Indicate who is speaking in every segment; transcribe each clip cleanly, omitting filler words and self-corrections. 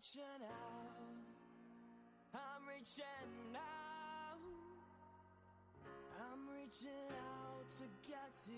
Speaker 1: reaching out. I'm reaching out. I'm reaching out to get to you.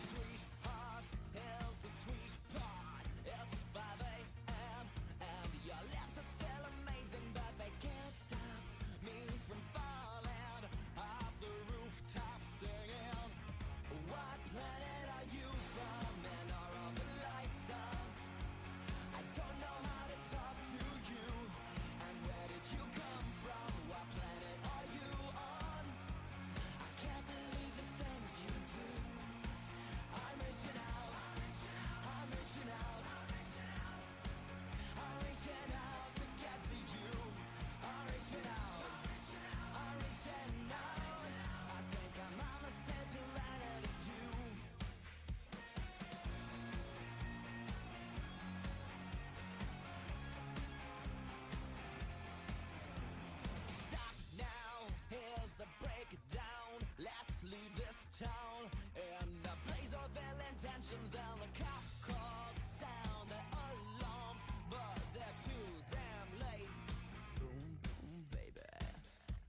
Speaker 1: Sweetheart, here's the sweet part. It's 5 a.m. and your lips are still amazing, but they can't stop me from falling off the rooftop singing. What planet are you from? And are all the lights on? I don't know how to talk to you. And where did you come from? What planet are you on? I can't believe the things you do. I'm reaching out. I'm reaching out. I'm reaching out to get to you. I'm reaching out. I'm reaching out. I think I'm on the same planet as you. Stop now, here's the breakdown. Let's leave this town in the blaze of ill intentions, and the cop cars sound their alarms, but they're too damn late. Boom, boom, baby.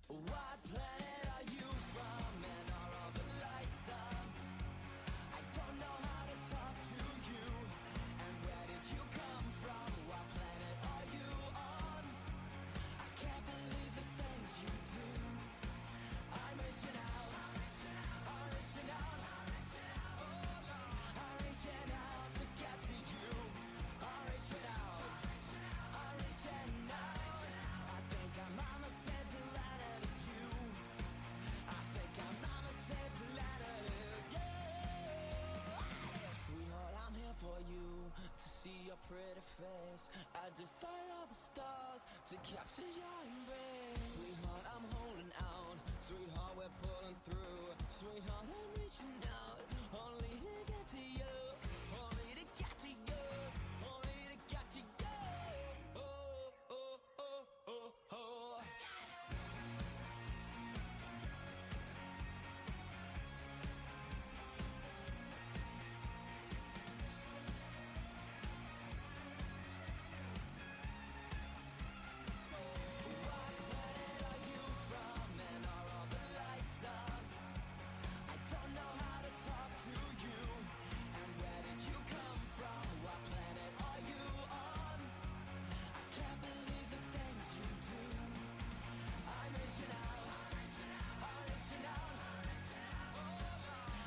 Speaker 1: What planet are you from? And are all the lights on? I don't know how to talk to you. And where did you come from? What planet are you on? I can't believe the things you do. I'm reaching out. I'm reaching out. I'm reaching out to get to you. I'm reaching out. I'm reaching out. I think I'm on the same planet as you. I think I'm on the same planet as you. Sweetheart, I'm here for you, to see your pretty face. I defy all the stars to capture your embrace. Sweetheart, I'm holding out. Sweetheart, we're pulling through. Sweetheart, I'm reaching out, only to get to you. Only to get to you. Only to get to you. Oh, oh, oh, oh, oh. What planet are you from? And are all the lights on? I don't know how to talk to you. And where did you come from? What planet are you on? I can't believe the things you do. I'm reaching out. I'm reaching out.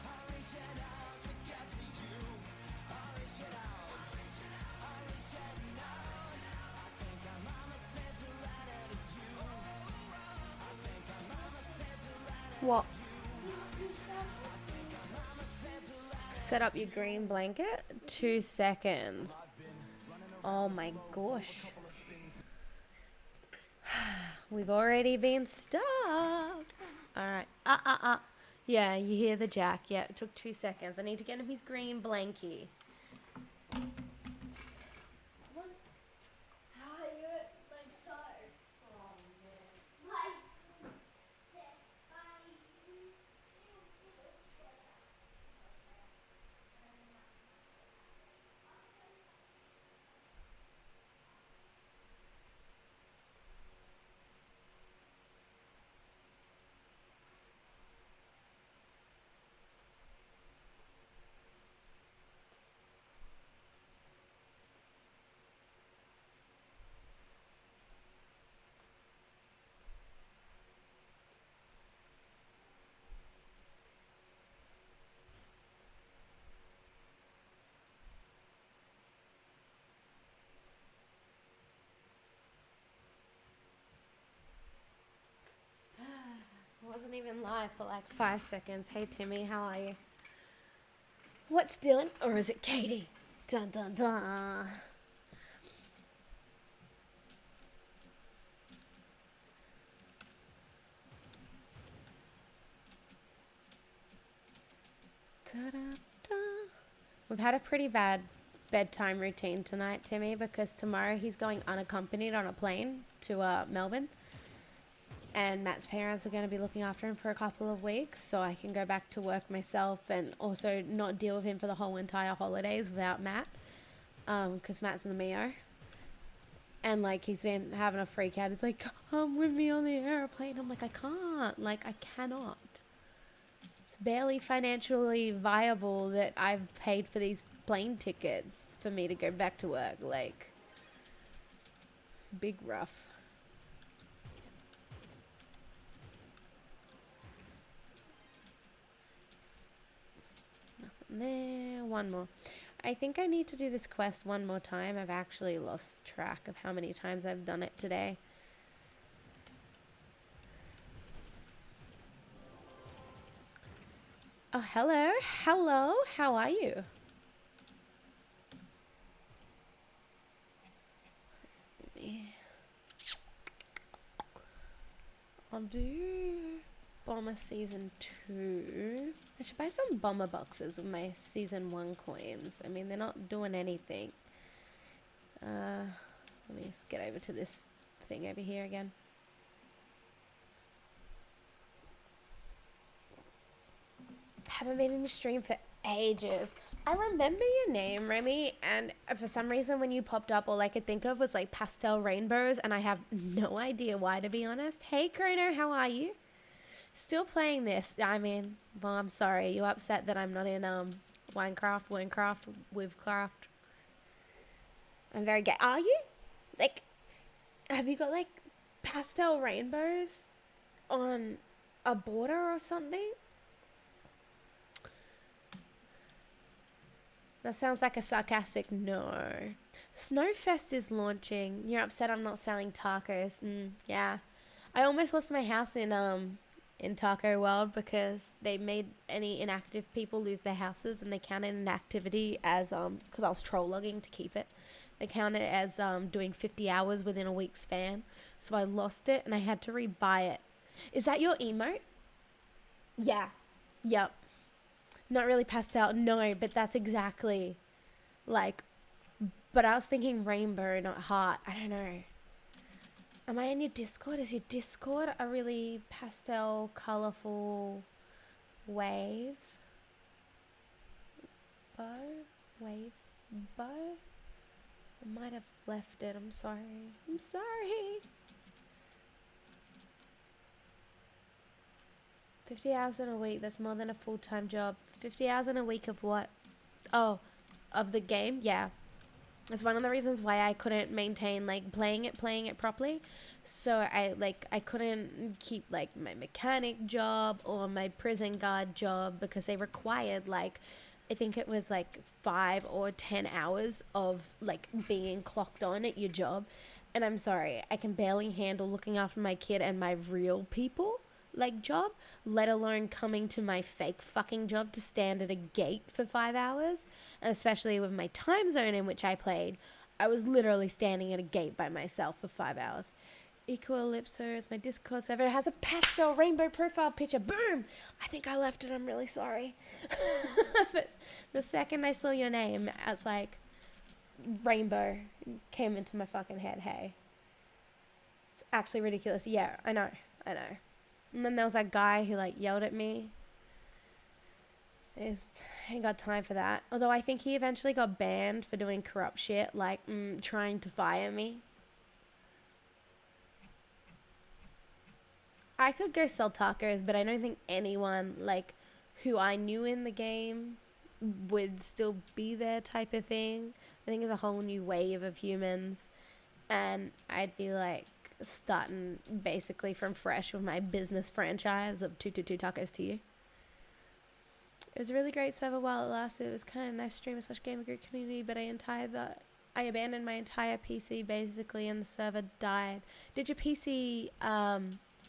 Speaker 1: I'm reaching out to get to you. I'm reaching out. I'm reaching out. I think I'm on the same planet as you. I think I'm on the same planet.
Speaker 2: What? Set up your green blanket. 2 seconds. Oh my gosh. We've already been stopped. Alright. Yeah, you hear the jack. Yeah, it took 2 seconds. I need to get him his green blankie.
Speaker 3: How are you like tired? Oh man. Like
Speaker 2: Wasn't even live for like 5 seconds. Hey Timmy, how are you? What's Dylan? Or is it Katie? Dun dun dun. Ta-da-da. We've had a pretty bad bedtime routine tonight, Timmy, because tomorrow he's going unaccompanied on a plane to Melbourne. And Matt's parents are going to be looking after him for a couple of weeks, so I can go back to work myself and also not deal with him for the whole entire holidays without Matt, because Matt's in the MEO. And, like, he's been having a freak out. He's like, come with me on the airplane. I'm like, I can't. Like, I cannot. It's barely financially viable that I've paid for these plane tickets for me to go back to work. Like, big rough. Nothing there. One more. I think I need to do this quest one more time. I've actually lost track of how many times I've done it today. Oh, hello. Hello. How are you? I'll do Bomber Season 2. I should buy some Bomber boxes with my Season 1 coins. I mean, they're not doing anything. Let me just get over to this thing over here again. Haven't been in the stream for ages. I remember your name, Remy, and for some reason when you popped up, all I could think of was like pastel rainbows, and I have no idea why, to be honest. Hey, Chrono, how are you? Still playing this. I mean, well, I'm sorry. You upset that I'm not in Winecraft, Wivecraft? I'm very gay. Are you? Like, have you got like pastel rainbows on a border or something? That sounds like a sarcastic no. Snowfest is launching. You're upset I'm not selling tacos. Yeah. I almost lost my house in Taco World because they made any inactive people lose their houses, and they counted inactivity as because I was troll logging to keep it. They counted it as doing 50 hours within a week span. So I lost it and I had to rebuy it. Is that your emote? Yeah. Yep. Not really pastel, no, but that's exactly like, but I was thinking rainbow, not heart. I don't know. Am I in your Discord? Is your Discord a really pastel, colorful wave? Wave bow? I might have left it. I'm sorry. I'm sorry. 50 hours in a week, that's more than a full-time job. 50 hours in a week of what? Oh, of the game? Yeah. It's one of the reasons why I couldn't maintain, like, playing it properly. So I couldn't keep, like, my mechanic job or my prison guard job because they required, like, I think it was, like, 5 or 10 hours of, like, being clocked on at your job. And I'm sorry, I can barely handle looking after my kid and my real people. Like job, let alone coming to my fake fucking job to stand at a gate for 5 hours. And especially with my time zone in which I played, I was literally standing at a gate by myself for 5 hours. Ecoellipso is my Discord server. It has a pastel rainbow profile picture. Boom! I think I left it. I'm really sorry. But the second I saw your name, I was like, rainbow came into my fucking head. Hey. It's actually ridiculous. Yeah, I know. And then there was that guy who, like, yelled at me. I ain't got time for that. Although I think he eventually got banned for doing corrupt shit, like trying to fire me. I could go sell tacos, but I don't think anyone, like, who I knew in the game would still be there type of thing. I think it's a whole new wave of humans. And I'd be, like, starting basically from fresh with my business franchise of 222 tacos to you. It was a really great server while it lasted. It was kind of nice streamer / gamer group community, but I abandoned my entire PC basically, and the server died. Did your PC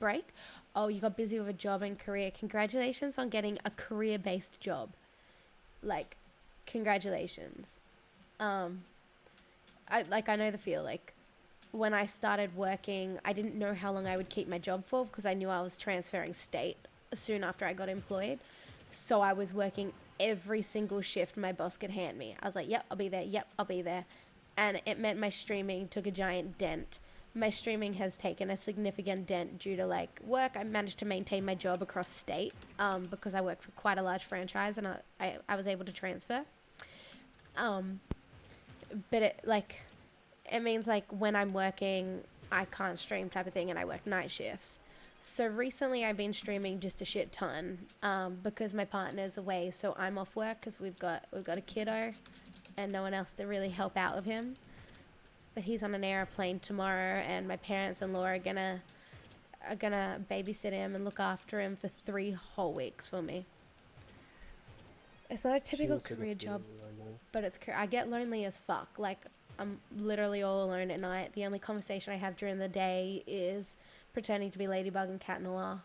Speaker 2: break? Oh, you got busy with a job and career. Congratulations on getting a career-based job. Like, congratulations. I know the feel. Like, when I started working, I didn't know how long I would keep my job for because I knew I was transferring state soon after I got employed. So I was working every single shift my boss could hand me. I was like, yep, I'll be there. Yep, I'll be there. And it meant my streaming took a giant dent. My streaming has taken a significant dent due to like work. I managed to maintain my job across state because I work for quite a large franchise and I was able to transfer. But it means like when I'm working, I can't stream type of thing, and I work night shifts. So recently I've been streaming just a shit ton because my partner's away, so I'm off work because we've got a kiddo and no one else to really help out with him. But he's on an airplane tomorrow, and my parents-in-law are gonna babysit him and look after him for 3 whole weeks for me. It's not a typical career job, but I get lonely as fuck. Like, I'm literally all alone at night. The only conversation I have during the day is pretending to be Ladybug and Cat Noir.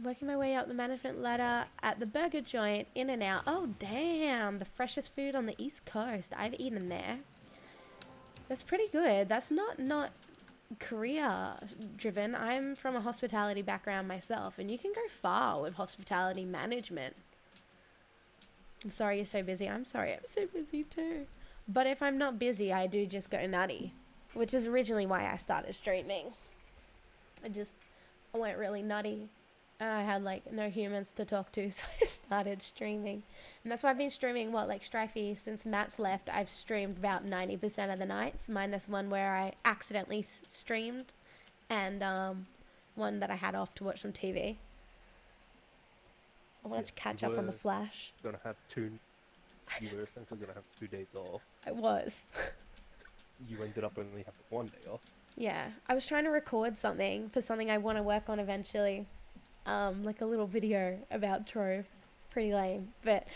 Speaker 2: Working my way up the management ladder at the burger joint, In and Out. Oh, damn. The freshest food on the East Coast. I've eaten there. That's pretty good. That's not career driven. I'm from a hospitality background myself, and you can go far with hospitality management. I'm sorry you're so busy. I'm sorry I'm so busy too. But if I'm not busy, I do just go nutty, which is originally why I started streaming. I went really nutty. I had like no humans to talk to, so I started streaming. And that's why I've been streaming, like Strifey, since Matt's left, I've streamed about 90% of the nights, minus one where I accidentally streamed, and one that I had off to watch some TV. I wanted to catch up on The Flash.
Speaker 4: You were essentially going to have 2 days off.
Speaker 2: I was.
Speaker 4: You ended up only having 1 day off.
Speaker 2: Yeah. I was trying to record something for something I want to work on eventually. Like a little video about Trove. Pretty lame. But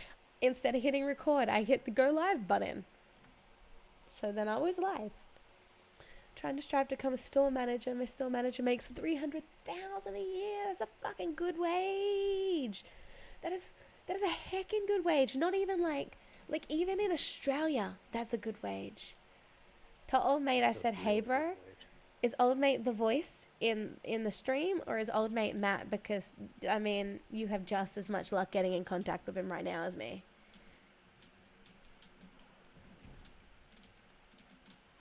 Speaker 2: instead of hitting record, I hit the go live button. So then I was live. Trying to strive to become a store manager. My store manager makes $300,000 a year. That's a fucking good wage. That is a heckin' good wage. Not even like even in Australia, that's a good wage. To old mate, I said, hey bro, is old mate the voice in the stream, or is old mate Matt? Because, I mean, you have just as much luck getting in contact with him right now as me.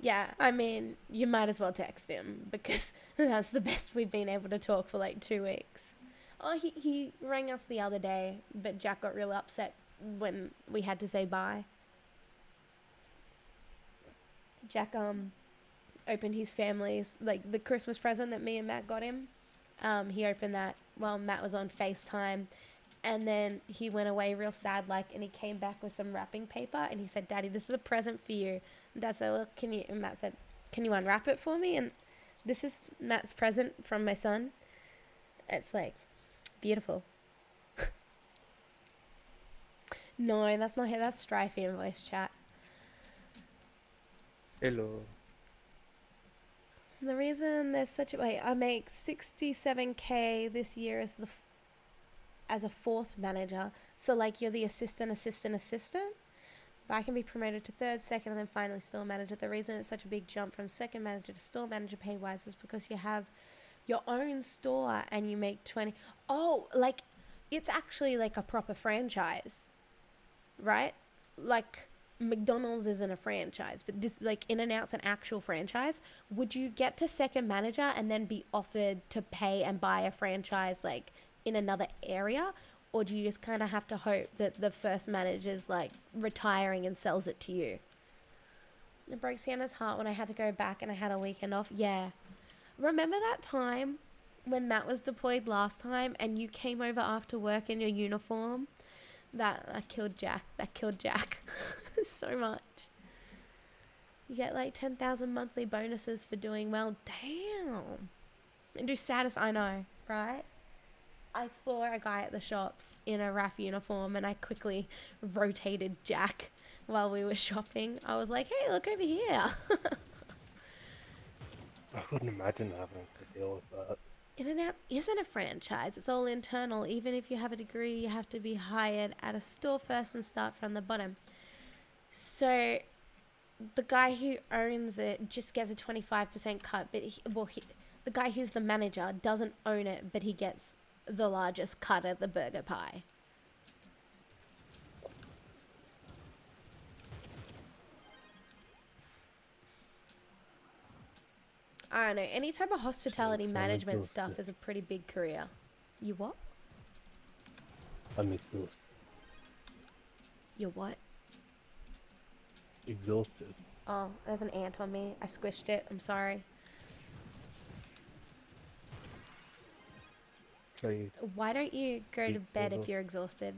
Speaker 2: Yeah, I mean, you might as well text him, because that's the best we've been able to talk for like 2 weeks. Oh, he rang us the other day, but Jack got real upset when we had to say bye. Jack opened his family's, like, the Christmas present that me and Matt got him. He opened that while Matt was on FaceTime, and then he went away real sad, like, and he came back with some wrapping paper, and he said, Daddy, this is a present for you. And Dad said, well, and Matt said, can you unwrap it for me? And this is Matt's present from my son. It's like beautiful. No, that's not it. That's Strifey in voice chat.
Speaker 4: Hello.
Speaker 2: The reason there's such a I make 67K this year as a 4th manager. So like you're the assistant. But I can be promoted to 3rd, 2nd, and then finally store manager. The reason it's such a big jump from 2nd manager to store manager pay wise is because you have your own store and you make 20. Oh, like it's actually like a proper franchise, right? Like McDonald's isn't a franchise, but this, like, In-N-Out's an actual franchise. Would you get to 2nd manager and then be offered to pay and buy a franchise like in another area? Or do you just kind of have to hope that the first manager's like retiring and sells it to you? It broke Sienna's heart when I had to go back and I had a weekend off. Yeah. Remember that time when Matt was deployed last time and you came over after work in your uniform? That killed Jack. So much. You get like 10,000 monthly bonuses for doing well. Damn. And do status, I know, right? I saw a guy at the shops in a RAF uniform and I quickly rotated Jack while we were shopping. I was like, hey, look over here.
Speaker 4: I couldn't imagine having to deal with that.
Speaker 2: In-N-Out isn't a franchise. It's all internal. Even if you have a degree, you have to be hired at a store first and start from the bottom. So the guy who owns it just gets a 25% cut. But the guy who's the manager doesn't own it, but he gets the largest cut of the burger pie. I don't know. Any type of hospitality
Speaker 4: I'm
Speaker 2: management stuff
Speaker 4: exhausted.
Speaker 2: is a pretty big career. You what?
Speaker 4: I'm exhausted.
Speaker 2: You what?
Speaker 4: Exhausted.
Speaker 2: Oh, there's an ant on me. I squished it. I'm sorry.
Speaker 4: Play
Speaker 2: Why don't you go to
Speaker 4: Beat
Speaker 2: bed
Speaker 4: Saber.
Speaker 2: if you're exhausted?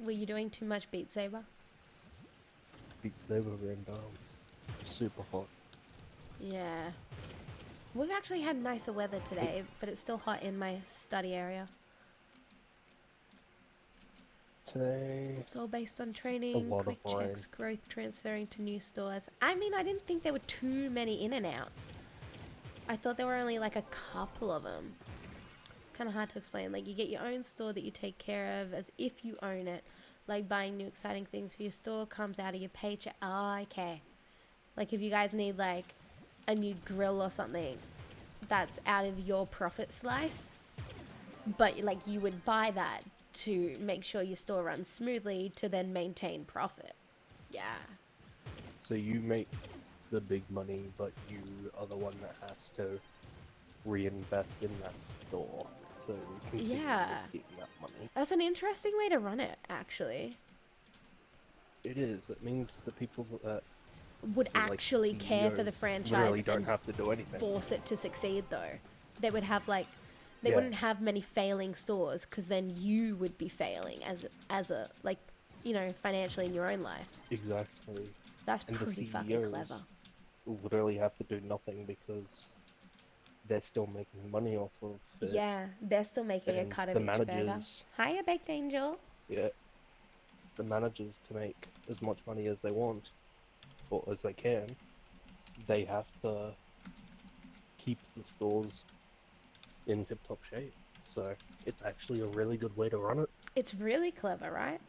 Speaker 2: Were you doing too much Beat Saber?
Speaker 4: Beat Saber ran down. Super hot.
Speaker 2: Yeah. We've actually had nicer weather today, but it's still hot in my study area.
Speaker 4: Today,
Speaker 2: It's all based on
Speaker 4: a
Speaker 2: training,
Speaker 4: lot
Speaker 2: quick
Speaker 4: of rain.
Speaker 2: checks, growth transferring to new stores. I mean, I didn't think there were too many in and outs. I thought there were only like a couple of them. It's kind of hard to explain. Like, you get your own store that you take care of as if you own it. Like, buying new exciting things for your store comes out of your paycheck. Oh, okay. Like, if you guys need like a new grill or something, that's out of your profit slice. But like, you would buy that to make sure your store runs smoothly to then maintain profit. Yeah.
Speaker 4: So you make the big money, but you are the one that has to reinvest in that store. So you continue
Speaker 2: Yeah.
Speaker 4: to keep that money.
Speaker 2: That's an interesting way to run it, actually.
Speaker 4: It is. It means the people that
Speaker 2: Would
Speaker 4: like,
Speaker 2: actually care for the
Speaker 4: CEOs
Speaker 2: franchise
Speaker 4: literally don't
Speaker 2: and
Speaker 4: have to do anything.
Speaker 2: force it to succeed, though. They would have like, they
Speaker 4: Yeah.
Speaker 2: wouldn't have many failing stores because then you would be failing as a like, you know, financially in your own life.
Speaker 4: Exactly.
Speaker 2: That's
Speaker 4: And the
Speaker 2: pretty fucking
Speaker 4: CEOs
Speaker 2: clever.
Speaker 4: literally have to do nothing because they're still making money off of it.
Speaker 2: Yeah, they're still making a
Speaker 4: And
Speaker 2: cut of
Speaker 4: the
Speaker 2: each burger.
Speaker 4: managers,
Speaker 2: Hiya, Baked Angel.
Speaker 4: yeah, the managers to make as much money as they want, or as they can, they have to keep the stores in tip-top shape. So it's actually a really good way to run it.
Speaker 2: It's really clever, right?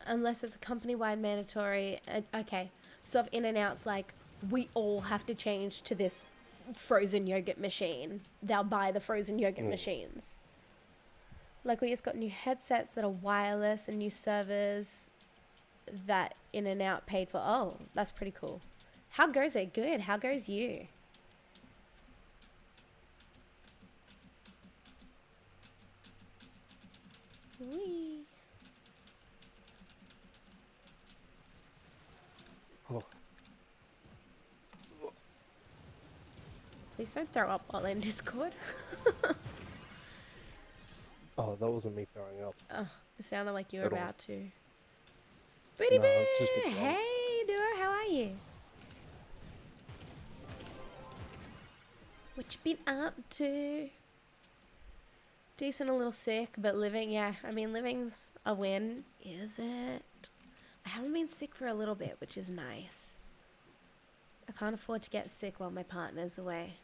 Speaker 2: Unless it's a company-wide mandatory. Okay, so if In-N-Out's like, we all have to change to this frozen yogurt machine, they'll buy the frozen yogurt machines. Like, we just got new headsets that are wireless and new servers that In-N-Out paid for. Oh, that's pretty cool. How goes it? Good. How goes you? Whee.
Speaker 4: Oh,
Speaker 2: Please don't throw up while in Discord.
Speaker 4: oh, that wasn't me throwing up.
Speaker 2: Oh, it sounded like you were
Speaker 4: At all.
Speaker 2: about to. Booty
Speaker 4: No, it's just a
Speaker 2: boo!
Speaker 4: drum.
Speaker 2: Hey, duo, how are you? What you been up to? Decent, a little sick, but living, yeah. I mean, living's a win, is it? I haven't been sick for a little bit, which is nice. I can't afford to get sick while my partner's away.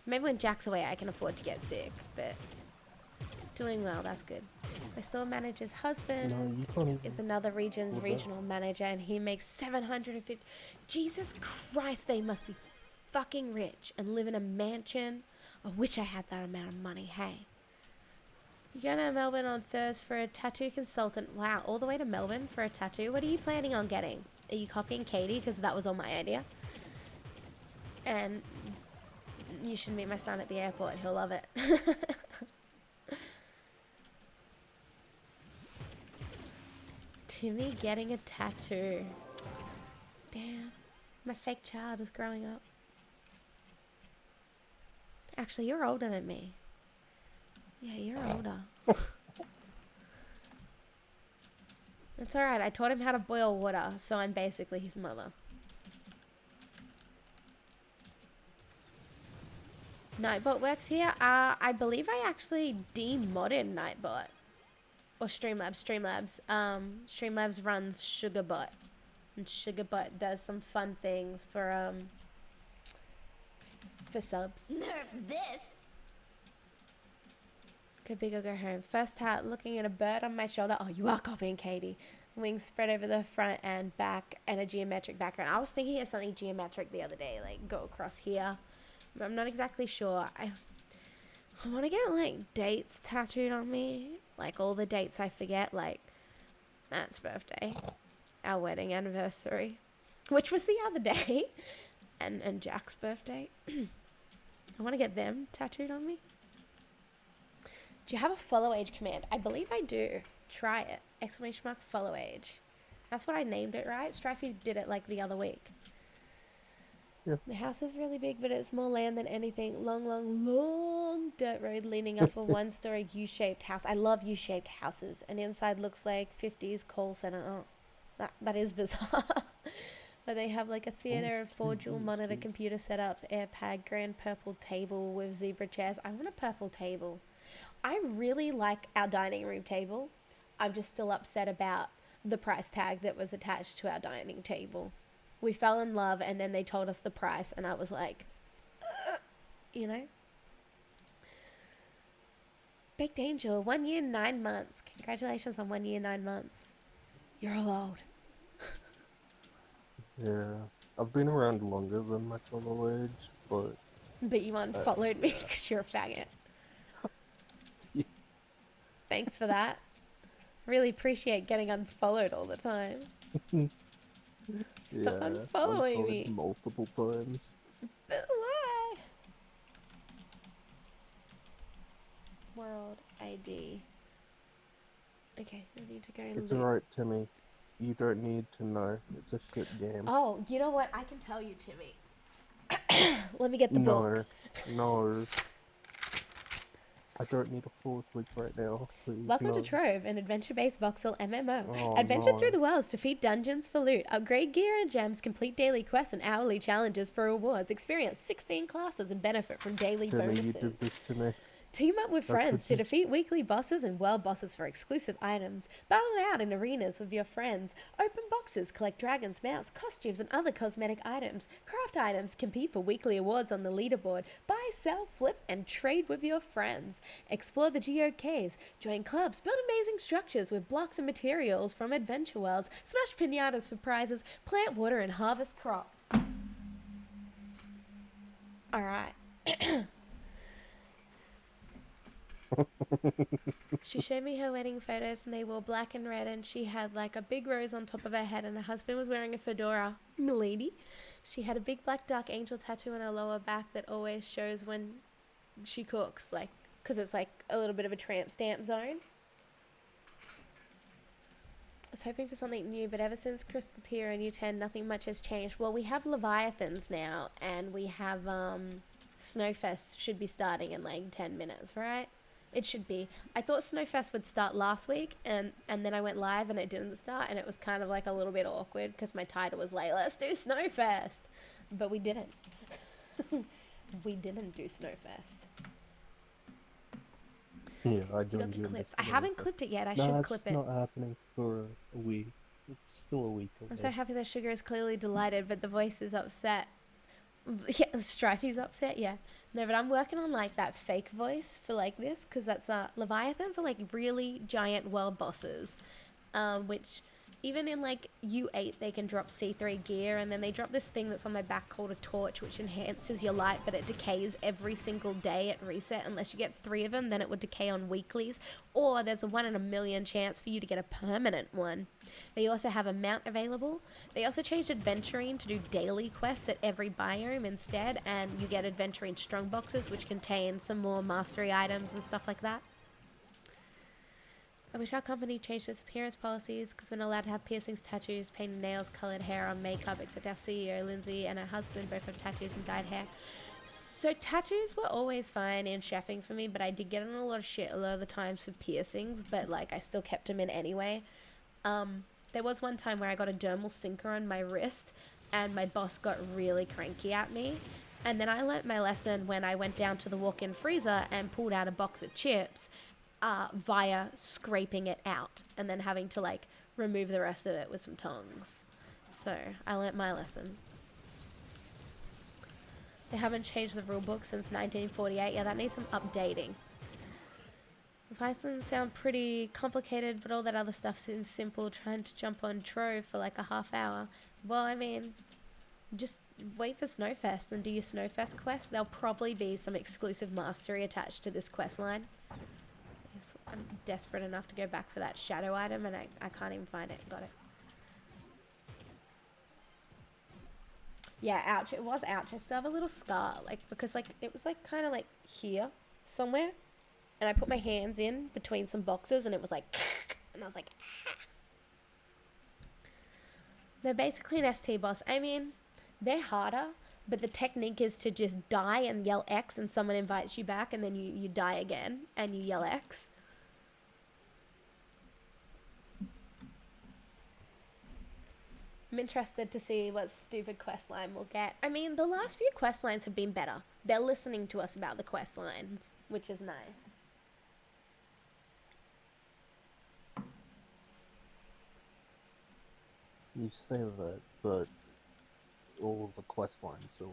Speaker 2: Maybe when Jack's away, I can afford to get sick, but doing well, that's good. My store manager's husband
Speaker 4: No, you can't even.
Speaker 2: is another region's
Speaker 4: Well,
Speaker 2: regional manager, and he makes 750. Jesus Christ, they must be fucking rich and live in a mansion. I wish I had that amount of money. Hey, you going to Melbourne on Thursday for a tattoo consultant? Wow, all the way to Melbourne for a tattoo. What are you planning on getting? Are you copying Katie? Because that was all my idea. And you should meet my son at the airport. He'll love it. Timmy getting a tattoo. Damn. My fake child is growing up. Actually, you're older than me. Yeah, you're older. It's alright. I taught him how to boil water, so I'm basically his mother. Nightbot works here. I believe I actually demodded Nightbot. Or Streamlabs. Streamlabs runs Sugarbot. And Sugarbot does some fun things for subs.
Speaker 3: Nerf this.
Speaker 2: Go big or go home. First hat, looking at a bird on my shoulder. Oh, you are copying Katie. Wings spread over the front and back and a geometric background. I was thinking of something geometric the other day, like go across here. But I'm not exactly sure. I want to get like dates tattooed on me. Like all the dates I forget, like Matt's birthday, our wedding anniversary, which was the other day, and Jack's birthday. I want to get them tattooed on me. Do you have a follow age command? I believe I do. Try it. Exclamation mark follow age. That's what I named it, right? Strifey did it like the other week.
Speaker 4: Yeah.
Speaker 2: The house is really big, but it's more land than anything. Long dirt road leaning up a one-story U-shaped house. I love U-shaped houses. And inside looks like 50s call center. Oh, that is bizarre. But they have like a theater of 4 dual monitor computer setups, AirPad, grand purple table with zebra chairs. I want a purple table. I really like our dining room table. I'm just still upset about the price tag that was attached to our dining table. We fell in love and then they told us the price and I was like, you know? Baked Angel, 1 year, 9 months. Congratulations on 1 year, 9 months. You're all old.
Speaker 4: Yeah. I've been around longer than my fellow age, but
Speaker 2: But you unfollowed me because you're a faggot.
Speaker 4: Yeah.
Speaker 2: Thanks for that. Really appreciate getting unfollowed all the time. Stop unfollowing me.
Speaker 4: Multiple times.
Speaker 2: But why? World ID. Okay, I need to go and
Speaker 4: It's
Speaker 2: loot.
Speaker 4: alright, Timmy. You don't need to know. It's a shit game.
Speaker 2: Oh, you know what? I can tell you, Timmy. Let me get the book.
Speaker 4: No. I don't need to fall asleep right now. Please,
Speaker 2: Welcome
Speaker 4: no.
Speaker 2: to Trove, an adventure-based voxel MMO.
Speaker 4: Oh,
Speaker 2: Adventure
Speaker 4: no.
Speaker 2: through the worlds, defeat dungeons for loot, upgrade gear and gems, complete daily quests and hourly challenges for rewards, experience 16 classes and benefit from daily
Speaker 4: Timmy,
Speaker 2: bonuses.
Speaker 4: you did this to me.
Speaker 2: Team up with
Speaker 4: How
Speaker 2: friends
Speaker 4: could
Speaker 2: to
Speaker 4: you?
Speaker 2: defeat weekly bosses and world bosses for exclusive items. Battle it out in arenas with your friends. Open boxes, collect dragons, mounts, costumes, and other cosmetic items. Craft items, compete for weekly awards on the leaderboard. Buy, sell, flip, and trade with your friends. Explore the geo caves. Join clubs. Build amazing structures with blocks and materials from adventure worlds. Smash pinatas for prizes. Plant water and harvest crops. Alright. She showed me her wedding photos and they were black and red and she had like a big rose on top of her head and her husband was wearing a fedora. Milady. She had a big black dark angel tattoo on her lower back that always shows when she cooks, like, because it's like a little bit of a tramp stamp zone. I was hoping for something new, but ever since Crystal Tier and U10, nothing much has changed. Well, we have Leviathans now and we have Snowfest should be starting in like 10 minutes, right? It should be. I thought Snowfest would start last week, and then I went live and it didn't start, and it was kind of like a little bit awkward because my title was like, let's do Snowfest. But we didn't. We didn't do Snowfest.
Speaker 4: Yeah, I
Speaker 2: You got
Speaker 4: joined
Speaker 2: the
Speaker 4: you. in
Speaker 2: clips.
Speaker 4: the
Speaker 2: I haven't clipped it yet. I
Speaker 4: No,
Speaker 2: should
Speaker 4: it's
Speaker 2: clip it.
Speaker 4: not happening for a week. It's still a week away.
Speaker 2: I'm so happy that Sugar is clearly delighted, but the voice is upset. Yeah, Strifey's upset, yeah. No, but I'm working on like that fake voice for like this, because that's Leviathans are like really giant world bosses, which even in like U8 they can drop C3 gear, and then they drop this thing that's on my back called a torch, which enhances your light, but it decays every single day at reset. Unless you get 3 of them, then it would decay on weeklies, or there's a 1 in a million chance for you to get a permanent one. They also have a mount available. They also changed adventuring to do daily quests at every biome instead, and you get adventuring strong boxes which contain some more mastery items and stuff like that. I wish our company changed its appearance policies, because we're not allowed to have piercings, tattoos, painted nails, coloured hair, or makeup, except our CEO, Lindsay, and her husband both have tattoos and dyed hair. So tattoos were always fine in chefing for me, but I did get in a lot of shit a lot of the times for piercings, but like I still kept them in anyway. There was one time where I got a dermal sinker on my wrist, and my boss got really cranky at me. And then I learnt my lesson when I went down to the walk-in freezer and pulled out a box of chips, via scraping it out and then having to like remove the rest of it with some tongs. So I learnt my lesson. They haven't changed the rulebook since 1948. Yeah, that needs some updating. The Pythons sound pretty complicated, but all that other stuff seems simple. Trying to jump on Trove for like a half hour. Well, I mean, just wait for Snowfest and do your Snowfest quest. There'll probably be some exclusive mastery attached to this quest line. I'm desperate enough to go back for that shadow item, and I can't even find it. Got it. Yeah, ouch. It was ouch. I still have a little scar, like, because, like, it was, like, kind of, like, here somewhere. And I put my hands in between some boxes and it was, like, and I was like, ah. They're basically an ST boss. I mean, they're harder, but the technique is to just die and yell X and someone invites you back and then you die again and you yell X. I'm interested to see what stupid quest line we'll get. I mean, the last few quest lines have been better. They're listening to us about the quest lines, which is nice.
Speaker 4: You say that, but all of the quest lines are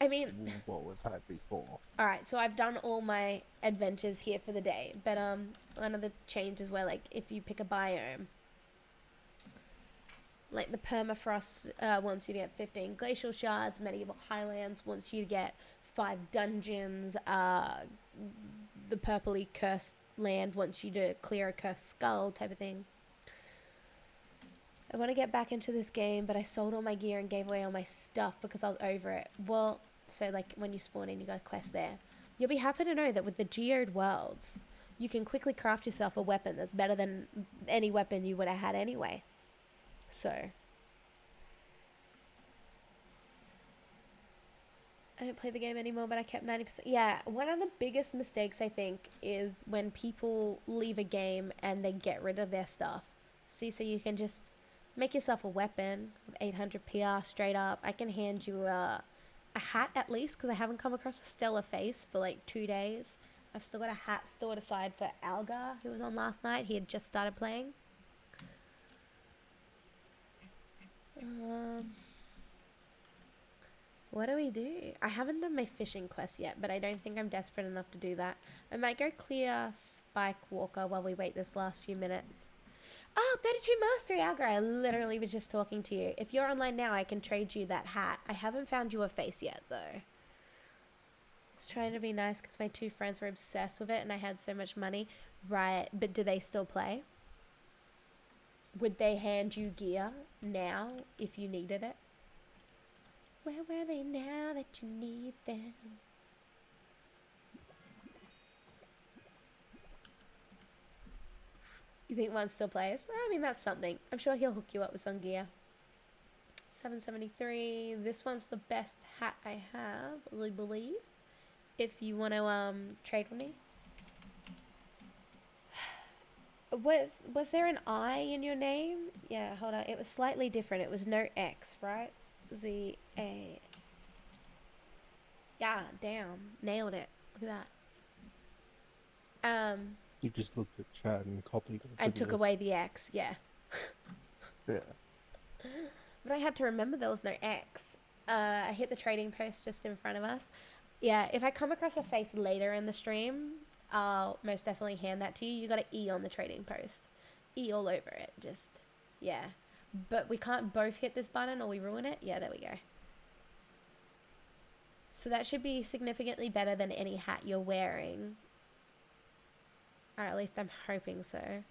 Speaker 2: I mean,
Speaker 4: what we've had before.
Speaker 2: alright, so I've done all my adventures here for the day, but one of the changes where, like, if you pick a biome, like the permafrost wants you to get 15 glacial shards, medieval highlands wants you to get 5 dungeons, the purpley cursed land wants you to clear a cursed skull type of thing. I want to get back into this game, but I sold all my gear and gave away all my stuff because I was over it. Well, so like when you spawn in, you got a quest there. You'll be happy to know that with the geode worlds, you can quickly craft yourself a weapon that's better than any weapon you would have had anyway. So, I don't play the game anymore, but I kept 90%. Yeah, one of the biggest mistakes I think is when people leave a game and they get rid of their stuff. See, so you can just make yourself a weapon with 800 PR straight up. I can hand you a hat at least because I haven't come across a stellar face for like 2 days. I've still got a hat stored aside for Algar, who was on last night. He had just started playing. What do we do? I haven't done my fishing quest yet, but I don't think I'm desperate enough to do that. I might go clear Spike Walker while we wait this last few minutes. Oh, 32 Mastery Algar. I literally was just talking to you. If you're online now, I can trade you that hat. I haven't found you a face yet, though. I was trying to be nice because my 2 friends were obsessed with it and I had so much money. Right, but do they still play? Would they hand you gear now if you needed it? Where were they now that you need them? You think one still plays? I mean, that's something. I'm sure he'll hook you up with some gear. 773. This one's the best hat I have, I believe. If you want to trade with me. Was there an I in your name? Yeah, hold on. It was slightly different. It was no X, right? Z-A. Yeah, damn. Nailed it. Look at that.
Speaker 4: You just looked at chat and copied it.
Speaker 2: And took away the X, yeah.
Speaker 4: Yeah.
Speaker 2: But I had to remember there was no X. I hit the trading post just in front of us. Yeah, if I come across a face later in the stream, I'll most definitely hand that to you. You got an E on the trading post. E all over it, just, yeah. But we can't both hit this button or we ruin it. Yeah, there we go. So that should be significantly better than any hat you're wearing. Or at least I'm hoping so.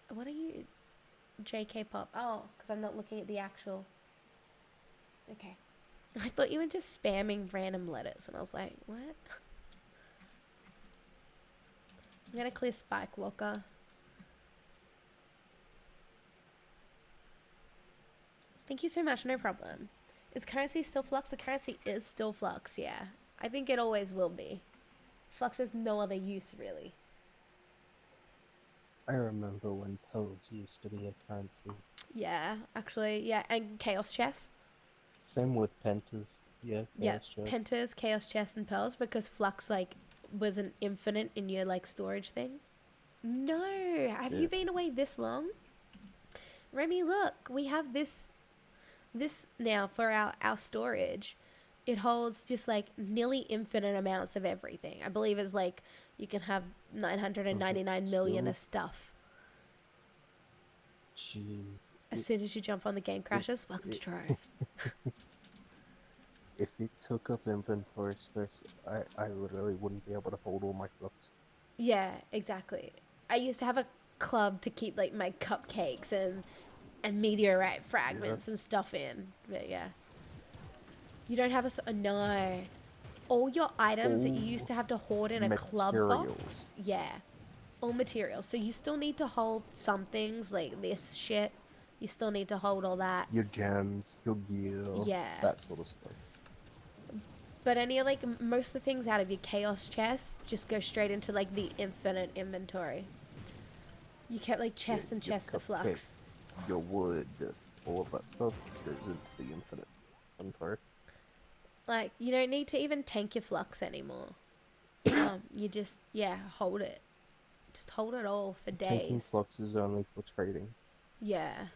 Speaker 2: What are you? JK Pop. Oh, because I'm not looking at the actual. Okay. I thought you were just spamming random letters and I was like, what? I'm going to clear Spike Walker. Thank you so much, no problem. Is currency still Flux? The currency is still Flux, yeah. I think it always will be. Flux has no other use, really.
Speaker 4: I remember when Toads used to be a currency.
Speaker 2: Yeah, actually, yeah. And Chaos Chess.
Speaker 4: Same with Pentas. Yeah,
Speaker 2: Yeah,
Speaker 4: Chaos Chess.
Speaker 2: Pentas, Chaos Chess, and Pearls, because Flux, like, was an infinite in your, like, storage thing. No! Have you been away this long? Remy, look, we have this now for our storage. It holds just like nearly infinite amounts of everything. I believe it's like you can have 999 million of stuff. As soon as you jump on the game crashes, welcome to Trove.
Speaker 4: If it took up inventory space, I literally wouldn't be able to hold all my books.
Speaker 2: Yeah, exactly. I used to have a club to keep like my cupcakes and and meteorite fragments and stuff in. But yeah. You don't have no. All your items that you used to have to hoard in a club box.
Speaker 4: Materials.
Speaker 2: Yeah. All materials. So you still need to hold some things like this shit. You still need to hold all that.
Speaker 4: Your gems, your gear,
Speaker 2: Yeah.
Speaker 4: that sort of stuff.
Speaker 2: But any like most of the things out of your chaos chest just go straight into like the infinite inventory. You kept like chests and
Speaker 4: your
Speaker 2: chests of flux.
Speaker 4: cupcake, your wood, all of that stuff goes into the infinite inventory.
Speaker 2: Like you don't need to even tank your flux anymore. You just hold it. Just hold it all for days.
Speaker 4: Taking flux is only for trading.
Speaker 2: Yeah.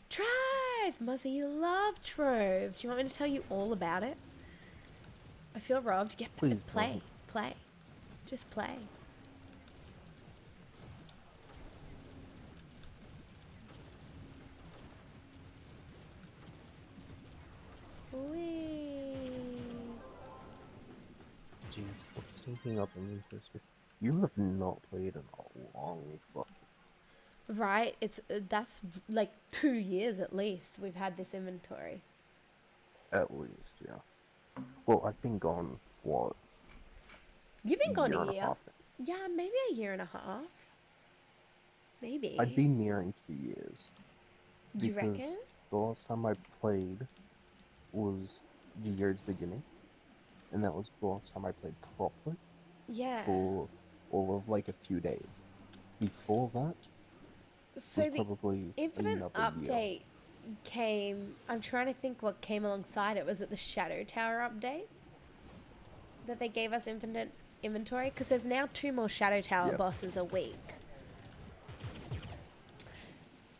Speaker 2: Trove! Muzzy, you love Trove. Do you want me to tell you all about it? I feel robbed.
Speaker 4: Please
Speaker 2: play.
Speaker 4: don't.
Speaker 2: Play. Just play. Whee!
Speaker 4: Jeez, what's taking up interest? You have not played in a long fucking.
Speaker 2: Right? It's that's like 2 years at least we've had this inventory.
Speaker 4: At least, yeah. Well, I've been gone, what?
Speaker 2: You've been gone
Speaker 4: year
Speaker 2: a
Speaker 4: and
Speaker 2: year.
Speaker 4: half.
Speaker 2: Yeah, maybe a year and a half. Maybe.
Speaker 4: I'd be nearing 2 years.
Speaker 2: You
Speaker 4: Because
Speaker 2: reckon?
Speaker 4: the last time I played was the year's beginning. And that was the last time I played properly
Speaker 2: Yeah.
Speaker 4: for all of like a few days. Before that,
Speaker 2: So
Speaker 4: was
Speaker 2: the
Speaker 4: probably
Speaker 2: Infinite
Speaker 4: another year.
Speaker 2: update came. I'm trying to think what came alongside it. Was it the Shadow Tower update that they gave us infinite inventory? Because there's now 2 more Shadow Tower
Speaker 4: Yes.
Speaker 2: bosses a week.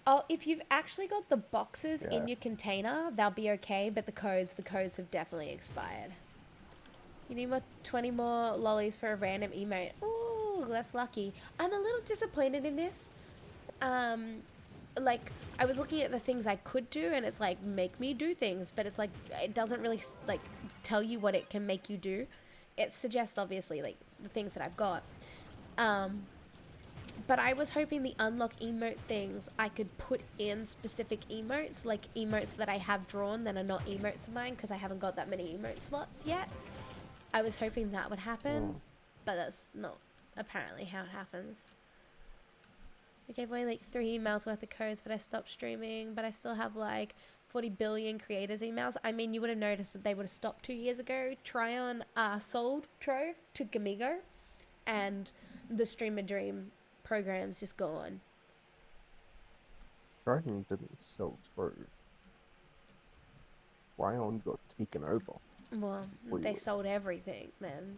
Speaker 2: Oh, if you've actually got the boxes
Speaker 4: Yeah.
Speaker 2: in your container, they'll be okay. But the codes have definitely expired. You need 20 more lollies for a random emote. Ooh, that's lucky. I'm a little disappointed in this. Like I was looking at the things I could do, and it's like make me do things, but it's like it doesn't really like tell you what it can make you do. It suggests obviously like the things that I've got. But I was hoping the unlock emote things I could put in specific emotes, like emotes that I have drawn that are not emotes of mine because I haven't got that many emote slots yet. I was hoping that would happen, but that's not apparently how it happens. I gave away like 3 emails worth of codes, but I stopped streaming, but I still have like 40 billion creators emails. I mean, you would have noticed that they would have stopped 2 years ago. Tryon sold Trove to Gamigo, and the Streamer Dream program's just gone.
Speaker 4: Dragon didn't sell Trove. Ryan got taken over.
Speaker 2: Well, they sold everything then.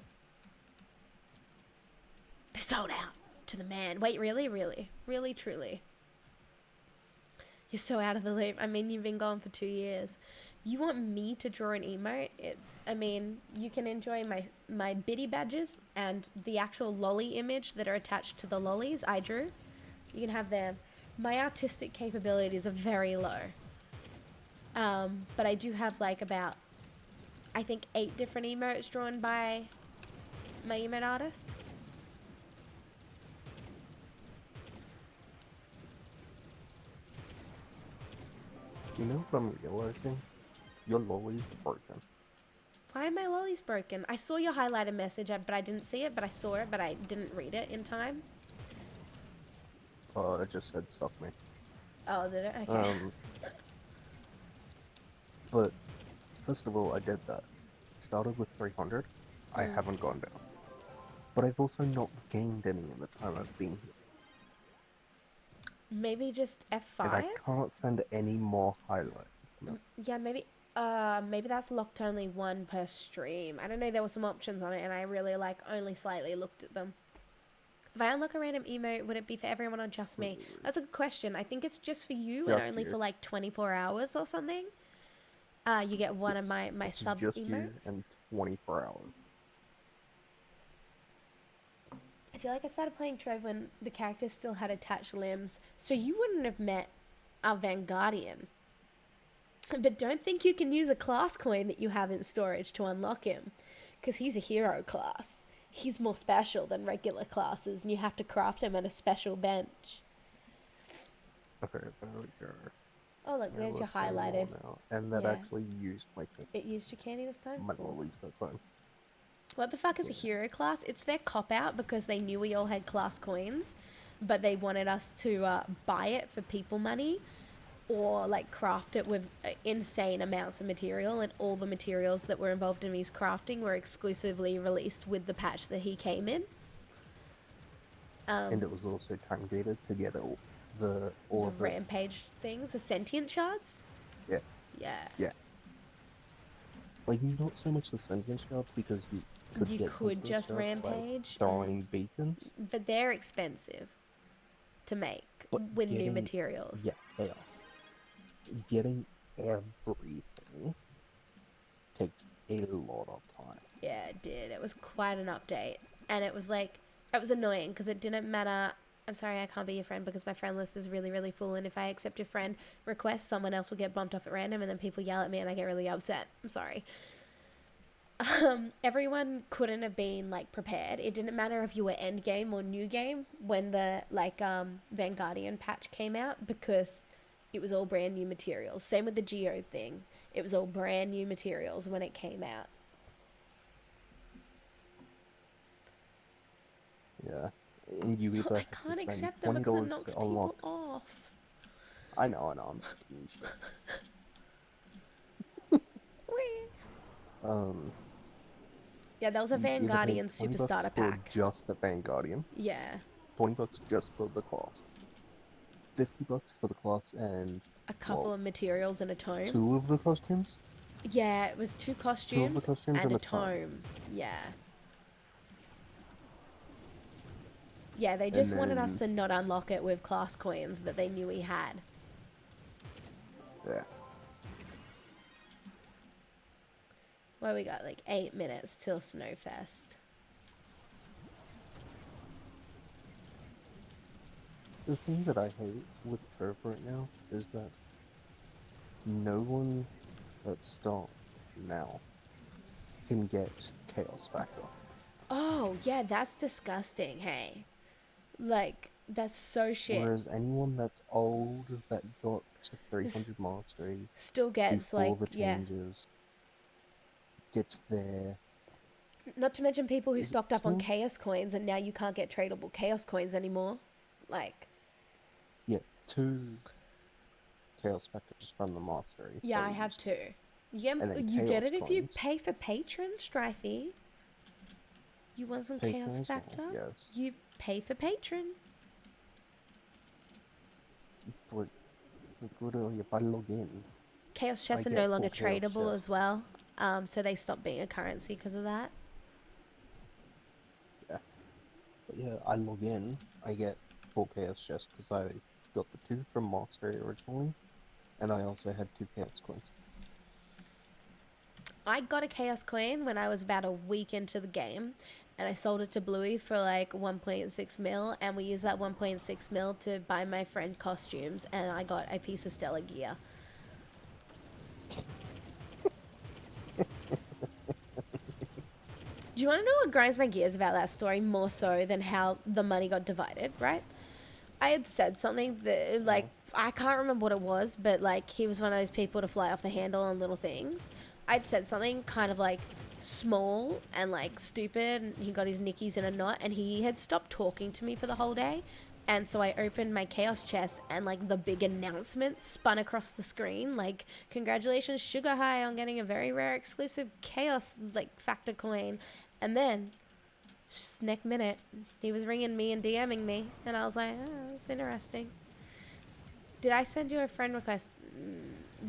Speaker 2: They sold out to the man. Wait, really? Really? Really, truly? You're so out of the loop. I mean, you've been gone for 2 years. You want me to draw an emote? You can enjoy my biddy badges and the actual lolly image that are attached to the lollies I drew. You can have them. My artistic capabilities are very low. But I do have like about, I think 8 different emotes drawn by my emote artist.
Speaker 4: You know what I'm realizing? Your lolly's broken.
Speaker 2: Why are my lollies broken? I saw your highlighted message, but I didn't see it, but I saw it, but I didn't read it in time.
Speaker 4: It just said suck me.
Speaker 2: Oh, did it? Okay.
Speaker 4: But first of all, I did that. Started with 300. I haven't gone down. But I've also not gained any in the time I've been here.
Speaker 2: Maybe just F5?
Speaker 4: And I can't send any more highlights.
Speaker 2: Yeah, maybe that's locked to only 1 per stream. I don't know, there were some options on it, and I really only slightly looked at them. If I unlock a random emote, would it be for everyone or just me? That's a good question. I think it's just for you and only for like 24 hours or something. You get one of my sub
Speaker 4: just
Speaker 2: emotes.
Speaker 4: you and 24 hours.
Speaker 2: I feel like I started playing Trove when the character still had attached limbs, so you wouldn't have met our Vanguardian. But don't think you can use a class coin that you have in storage to unlock him, because he's a hero class. He's more special than regular classes, and you have to craft him at a special bench.
Speaker 4: Okay, there we go.
Speaker 2: Oh, look,
Speaker 4: Yeah,
Speaker 2: there's your
Speaker 4: we're seeing more
Speaker 2: highlighted.
Speaker 4: now. And that
Speaker 2: Yeah.
Speaker 4: actually used my
Speaker 2: It used your candy this time?
Speaker 4: my
Speaker 2: Cool.
Speaker 4: lollies that time.
Speaker 2: What the fuck is a
Speaker 4: Yeah.
Speaker 2: hero class? It's their cop out because they knew we all had class coins, but they wanted us to buy it for people money or like craft it with insane amounts of material, and all the materials that were involved in his crafting were exclusively released with the patch that he came in.
Speaker 4: And it was also time gated to get all
Speaker 2: The
Speaker 4: of it.
Speaker 2: rampage things, the sentient shards.
Speaker 4: Yeah,
Speaker 2: Yeah.
Speaker 4: yeah. Like not so much the sentient shards because you could
Speaker 2: You
Speaker 4: get
Speaker 2: could
Speaker 4: sentient
Speaker 2: just
Speaker 4: shards by
Speaker 2: rampage,
Speaker 4: throwing beacons,
Speaker 2: but they're expensive to make
Speaker 4: but
Speaker 2: with new
Speaker 4: getting
Speaker 2: materials.
Speaker 4: yeah, they are. Getting everything takes a lot of time.
Speaker 2: Yeah, it did. It was quite an update. And it was like, it was annoying because it didn't matter. I'm sorry, I can't be your friend because my friend list is really, really full. And if I accept your friend request, someone else will get bumped off at random and then people yell at me and I get really upset. I'm sorry. Everyone couldn't have been like prepared. It didn't matter if you were end game or new game when the like Vanguardian patch came out because it was all brand new materials. Same with the Geo thing. It was all brand new materials when it came out.
Speaker 4: Yeah, and you either
Speaker 2: I
Speaker 4: have to
Speaker 2: can't
Speaker 4: spend
Speaker 2: accept them because it
Speaker 4: $20
Speaker 2: knocks
Speaker 4: to unlock.
Speaker 2: people off.
Speaker 4: I know, I'm just kidding. Shit.
Speaker 2: Whee!
Speaker 4: Um,
Speaker 2: Yeah, that was a
Speaker 4: you either pay
Speaker 2: Vanguardian
Speaker 4: $20
Speaker 2: super starter
Speaker 4: for
Speaker 2: pack.
Speaker 4: just the Vanguardian,
Speaker 2: Yeah,
Speaker 4: $20 just for the class, $50 for the class, and
Speaker 2: a couple of materials and a tome.
Speaker 4: two of the costumes.
Speaker 2: Yeah, it was two costumes
Speaker 4: costumes
Speaker 2: and
Speaker 4: and
Speaker 2: a
Speaker 4: a tome.
Speaker 2: tome. Yeah. Yeah, they
Speaker 4: And
Speaker 2: just wanted us
Speaker 4: then
Speaker 2: to not unlock it with class coins that they knew we had.
Speaker 4: yeah,
Speaker 2: Well, we got like 8 minutes till Snowfest.
Speaker 4: the thing that I hate with Trove right now is that no one that starts now can get Chaos Factor.
Speaker 2: Oh, yeah, that's disgusting, hey. Like, that's so shit.
Speaker 4: Whereas anyone that's old that got to 300 mastery
Speaker 2: Still gets
Speaker 4: before
Speaker 2: like,
Speaker 4: the
Speaker 2: yeah.
Speaker 4: changes gets there.
Speaker 2: Not to mention people who
Speaker 4: Is it
Speaker 2: stocked up on
Speaker 4: two?
Speaker 2: chaos coins and now you can't get tradable chaos coins anymore. Like,
Speaker 4: Yeah, 2 Chaos Factors from the mastery.
Speaker 2: yeah,
Speaker 4: that
Speaker 2: I
Speaker 4: we
Speaker 2: have
Speaker 4: used.
Speaker 2: 2. Yeah,
Speaker 4: And then
Speaker 2: you get
Speaker 4: chaos
Speaker 2: it if you
Speaker 4: coins.
Speaker 2: pay for patron, Strifey. You want some
Speaker 4: Patron
Speaker 2: chaos
Speaker 4: as well,
Speaker 2: factor?
Speaker 4: yes.
Speaker 2: You pay for patron.
Speaker 4: But literally, if I log in,
Speaker 2: Chaos chests
Speaker 4: I
Speaker 2: are
Speaker 4: get
Speaker 2: no longer
Speaker 4: full chaos
Speaker 2: tradable
Speaker 4: chest.
Speaker 2: as well. So they stopped being a currency because of that.
Speaker 4: Yeah. But yeah, I log in, I get full chaos chest because I got the 2 from mastery originally, and I also had 2 chaos coins.
Speaker 2: I got a chaos coin when I was about a week into the game, and I sold it to Bluey for like 1.6 mil, and we used that 1.6 mil to buy my friend costumes, and I got a piece of Stellar gear. Do you want to know what grinds my gears about that story more so than how the money got divided, right? I had said something that, like, I can't remember what it was, but, like, he was one of those people to fly off the handle on little things. I'd said something kind of, like, small and, like, stupid, and he got his knickies in a knot, and he had stopped talking to me for the whole day. And so I opened my chaos chest, and, like, the big announcement spun across the screen, like, congratulations, Sugar High, on getting a very rare exclusive chaos, like, factor coin. And then, just next minute, he was ringing me and DMing me, and I was like, oh, it's interesting. Did I send you a friend request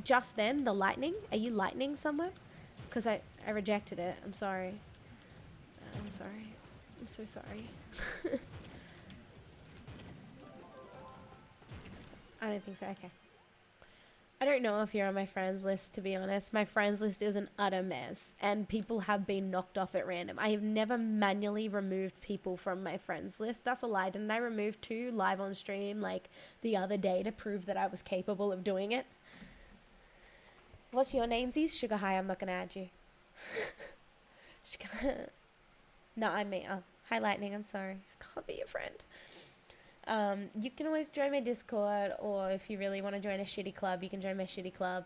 Speaker 2: just then, the lightning? Are you lightning someone? Because I rejected it. I'm sorry. I'm sorry. I'm so sorry. I don't think so. Okay. I don't know if you're on my friends list, to be honest. My friends list is an utter mess, and people have been knocked off at random. I have never manually removed people from my friends list. That's a lie. Didn't I remove 2 live on stream, like, the other day to prove that I was capable of doing it? What's your namesies? Sugar High, I'm not going to add you. No, I'm me. Oh, hi, Lightning. I'm sorry. I can't be your friend. You can always join my Discord, or if you really want to join a shitty club, you can join my shitty club.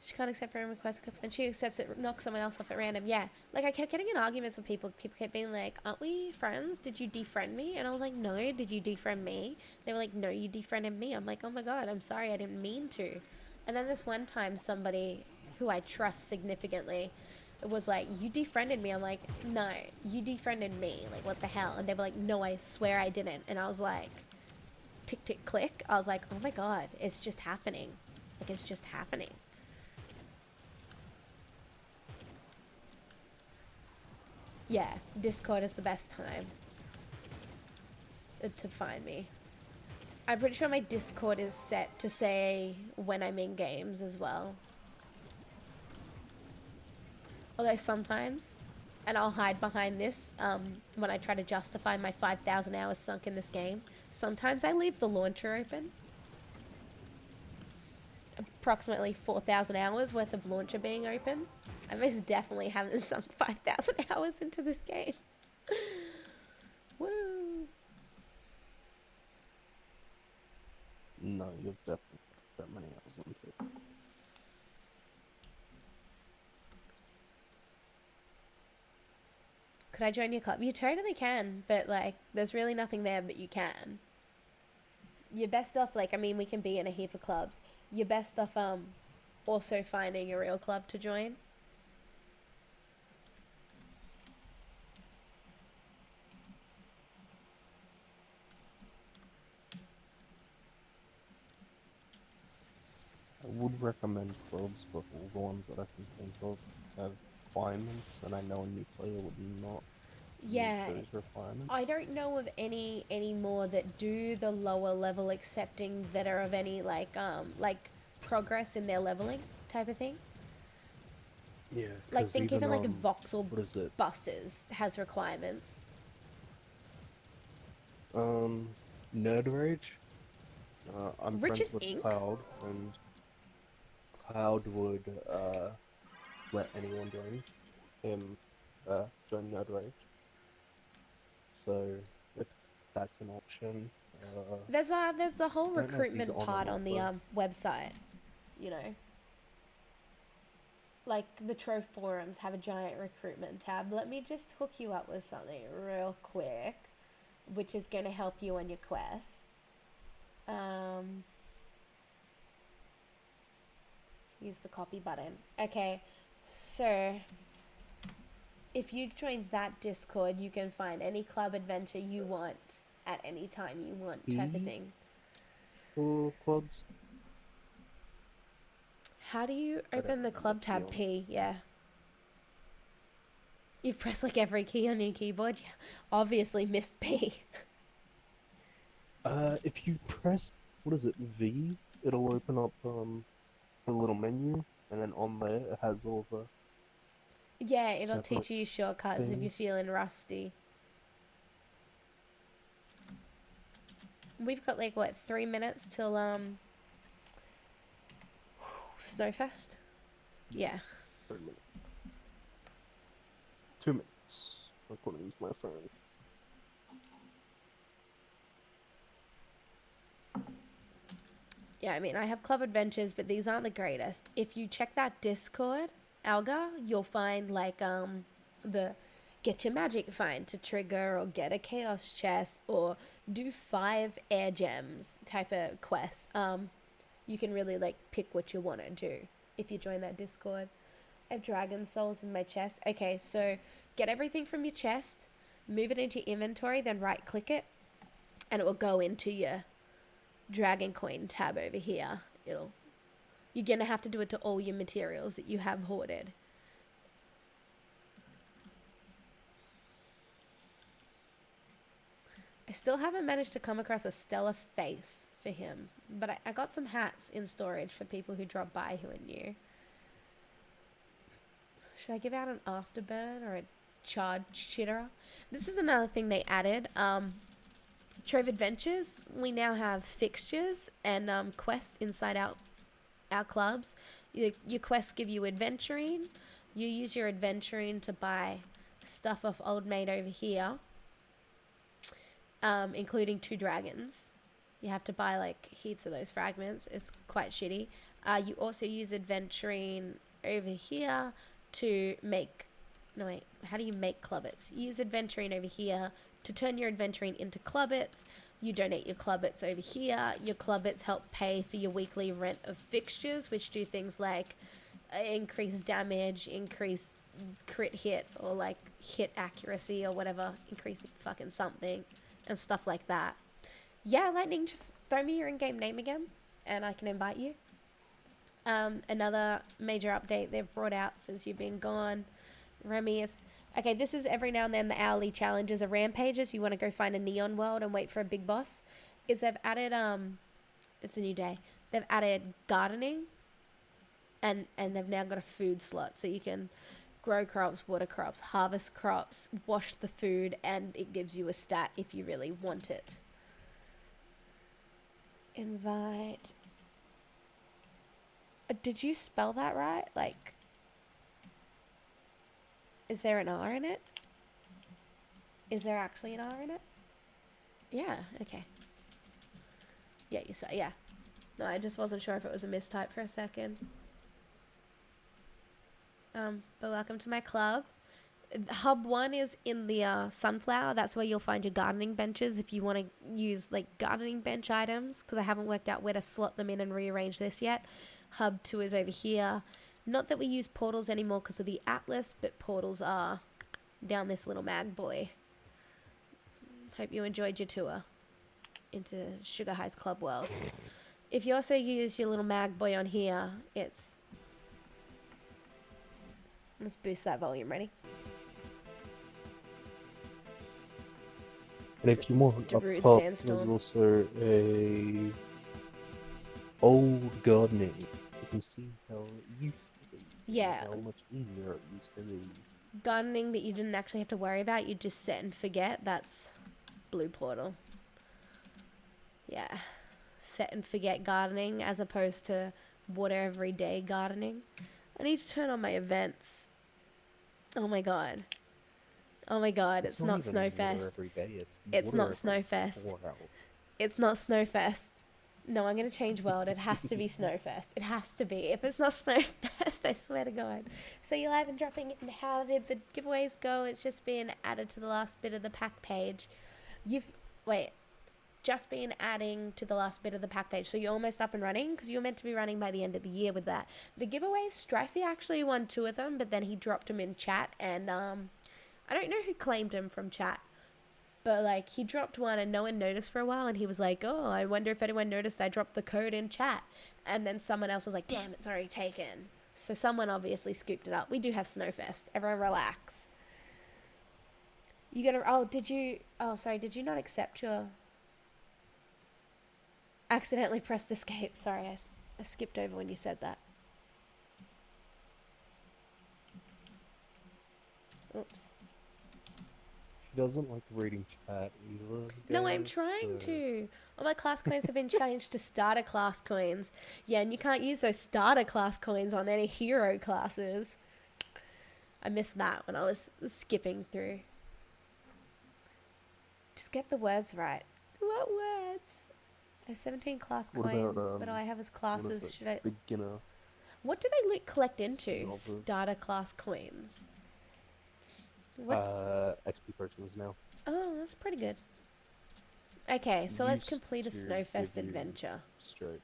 Speaker 2: She can't accept friend requests because when she accepts it, knocks someone else off at random. Yeah. Like, I kept getting in arguments with people. People kept being like, aren't we friends? Did you defriend me? And I was like, no, did you defriend me? They were like, no, you defriended me. I'm like, oh my God, I'm sorry, I didn't mean to. And then this one time, somebody who I trust significantly was like, you defriended me. I'm like, no, you defriended me. Like, what the hell? And they were like, no, I swear I didn't. And I was like, tick, tick, click. I was like, oh my God, it's just happening. Like, it's just happening. Yeah, Discord is the best time to find me. I'm pretty sure my Discord is set to say when I'm in games as well. Although sometimes, and I'll hide behind this when I try to justify my 5,000 hours sunk in this game, sometimes I leave the launcher open. Approximately 4,000 hours worth of launcher being open. I most definitely haven't sunk 5,000 hours into this game. Woo!
Speaker 4: No, you've definitely put that many hours into it.
Speaker 2: Could I join your club? You totally can, but like, there's really nothing there, but you can. You're best off, like, I mean, we can be in a heap of clubs. You're best off, also finding a real club to join.
Speaker 4: I would recommend clubs, but all the ones that I can think of have requirements, and I know a new player would not
Speaker 2: Yeah,
Speaker 4: meet those requirements.
Speaker 2: I don't know of any more that do the lower level accepting that are of any like progress in their leveling type of thing.
Speaker 4: Yeah,
Speaker 2: Like, think even like Voxel
Speaker 4: what is it?
Speaker 2: Busters has requirements.
Speaker 4: Nerd Rage. I'm
Speaker 2: Rich's
Speaker 4: friends with
Speaker 2: Inc.
Speaker 4: Cloud, and Cloud would let anyone join him join Nerd Rage. So if that's an option,
Speaker 2: There's a whole
Speaker 4: don't know if he's
Speaker 2: recruitment
Speaker 4: on or
Speaker 2: part
Speaker 4: not,
Speaker 2: on the website, you know. Like, the Trove forums have a giant recruitment tab. Let me just hook you up with something real quick, which is going to help you on your quest. Use the copy button. Okay, so if you join that Discord, you can find any club adventure you want at any time you want, type of thing.
Speaker 4: for clubs.
Speaker 2: How do you
Speaker 4: I don't
Speaker 2: open the
Speaker 4: remember,
Speaker 2: club
Speaker 4: to be
Speaker 2: tab? P, yeah. You've pressed like every key on your keyboard. You obviously missed P.
Speaker 4: If you press, what is it, V, it'll open up a little menu, and then on there it has all the
Speaker 2: Yeah, it'll
Speaker 4: separate
Speaker 2: teach you shortcuts if you're
Speaker 4: things.
Speaker 2: feeling rusty. We've got like what, 3 minutes till snowfest? Yeah.
Speaker 4: 3 minutes. 2 minutes. I'm gonna use my phone.
Speaker 2: Yeah, I mean, I have club adventures, but these aren't the greatest. If you check that Discord, Alga, you'll find like the get your magic find to trigger, or get a chaos chest, or do 5 air gems type of quests. You can really like pick what you want to do if you join that Discord. I have dragon souls in my chest. Okay, so get everything from your chest, move it into your inventory, then right click it, and it will go into your dragon coin tab over here. You're gonna have to do it to all your materials that you have hoarded. I still haven't managed to come across a stellar face for him, but I got some hats in storage for people who drop by who are new. Should I give out an afterburn or a charred chitterer? This is another thing they added. Trove Adventures, we now have fixtures and quests inside our clubs. Your quests give you adventuring. You use your adventuring to buy stuff off Old Mate over here. including 2 dragons. You have to buy like heaps of those fragments. It's quite shitty. You also use adventuring over here to make. No wait, how do you make clubbits? You use adventuring over here to turn your adventuring into clubbits. You donate your clubbits over here. Your clubbits help pay for your weekly rent of fixtures, which do things like increase damage, increase crit hit, or like hit accuracy or whatever, increase fucking something, and stuff like that. Yeah, Lightning, just throw me your in-game name again, and I can invite you. Another major update they've brought out since you've been gone, Remy, is... Okay, this is every now and then the hourly challenges of rampages. You want to go find a neon world and wait for a big boss. Is they've added, it's a new day. They've added gardening, and they've now got a food slot. So you can grow crops, water crops, harvest crops, wash the food, and it gives you a stat if you really want it. Invite. Did you spell that right? Like, is there an R in it? Is there actually an R in it? Yeah, okay. Yeah, you saw, yeah. No, I just wasn't sure if it was a mistype for a second. But welcome to my club. Hub 1 is in the sunflower. That's where you'll find your gardening benches if you want to use like gardening bench items, because I haven't worked out where to slot them in and rearrange this yet. Hub 2 is over here. Not that we use portals anymore because of the Atlas, but portals are down this little mag boy. Hope you enjoyed your tour into Sugar High's Club World. If you also use your little mag boy on here, it's... Let's boost that volume, ready?
Speaker 4: And if you want, up
Speaker 2: Darude
Speaker 4: top,
Speaker 2: Sandstorm.
Speaker 4: there's also a old gardening. You can see how it used to be.
Speaker 2: Yeah.
Speaker 4: How much easier it used to be.
Speaker 2: Gardening that you didn't actually have to worry about, you just set and forget. That's Blue Portal. Yeah. Set and forget gardening as opposed to water every day gardening. I need to turn on my events. Oh my god. Oh my god, it's not
Speaker 4: even water
Speaker 2: Snowfest.
Speaker 4: every day,
Speaker 2: It's
Speaker 4: water
Speaker 2: not
Speaker 4: every
Speaker 2: Snowfest.
Speaker 4: 4 hours.
Speaker 2: It's not Snowfest. No, I'm going to change world. It has to be Snowfest. It has to be. If it's not Snowfest, I swear to God. So you're live and dropping it. And how did the giveaways go? It's just been added to the last bit of the pack page. Just been adding to the last bit of the pack page. So you're almost up and running because you're meant to be running by the end of the year with that. The giveaways, Strifey actually won 2 of them, but then he dropped them in chat. And I don't know who claimed him from chat. But, like, he dropped one and no one noticed for a while. And he was like, oh, I wonder if anyone noticed I dropped the code in chat. And then someone else was like, damn, it's already taken. So someone obviously scooped it up. We do have Snowfest. Everyone relax. You gotta... did you not accept your... Accidentally pressed escape. Sorry, I skipped over when you said that. Oops.
Speaker 4: She doesn't like reading chat either.
Speaker 2: No, I'm trying to. All my class coins have been changed to starter class coins. Yeah, and you can't use those starter class coins on any hero classes. I missed that when I was skipping through. Just get the words right. What words? I have 17 class
Speaker 4: What
Speaker 2: coins,
Speaker 4: about,
Speaker 2: but all I have is
Speaker 4: What
Speaker 2: classes.
Speaker 4: is it?
Speaker 2: Should I...
Speaker 4: Beginner.
Speaker 2: What do they collect into?
Speaker 4: Novel.
Speaker 2: Starter class coins. What?
Speaker 4: XP potions now.
Speaker 2: Oh, that's pretty good. Okay, so let's
Speaker 4: Used
Speaker 2: complete a
Speaker 4: to
Speaker 2: Snowfest
Speaker 4: give you
Speaker 2: adventure.
Speaker 4: Straight,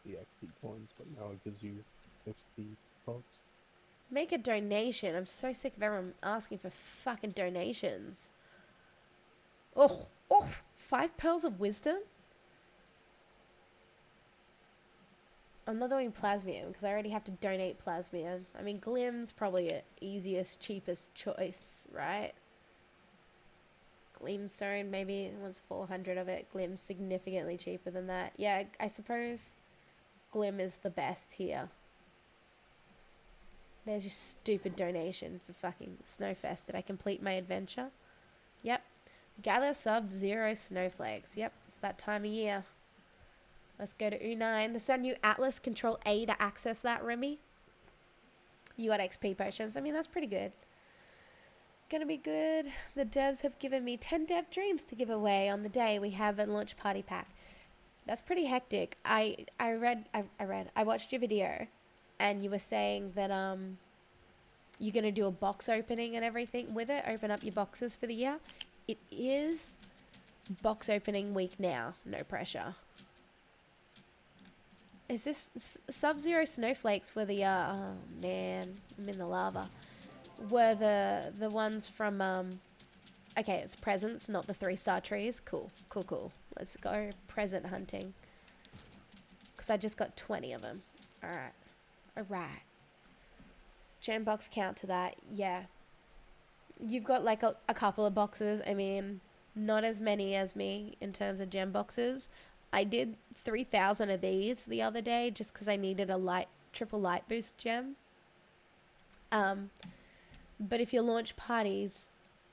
Speaker 4: the XP points, but now it gives you XP pods.
Speaker 2: Make a donation. I'm so sick of everyone asking for fucking donations. Oh, 5 pearls of wisdom? I'm not doing plasmium because I already have to donate plasmium. I mean, Glim's probably the easiest, cheapest choice, right? Gleamstone, maybe once 400 of it. Glim's significantly cheaper than that. Yeah, I suppose Glim is the best here. There's your stupid donation for fucking Snowfest. Did I complete my adventure? Yep. Gather Sub-Zero Snowflakes. Yep, it's that time of year. Let's go to U9. There's that new Atlas. Control A to access that, Remy. You got XP potions. I mean, that's pretty good. Gonna be good. The devs have given me 10 dev dreams to give away on the day we have a launch party pack. That's pretty hectic. I watched your video, and you were saying that you're gonna do a box opening and everything with it. Open up your boxes for the year. It is box opening week now. No pressure. Is this Sub-Zero snowflakes were the oh man, I'm in the lava. Were the ones from okay, it's presents, not the 3-star trees. Cool. Let's go present hunting. Cause I just got 20 of them. Alright. Gem box count to that. Yeah. You've got like a couple of boxes. I mean, not as many as me in terms of gem boxes. I did 3,000 of these the other day just because I needed a triple light boost gem. But if you launch parties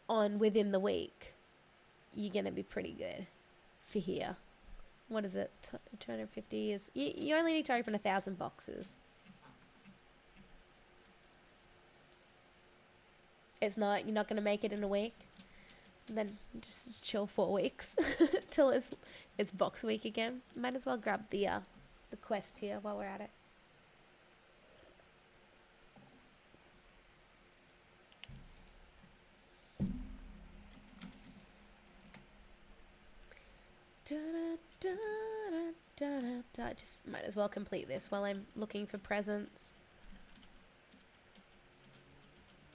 Speaker 2: on within the week, you're gonna be pretty good for here. What is it? 250 is you only need to open 1,000 boxes. You're not gonna make it in a week. Then just chill 4 weeks till it's box week again. Might as well grab the quest here while we're at it. Just might as well complete this while I'm looking for presents.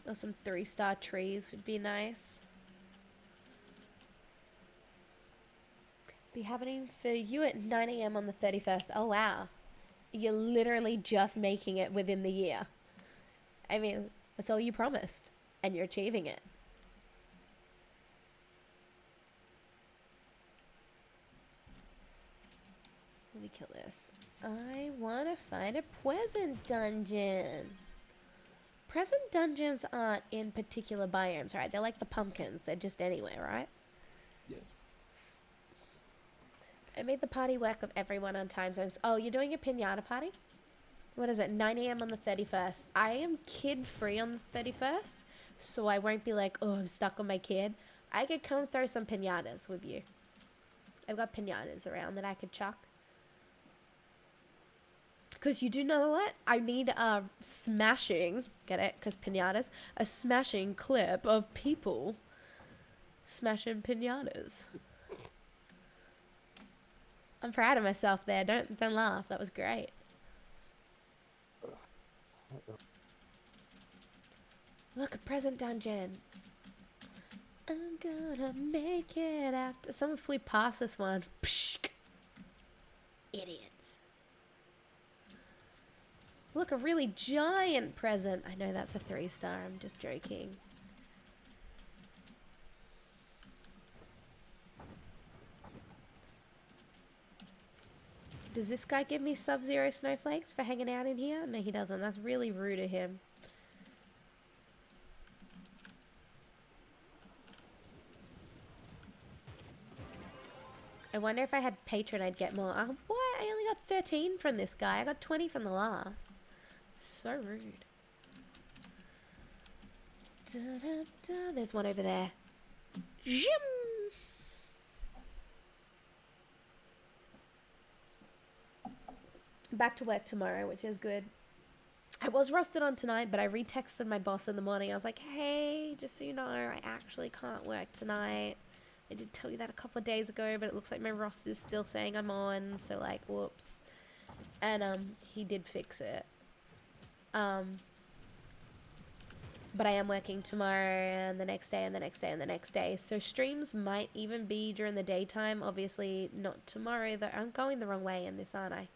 Speaker 2: Or some 3-star trees would be nice. Be happening for you at 9 a.m. on the 31st. Oh wow. You're literally just making it within the year. I mean, that's all you promised. And you're achieving it. Let me kill this. I want to find a present dungeon. Present dungeons aren't in particular biomes, right? They're like the pumpkins. They're just anywhere, right?
Speaker 4: Yes.
Speaker 2: I made the party work of everyone on time zones. Oh, you're doing a pinata party? What is it? 9 a.m. on the 31st. I am kid-free on the 31st, so I won't be like, oh, I'm stuck on my kid. I could come throw some pinatas with you. I've got pinatas around that I could chuck. Because you do know what? I need a smashing, get it? Because pinatas, a smashing clip of people smashing pinatas. I'm proud of myself there. Don't laugh. That was great. Look, a present dungeon. I'm gonna make it after. Someone flew past this one. Pshk. Idiots. Look, a really giant present. I know that's a 3-star. I'm just joking. Does this guy give me Sub-Zero snowflakes for hanging out in here? No, he doesn't. That's really rude of him. I wonder if I had patron I'd get more. What? I only got 13 from this guy. I got 20 from the last. So rude. There's one over there. Zoom! Back to work tomorrow, which is good. I was rostered on tonight, but I retexted my boss in the morning. I was like, hey, just so you know, I actually can't work tonight. I did tell you that a couple of days ago, but it looks like my roster is still saying I'm on, so like, whoops. And he did fix it. But I am working tomorrow and the next day and the next day and the next day. So streams might even be during the daytime. Obviously not tomorrow, though. I'm going the wrong way in this, aren't I?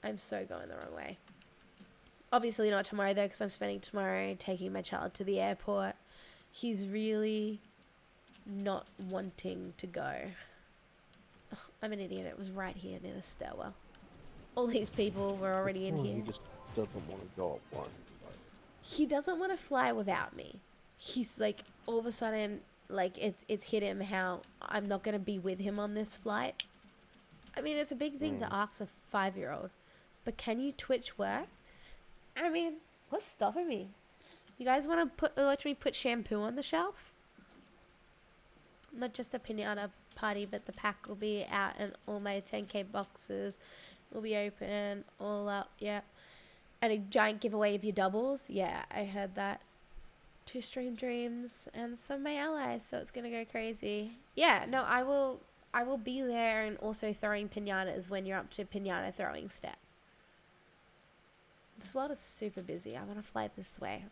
Speaker 2: I'm so going the wrong way. Obviously not tomorrow, though, because I'm spending tomorrow taking my child to the airport. He's really not wanting to go. Ugh, I'm an idiot. It was right here near the stairwell. All these people were already in here.
Speaker 4: He just doesn't want to go up one.
Speaker 2: He doesn't want to fly without me. He's like, all of a sudden, like, it's hit him how I'm not going to be with him on this flight. I mean, it's a big thing to ask a 5-year-old. But can you Twitch work? I mean, what's stopping me? You guys want to let me put shampoo on the shelf? Not just a pinata party, but the pack will be out and all my 10k boxes will be open, all up, yeah. And a giant giveaway of your doubles. Yeah, I heard that. 2 stream dreams and some of my allies, so it's gonna go crazy. Yeah, no, I will be there and also throwing pinatas when you're up to pinata throwing step. This world is super busy. I want to fly this way.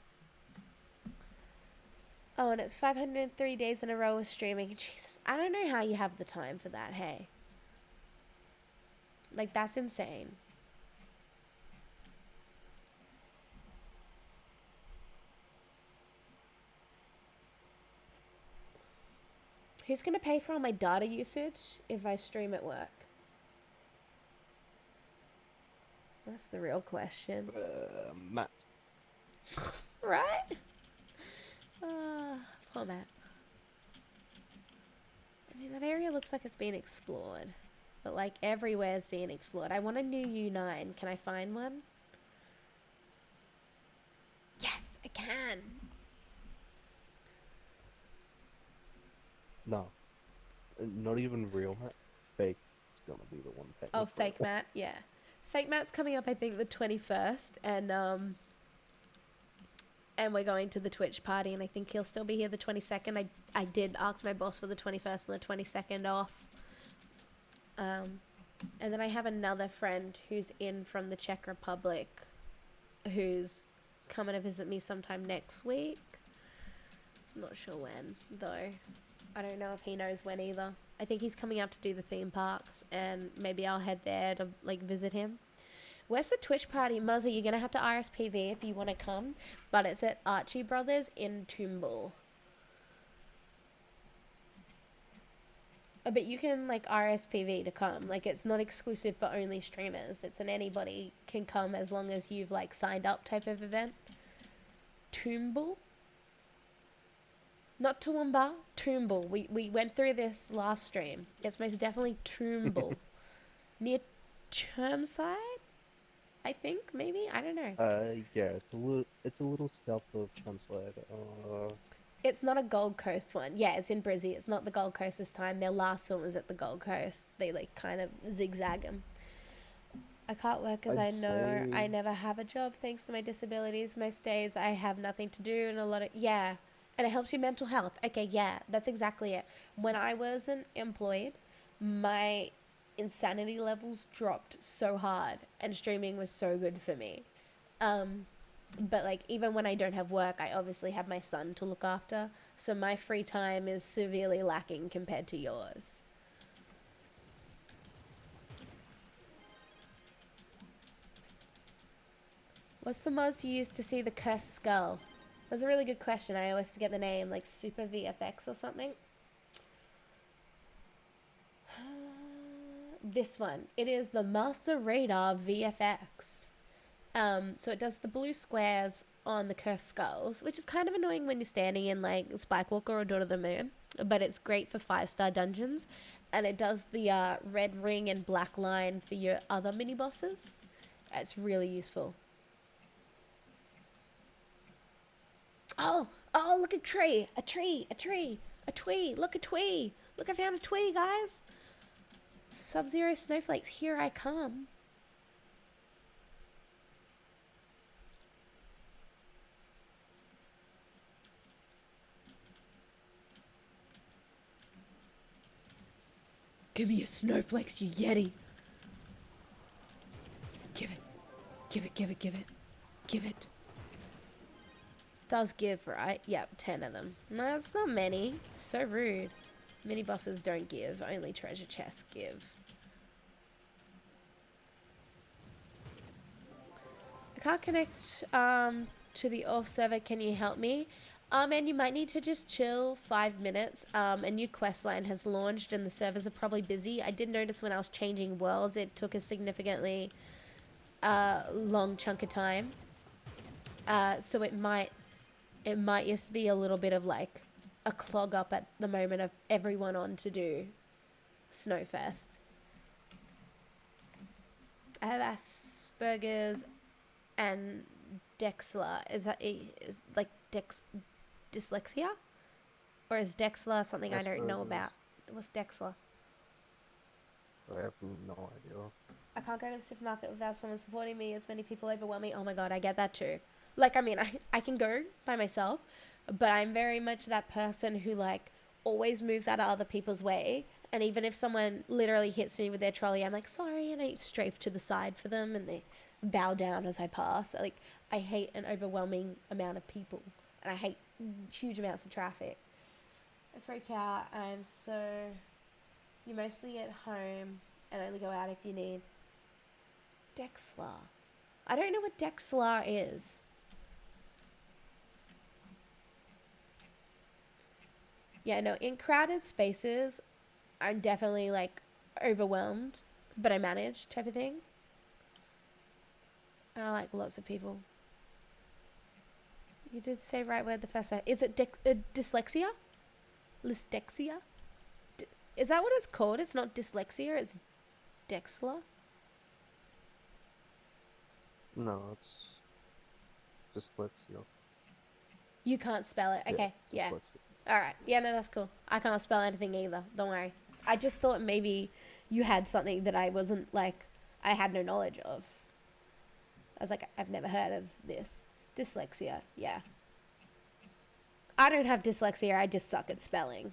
Speaker 2: Oh, and it's 503 days in a row of streaming. Jesus, I don't know how you have the time for that, hey. Like, that's insane. Who's going to pay for all my data usage if I stream at work? That's the real question.
Speaker 4: Matt.
Speaker 2: Right? Poor Matt. I mean, that area looks like it's been explored. But, like, everywhere's being explored. I want a new U9. Can I find one? Yes, I can!
Speaker 4: No. Not even real Matt. Fake is gonna be the one paying.
Speaker 2: Oh,
Speaker 4: for
Speaker 2: fake
Speaker 4: it.
Speaker 2: Matt, yeah. Fake Matt's coming up, I think, the 21st, and we're going to the Twitch party, and I think he'll still be here the 22nd. I did ask my boss for the 21st and the 22nd off. And then I have another friend who's in from the Czech Republic who's coming to visit me sometime next week. I'm not sure when, though. I don't know if he knows when either. I think he's coming up to do the theme parks, and maybe I'll head there to, like, visit him. Where's the Twitch party? Muzzy, you're going to have to RSPV if you want to come, but it's at Archie Brothers in Toombul. But you can, like, RSPV to come. Like, it's not exclusive for only streamers. It's an anybody can come as long as you've, like, signed up type of event. Toombul? Not Toowoomba, Toombul. We went through this last stream. It's most definitely Toombul. Near Chermside? I think, maybe? I don't know.
Speaker 4: Yeah, it's a little south of Chelmsford.
Speaker 2: It's not a Gold Coast one. Yeah, it's in Brizzy. It's not the Gold Coast this time. Their last one was at the Gold Coast. They, like, kind of zigzag them. I can't work because I
Speaker 4: I'd
Speaker 2: know I
Speaker 4: say-
Speaker 2: never have a job thanks to my disabilities. Most days I have nothing to do and a lot of... Yeah. And it helps your mental health. Okay, yeah, that's exactly it. When I wasn't employed, my insanity levels dropped so hard and streaming was so good for me. But, like, even when I don't have work, I obviously have my son to look after. So my free time is severely lacking compared to yours. What's the mods you use to see the cursed skull? That's a really good question. I always forget the name, like Super VFX or something. This one. It is the Master Radar VFX. So it does the blue squares on the cursed skulls, which is kind of annoying when you're standing in, like, Spikewalker or Daughter of the Moon, but it's great for 5-star dungeons. And it does the red ring and black line for your other mini bosses. It's really useful. Oh, look, a tree, a twee, look, a twee. Look, I found a twee, guys. Sub-Zero snowflakes, here I come. Give me your snowflakes, you yeti. Give it. Give it, give it, give it. Give it. Does give, right? Yep, 10 of them. No, it's not many. So rude. Mini bosses don't give. Only treasure chests give. I can't connect to the off server. Can you help me? And you might need to just chill 5 minutes. A new quest line has launched and the servers are probably busy. I did notice when I was changing worlds, it took a significantly long chunk of time. So it might just be a little bit of, like, a clog up at the moment of everyone on to do Snowfest. I have Asperger's and Dexla. Is that is like dyslexia? Or is Dexla something I don't know about?
Speaker 4: Asperger's.
Speaker 2: What's Dexla?
Speaker 4: I have no idea.
Speaker 2: I can't go to the supermarket without someone supporting me. As many people overwhelm me. Oh my god, I get that too. Like, I mean, I can go by myself, but I'm very much that person who, like, always moves out of other people's way. And even if someone literally hits me with their trolley, I'm like, sorry, and I strafe to the side for them, and they bow down as I pass. Like, I hate an overwhelming amount of people, and I hate huge amounts of traffic. I freak out. I'm so... You mostly at home and only go out if you need. Dexla. I don't know what Dexla is. Yeah, no, in crowded spaces, I'm definitely like overwhelmed, but I manage type of thing. And I like lots of people. You did say right word the first time. Is it dyslexia? Dysdexia? Is that what it's called? It's not dyslexia, it's Dexla?
Speaker 4: No, it's dyslexia.
Speaker 2: You can't spell it. Okay, yeah.
Speaker 4: Dyslexia.
Speaker 2: Alright, yeah, no, that's cool. I can't spell anything either. Don't worry. I just thought maybe you had something that I wasn't, like, I had no knowledge of. I was like, I've never heard of this. Dyslexia, yeah. I don't have dyslexia, I just suck at spelling.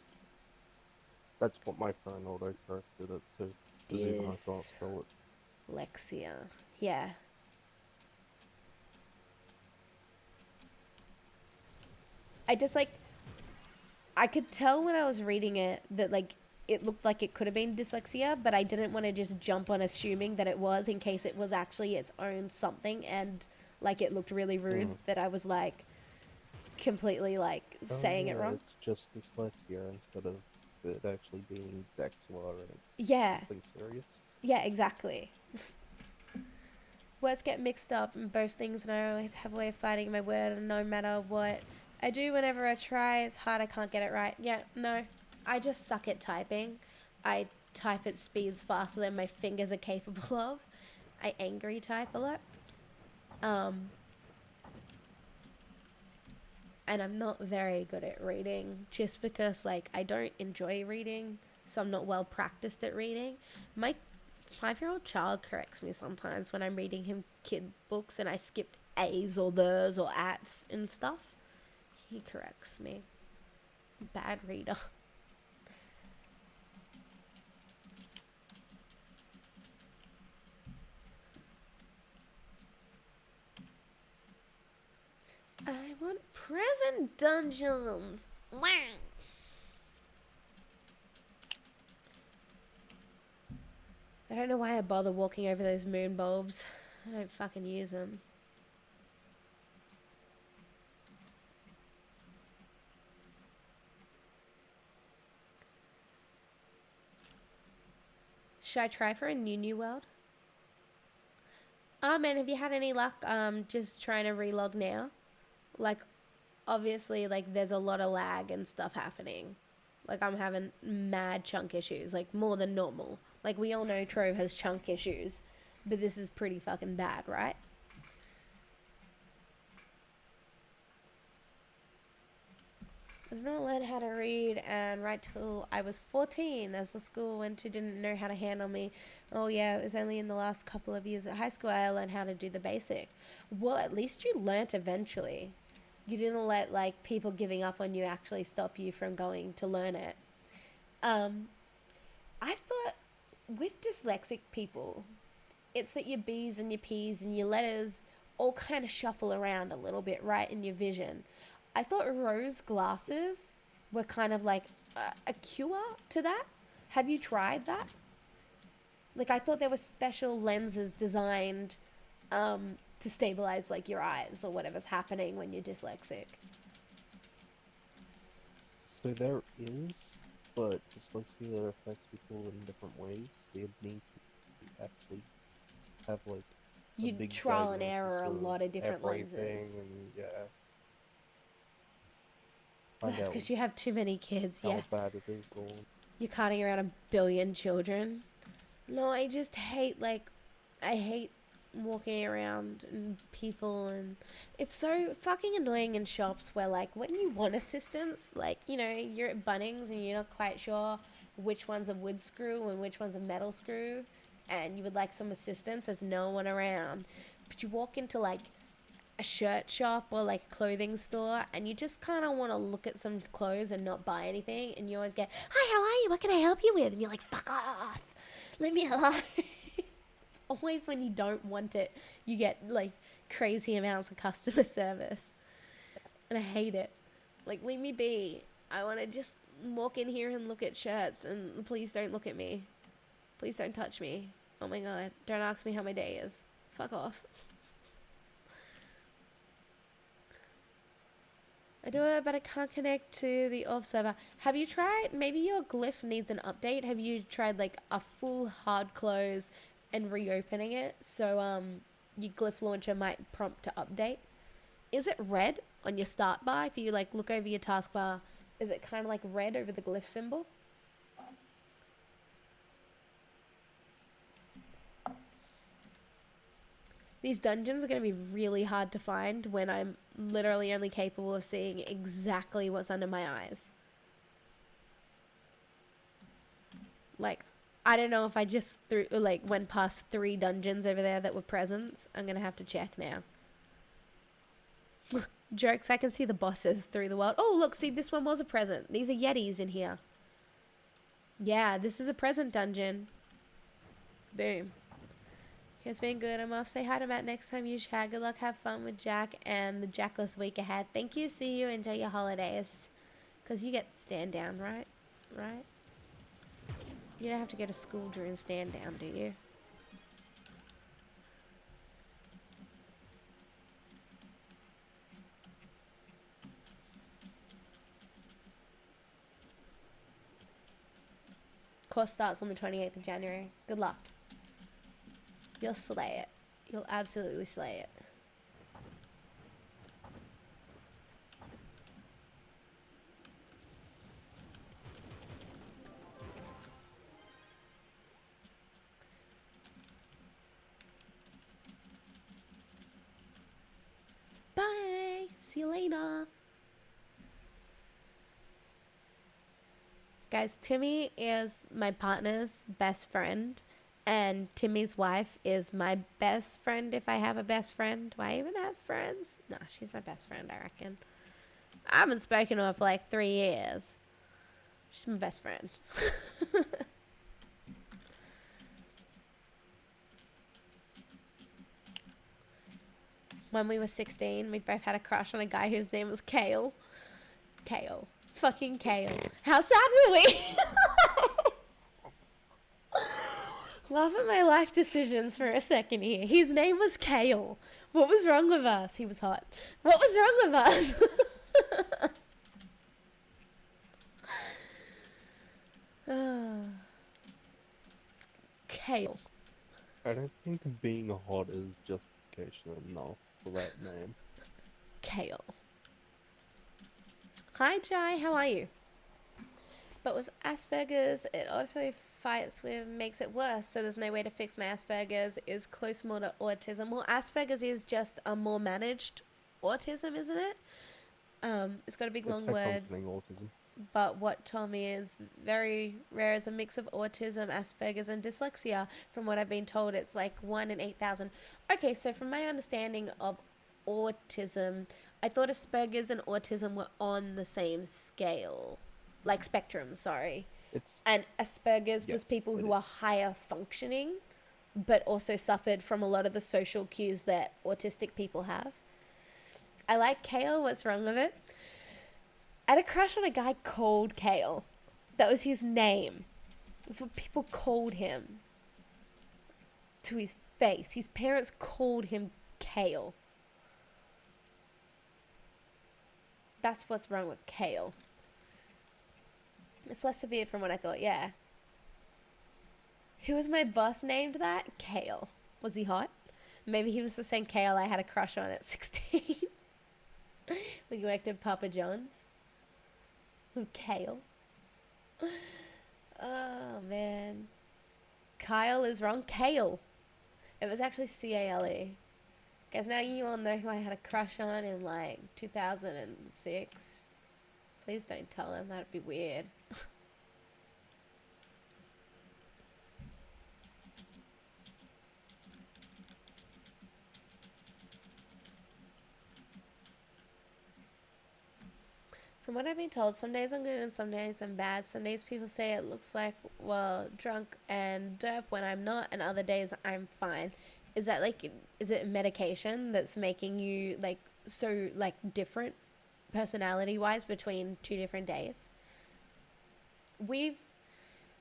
Speaker 4: That's what my friend autocorrected it to. Because even I can't spell it.
Speaker 2: Dyslexia, yeah. I just, like, I could tell when I was reading it that, like, it looked like it could have been dyslexia, but I didn't want to just jump on assuming that it was in case it was actually its own something and, like, it looked really rude that I was, like, completely, like, saying it wrong.
Speaker 4: It's just dyslexia instead of it actually being Dexla and
Speaker 2: Yeah.
Speaker 4: something serious.
Speaker 2: Yeah, exactly. Words get mixed up in both things, and I always have a way of finding my word, and no matter what I do, whenever I try, it's hard, I can't get it right. Yeah, no. I just suck at typing. I type at speeds faster than my fingers are capable of. I angry type a lot. And I'm not very good at reading, just because, like, I don't enjoy reading, so I'm not well practiced at reading. My 5-year-old child corrects me sometimes when I'm reading him kid books and I skipped A's or the's or at's and stuff. He corrects me. Bad reader. I want present dungeons. Wow. I don't know why I bother walking over those moon bulbs. I don't fucking use them. Should I try for a new world? Oh man, have you had any luck just trying to relog now? Like, obviously, like, there's a lot of lag and stuff happening. Like, I'm having mad chunk issues, like, more than normal. Like, we all know Trove has chunk issues, but this is pretty fucking bad, right? I did not learn how to read and write till I was 14, as the school went to didn't know how to handle me. Oh yeah, it was only in the last couple of years at high school I learned how to do the basic. Well, at least you learnt eventually. You didn't let, like, people giving up on you actually stop you from going to learn it. I thought with dyslexic people, it's that your B's and your P's and your letters all kind of shuffle around a little bit, right, in your vision. I thought rose glasses were kind of like a cure to that. Have you tried that? Like, I thought there were special lenses designed to stabilize, like, your eyes or whatever's happening when you're dyslexic.
Speaker 4: So there is, but dyslexia affects people in different ways. So you need to actually have, like, a
Speaker 2: You
Speaker 4: big
Speaker 2: trial and
Speaker 4: diagnosis
Speaker 2: error a
Speaker 4: of
Speaker 2: lot of different
Speaker 4: everything,
Speaker 2: lenses.
Speaker 4: and yeah, find
Speaker 2: That's
Speaker 4: out
Speaker 2: because you have too many kids,
Speaker 4: how
Speaker 2: yeah.
Speaker 4: bad it is. Or
Speaker 2: You're carting around 1 billion children. No, I just hate, like, I hate walking around and people, and it's so fucking annoying in shops where like when you want assistance, like, you know, you're at Bunnings and you're not quite sure which one's a wood screw and which one's a metal screw, and you would like some assistance. There's no one around, but you walk into like a shirt shop or like a clothing store and you just kind of want to look at some clothes and not buy anything, and you always get, "Hi, how are you? What can I help you with?" And you're like, "Fuck off, leave me alone." Always when you don't want it, you get like crazy amounts of customer service, and I hate it. Like, leave me be. I want to just walk in here and look at shirts, and please don't look at me. Please don't touch me. Oh my god, don't ask me how my day is. Fuck off. I do it, but I can't connect to the off server. Have you tried, maybe your glyph needs an update. Have you tried like a full hard close and reopening it, so your glyph launcher might prompt to update? Is it red on your start bar? If you like look over your taskbar, is it kind of like red over the glyph symbol? These dungeons are going to be really hard to find when I'm literally only capable of seeing exactly what's under my eyes. Like, I don't know if I just went past 3 dungeons over there that were presents. I'm going to have to check now. Jokes, I can see the bosses through the world. Oh, look, see, this one was a present. These are Yetis in here. Yeah, this is a present dungeon. Boom. It's been good. I'm off. Say hi to Matt next time you chat. Good luck. Have fun with Jack and the Jackless week ahead. Thank you. See you. Enjoy your holidays. Because you get stand down, right? Right? You don't have to go to school during stand down, do you? Course starts on the 28th of January. Good luck. You'll slay it. You'll absolutely slay it. Bye. See you later. Guys, Timmy is my partner's best friend, and Timmy's wife is my best friend if I have a best friend. Do I even have friends? No, she's my best friend, I reckon. I haven't spoken to her for like 3 years. She's my best friend. When we were 16, we both had a crush on a guy whose name was Kale. Kale. Fucking Kale. How sad were we? Laugh at my life decisions for a second here. His name was Kale. What was wrong with us? He was hot. What was wrong with us? Kale.
Speaker 4: I don't think being hot is justification enough for that name.
Speaker 2: Kale. Hi, Jai. How are you? But with Asperger's, it also fights with, makes it worse. So there's no way to fix my Asperger's. Is close more to autism. Well, Asperger's is just a more managed autism, isn't it? It's got a big long word.
Speaker 4: Functioning autism.
Speaker 2: But what Tommy is very rare is a mix of autism, Asperger's, and dyslexia. From what I've been told, it's like 1 in 8,000. Okay, so from my understanding of autism, I thought Asperger's and autism were on the same scale. Like spectrum, sorry. And Asperger's was people who are higher functioning, but also suffered from a lot of the social cues that autistic people have. I like Kale. What's wrong with it? I had a crush on a guy called Kale. That was his name. That's what people called him. To his face. His parents called him Kale. That's what's wrong with Kale. It's less severe from what I thought, yeah. Who was my boss named that? Kale. Was he hot? Maybe he was the same Kale I had a crush on at 16. We worked at Papa John's. With Kale. Oh, man. Kyle is wrong. Kale. It was actually CALE. Guys, now you all know who I had a crush on in like 2006. Please don't tell him, that'd be weird. From what I've been told, some days I'm good and some days I'm bad. Some days people say it looks like, well, drunk and derp when I'm not, and other days I'm fine. Is that like, is it medication that's making you like so like different personality wise between 2 different days? We've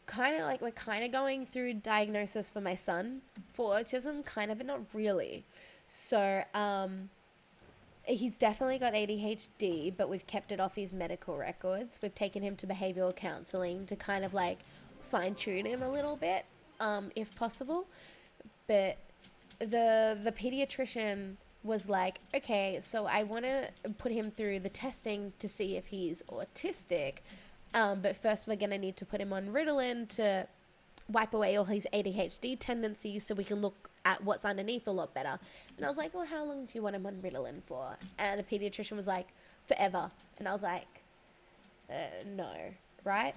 Speaker 2: kind of like, we're kind of going through diagnosis for my son for autism, kind of, but not really. So, he's definitely got ADHD, but we've kept it off his medical records. We've taken him to behavioral counseling to kind of like fine tune him a little bit, if possible. But the pediatrician was like, okay, so I want to put him through the testing to see if he's autistic. But first we're going to need to put him on Ritalin to wipe away all his ADHD tendencies so we can look at what's underneath a lot better. And I was like, well, how long do you want him on Ritalin for? And the pediatrician was like, forever. And I was like, no, right?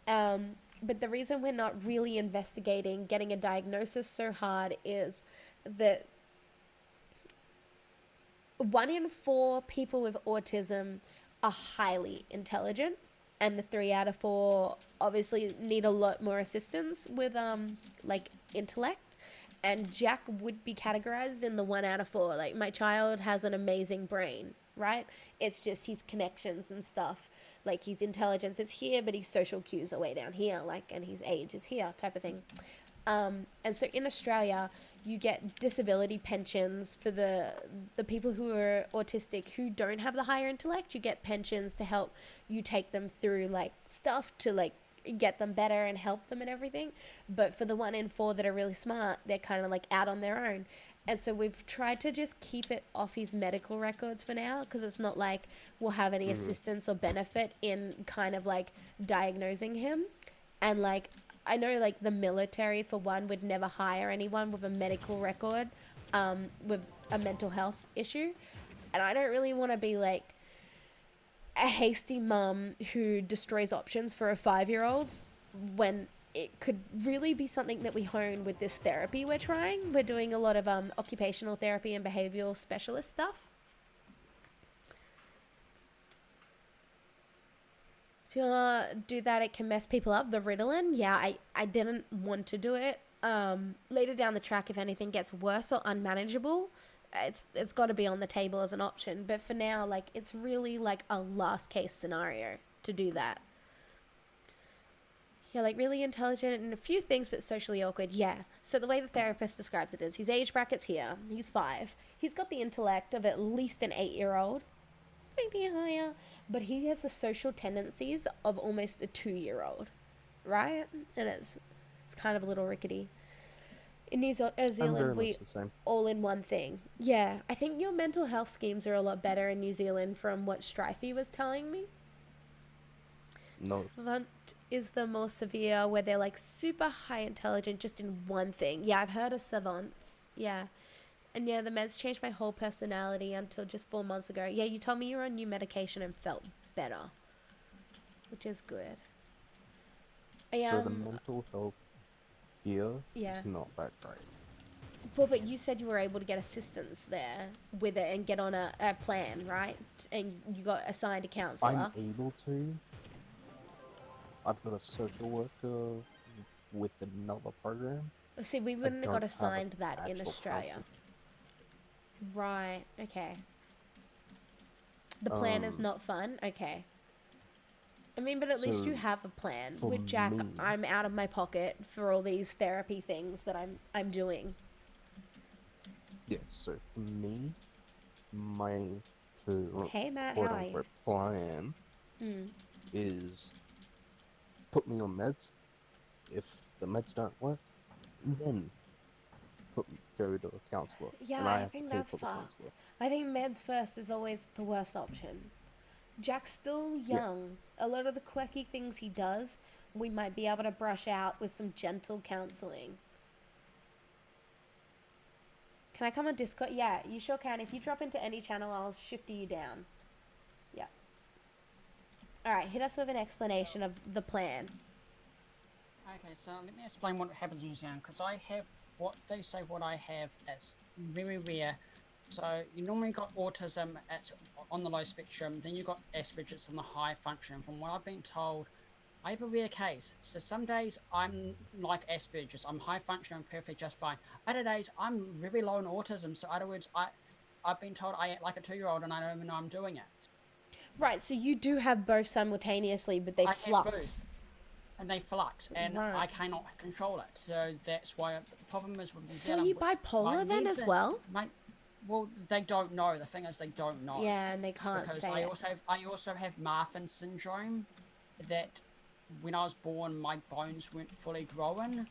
Speaker 2: But the reason we're not really investigating getting a diagnosis so hard is that 1 in 4 people with autism are highly intelligent, and the 3 out of 4 obviously need a lot more assistance with like intellect. And Jack would be categorized in the 1 out of 4. Like, my child has an amazing brain, right? It's just his connections and stuff. Like, his intelligence is here, but his social cues are way down here, like, and his age is here, type of thing. And so in Australia, you get disability pensions for the people who are autistic who don't have the higher intellect. You get pensions to help you take them through like stuff to like get them better and help them and everything. But for the 1 in 4 that are really smart, they're kind of like out on their own. And so we've tried to just keep it off his medical records for now, because it's not like we'll have any assistance or benefit in kind of like diagnosing him. And like, I know like the military, for one, would never hire anyone with a medical record with a mental health issue. And I don't really want to be like a hasty mum who destroys options for a 5-year-old when it could really be something that we hone with this therapy we're trying. We're doing a lot of occupational therapy and behavioral specialist stuff. Do you want to do that? It can mess people up. The Ritalin, yeah, I didn't want to do it. Later down the track, if anything gets worse or unmanageable, it's got to be on the table as an option. But for now, like, it's really like a last case scenario to do that. Yeah, like really intelligent in a few things, but socially awkward. Yeah. So the way the therapist describes it is his age bracket's here. He's 5. He's got the intellect of at least an 8-year-old, maybe higher, but he has the social tendencies of almost a 2-year-old, right? And it's kind of a little rickety. In New Zealand, we all in one thing. Yeah, I think your mental health schemes are a lot better in New Zealand from what Strifey was telling me.
Speaker 4: No.
Speaker 2: Savant is the more severe, where they're like super high intelligent just in one thing. Yeah, I've heard of savants. Yeah. And yeah, the meds changed my whole personality until just 4 months ago. Yeah, you told me you were on new medication and felt better, which is good.
Speaker 4: So the mental health here
Speaker 2: Yeah.
Speaker 4: is not that great.
Speaker 2: Well, but you said you were able to get assistance there with it and get on a plan, right? And you got assigned a counsellor.
Speaker 4: I'm able to. I've got a social worker with another program.
Speaker 2: See, we wouldn't have got assigned that in
Speaker 4: actual
Speaker 2: Australia.
Speaker 4: counselor.
Speaker 2: Right, okay. The plan is not fun? Okay. I mean, but at least
Speaker 4: So,
Speaker 2: you have a plan.
Speaker 4: for
Speaker 2: With Jack,
Speaker 4: me-
Speaker 2: I'm out of my pocket for all these therapy things that I'm doing.
Speaker 4: Yes, so for me, my
Speaker 2: Hey, Matt, how are you?
Speaker 4: quote-unquote plan is put me on meds. If the meds don't work, then go to a counselor.
Speaker 2: Yeah,
Speaker 4: and
Speaker 2: I
Speaker 4: have to
Speaker 2: think
Speaker 4: pay
Speaker 2: that's
Speaker 4: for the
Speaker 2: far.
Speaker 4: counselor.
Speaker 2: I think meds first is always the worst option. Jack's still young. A lot of the quirky things he does, we might be able to brush out with some gentle counseling. Can I come on Discord? Yeah, you sure can. If you drop into any channel, I'll shift you down. Yeah. All right, hit us with an explanation of the plan.
Speaker 5: Okay, so let me explain what happens in New Zealand, because I have what they say what I have is very rare. So you normally got autism at on the low spectrum, then you got Asperger's on the high function. From what I've been told, I have a rare case. So some days I'm like Asperger's, I'm high function, I'm perfectly just fine. Other days I'm very low in autism. So in other words, I've been told I act like a 2-year-old and I don't even know I'm doing it.
Speaker 2: Right, so you do have both simultaneously, but they
Speaker 5: I have
Speaker 2: flux.
Speaker 5: both. And they flux, and
Speaker 2: Right.
Speaker 5: I cannot control it. So that's why the problem is with New
Speaker 2: So
Speaker 5: Zealand.
Speaker 2: you bipolar then as well?
Speaker 5: Well, they don't know. The thing is, they don't know.
Speaker 2: Yeah, and they can't
Speaker 5: Because
Speaker 2: say
Speaker 5: I
Speaker 2: it.
Speaker 5: also have Marfan syndrome, that when I was born, my bones weren't fully grown.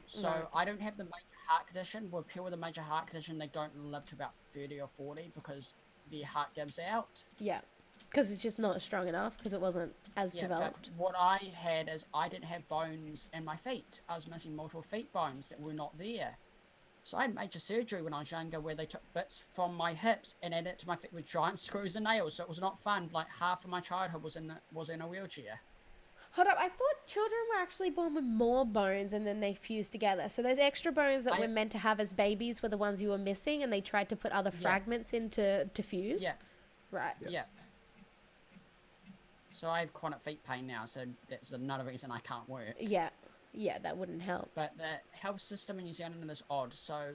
Speaker 5: So
Speaker 2: Right.
Speaker 5: I don't have the major heart condition. With people with a major heart condition, they don't live to about 30 or 40 because their heart gives out.
Speaker 2: Yeah, because it's just not strong enough because it wasn't as developed.
Speaker 5: But what I had is I didn't have bones in my feet. I was missing multiple feet bones that were not there. So I had major surgery when I was younger where they took bits from my hips and added it to my feet with giant screws and nails. So it was not fun. Like half of my childhood was in a wheelchair.
Speaker 2: Hold up, I thought children were actually born with more bones and then they fused together. So those extra bones that we're meant to have as babies were the ones you were missing, and they tried to put other fragments in to fuse?
Speaker 5: Yeah.
Speaker 2: Right.
Speaker 4: Yes.
Speaker 5: Yeah. So I have chronic feet pain now, so that's another reason I can't work.
Speaker 2: Yeah. Yeah, that wouldn't help.
Speaker 5: But the health system in New Zealand is odd. So